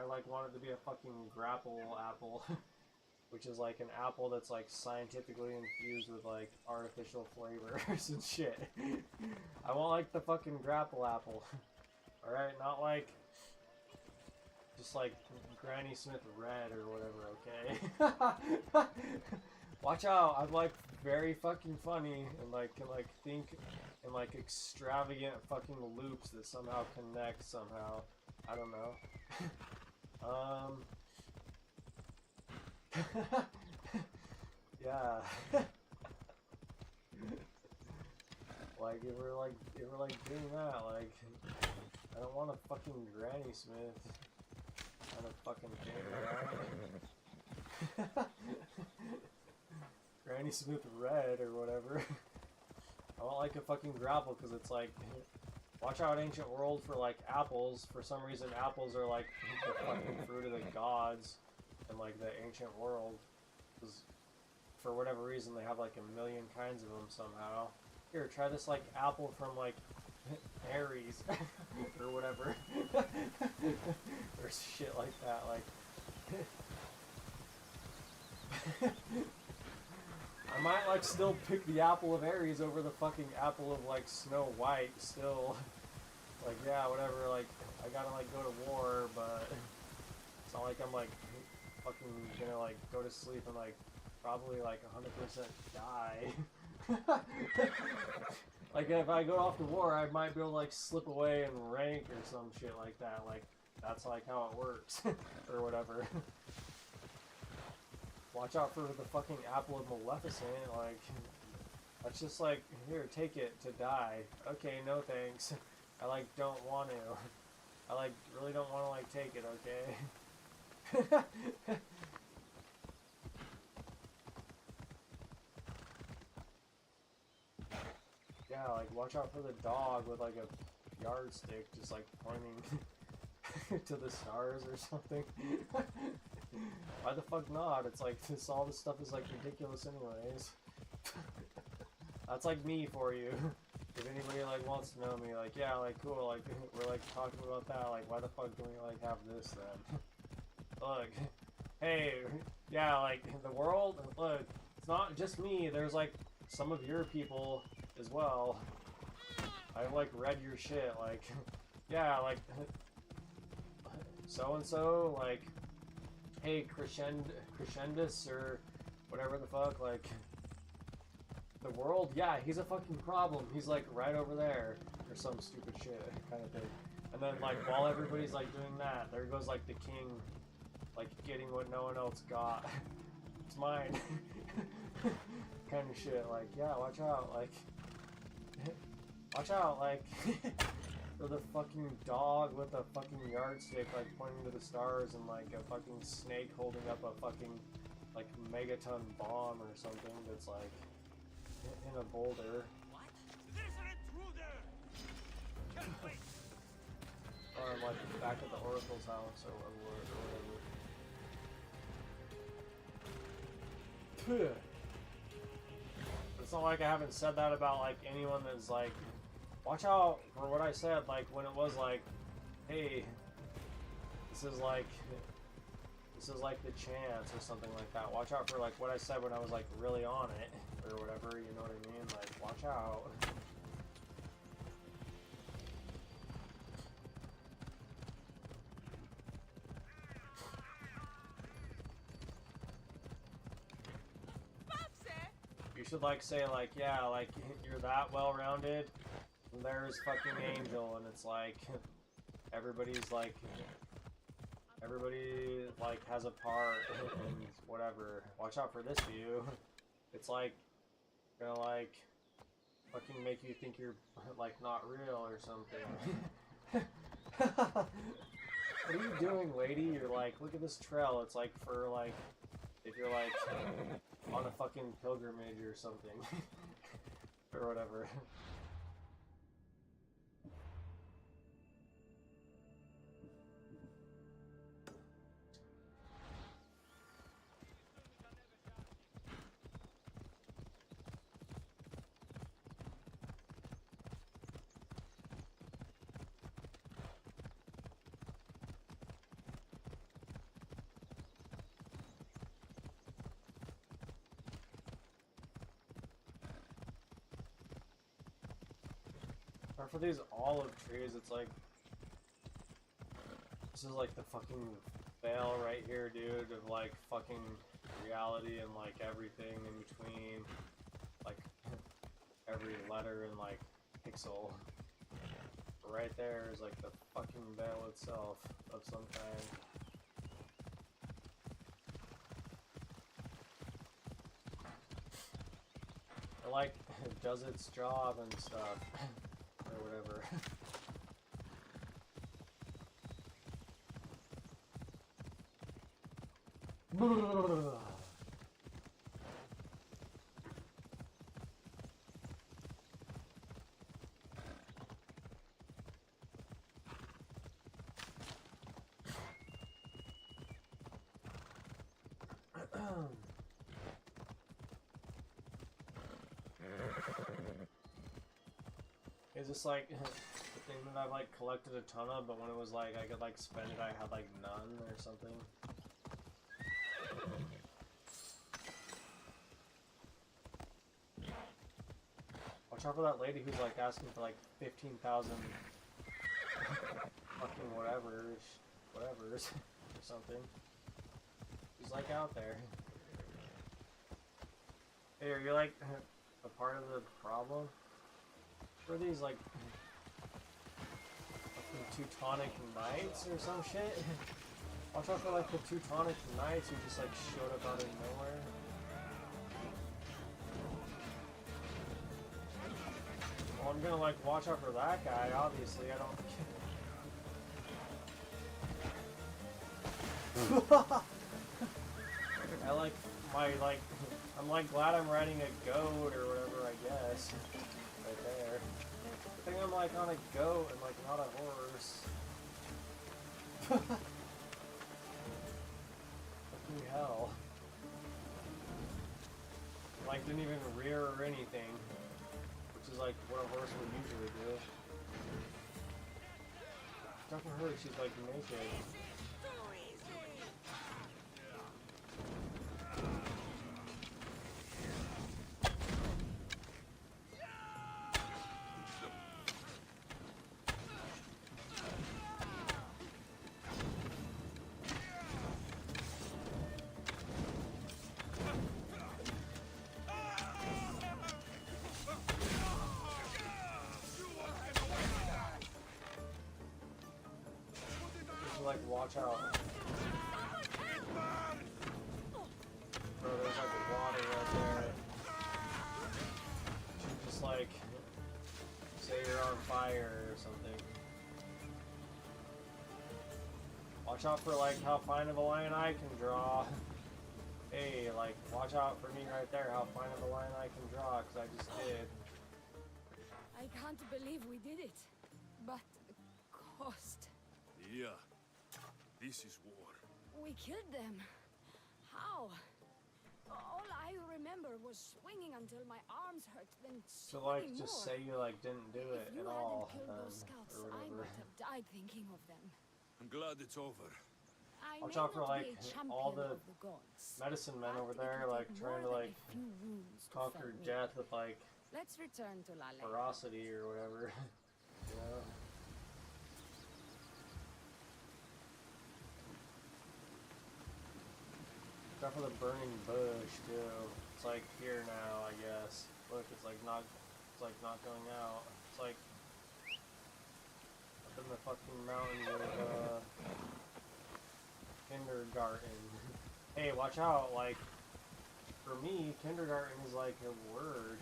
like want it to be a fucking grapple apple. Which is like an apple that's like scientifically infused with like artificial flavors and shit. I want like the fucking grapple apple. Alright, not like just like Granny Smith Red or whatever, okay? Watch out, I'm like very fucking funny and like can like think in like extravagant fucking loops that somehow connect somehow. I don't know. Yeah. Like if we're like doing that, like I don't want a fucking Granny Smith kind of fucking thing, right? Granny Smith Red or whatever. I want like a fucking grapple because it's like, watch out Ancient World for like apples. For some reason apples are like the fucking fruit of the gods. In like the ancient world, because for whatever reason they have like a million kinds of them somehow. Here, try this like apple from like Aries or whatever, or shit like that. Like, I might like still pick the apple of Aries over the fucking apple of like Snow White. Still, like yeah, whatever. Like I gotta like go to war, but it's not like I'm like fucking gonna like go to sleep and like probably like 100% die. Like if I go off to war, I might be able to like slip away and rank or some shit like that. Like that's like how it works or whatever. Watch out for the fucking apple of Maleficent. Like that's just like here, take it to die. Okay, no thanks. I like don't want to. I like really don't want to like take it. Okay. Yeah, like watch out for the dog with like a yardstick just like pointing to the stars or something. Why the fuck not? It's like this, all this stuff is like ridiculous anyways. That's like me for you. If anybody like wants to know me, like yeah, like cool, like we're like talking about that, like why the fuck do we like have this then? Look, hey, yeah, like, the world, look, it's not just me, there's, like, some of your people as well. I've, like, read your shit, like, yeah, like, so-and-so, like, hey, Crescendus, or whatever the fuck, like, the world, yeah, he's a fucking problem, he's, like, right over there, or some stupid shit, kind of thing. And then, like, while everybody's, like, doing that, there goes, like, the king, like, getting what no one else got. It's mine. Kind of shit, like, yeah, watch out, like, watch out, like, or the fucking dog with a fucking yardstick, like, pointing to the stars, and, like, a fucking snake holding up a fucking, like, megaton bomb or something that's, like, in a boulder. What? There's an intruder! Can't wait! Or, like, back at the Oracle's house, or whatever. It's not like I haven't said that about, like, anyone that's, like, watch out for what I said, like, when it was, like, hey, this is, like, the chance, or something like that. Watch out for, like, what I said when I was, like, really on it, or whatever, you know what I mean? Like, watch out. You should, like, say, like, yeah, like, you're that well-rounded, and there's fucking Angel, and it's like, everybody, like, has a part, and whatever. Watch out for this view. It's, like, gonna, like, fucking make you think you're, like, not real or something. What are you doing, lady? You're like, look at this trail. It's, like, for, like, if you're, like, on a fucking pilgrimage or something. Or whatever. Or for these olive trees, it's like, this is like the fucking veil right here, dude, of like fucking reality and like everything in between, like every letter and like pixel. Right there is like the fucking veil itself of some kind. Or like, it does its job and stuff. Or whatever. Is this like the thing that I've like collected a ton of, but when it was like I could like spend it, I had like none or something? Watch out for that lady who's like asking for like 15,000 fucking whatevers or something. She's like out there. Hey, are you like a part of the problem? What are these, like, fucking Teutonic Knights or some shit? Watch out for, like, the Teutonic Knights who just, like, showed up out of nowhere. Well, I'm gonna, like, watch out for that guy, obviously. I don't... I, like, I'm, like, glad I'm riding a goat or whatever, I guess. Right there. I think I'm like on a goat and like not a horse. Fucking hell. Like didn't even rear or anything. Which is like what a horse would usually do. Talk to her, she's like naked. Actually, like, watch out. Bro, there's like water right there. You should just like say you're on fire or something. Watch out for like how fine of a line I can draw. Hey, like, watch out for me right there, how fine of a line I can draw, because I just did. I can't believe we did it. But the cost. Yeah. This is war. We killed them. How? All I remember was swinging until my arms hurt, then So like, swinging just more. say you like didn't do it If you at all, hadn't killed those scouts, or I whatever. might have died thinking of them. I'm glad it's over. I Watch may out for not like be a champion all the of the gods, medicine men but over it there, will like take trying to more than like a few wounds to conquer fell me. death with like Let's return to Lale. ferocity or whatever. You know? Watch out for the burning bush too. It's like here now, I guess. Look, it's like not going out. It's like up in the fucking mountains of kindergarten. Hey, watch out! Like, for me, kindergarten is like a word.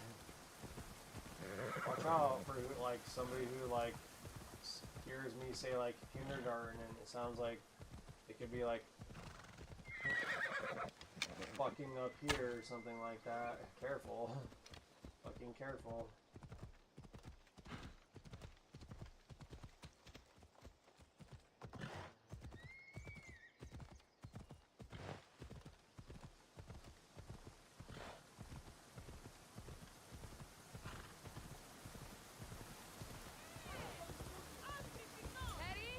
Watch out for like somebody who like hears me say like kindergarten and it sounds like it could be like fucking up here or something like that. Careful. Fucking careful. Perry!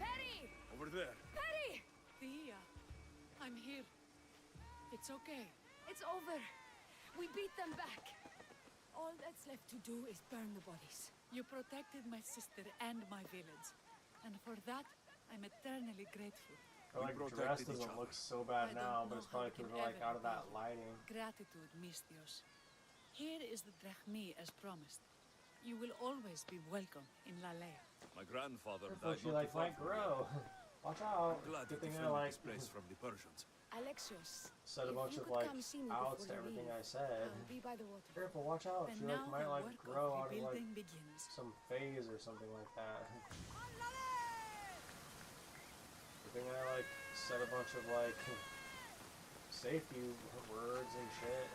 Perry! Over there. Perry! Thea, I'm here. It's okay. It's over. We beat them back. All that's left to do is burn the bodies. You protected my sister and my village. And for that, I'm eternally grateful. Her like dress doesn't look so bad now, but it's probably because we're like out of that lighting. Gratitude, Mistios. Here is the drachmi as promised. You will always be welcome in Lalea. My grandfather Careful, died she not like too far might from grow. Watch out. here. Glad to Good thing I defend like this place from the Persians. Alexios, said a if bunch you of could like come see me outs before to you everything leave, I said. I'll be by the water. Careful, watch out. And She like now might the like work of grow out of like rebuilding begins. some phase or something like that. Good thing I like said a bunch of like safety words and shit.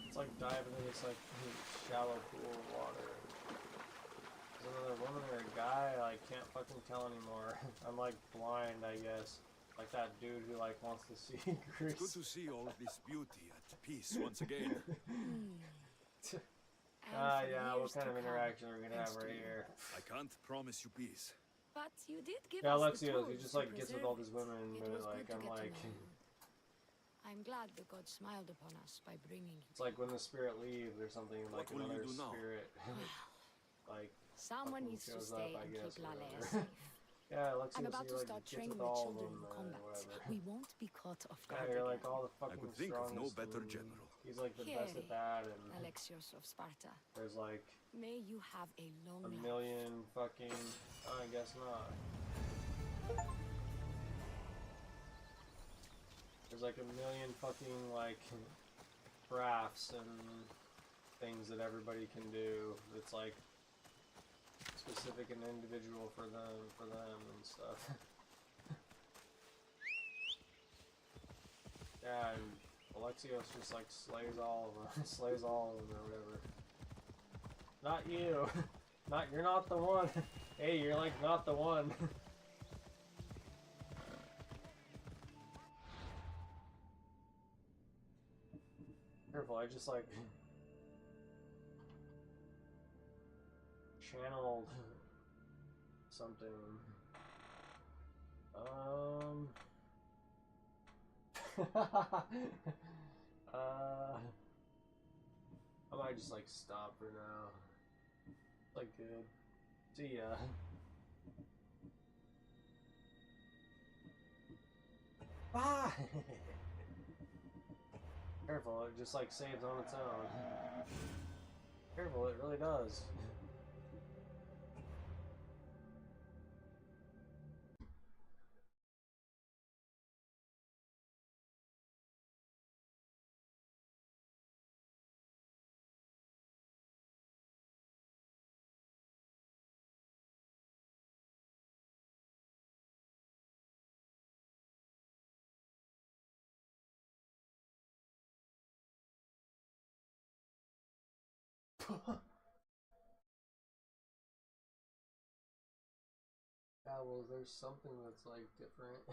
It's like diving in this like shallow pool of water. There's another woman or a guy, I can't fucking tell anymore. I'm like blind, I guess. Like that dude who like wants to see Greece. Good to see all this beauty at peace once again. Yeah, what kind of interaction are we gonna have right here? I can't promise you peace. But you did give Yeah, us the Alexios, he tools just to like gets with preserve all these it. women, It but was like good to I'm get to like, know you. I'm glad the god smiled upon us by bringing you. it's like when the spirit leaves or something, like will you another do now? spirit, like Someone fucking needs to shows stay up, I and guess, keep or Lalea whatever. safe. Yeah, Alexios, I'm about he to like start gets training with the all of children them, in combat. whatever. We won't be caught off Yeah, guard you're again. like all the I fucking could think of no strongest better and general. He's like the best at that, and Alexios of Sparta. there's like May you have a long a life. million fucking. I guess not. There's like a million fucking like crafts and things that everybody can do. It's like specific and individual for them and stuff. Yeah, and Alexios just like slays all of them, slays all of them or whatever. Not you. You're not the one. Hey, you're like not the one. Careful, I just like channeled something. I might just like stop for now. Like, good. See ya. Ah! Careful, it just like saves on its own. Careful, it really does. Yeah, well, there's something that's like different.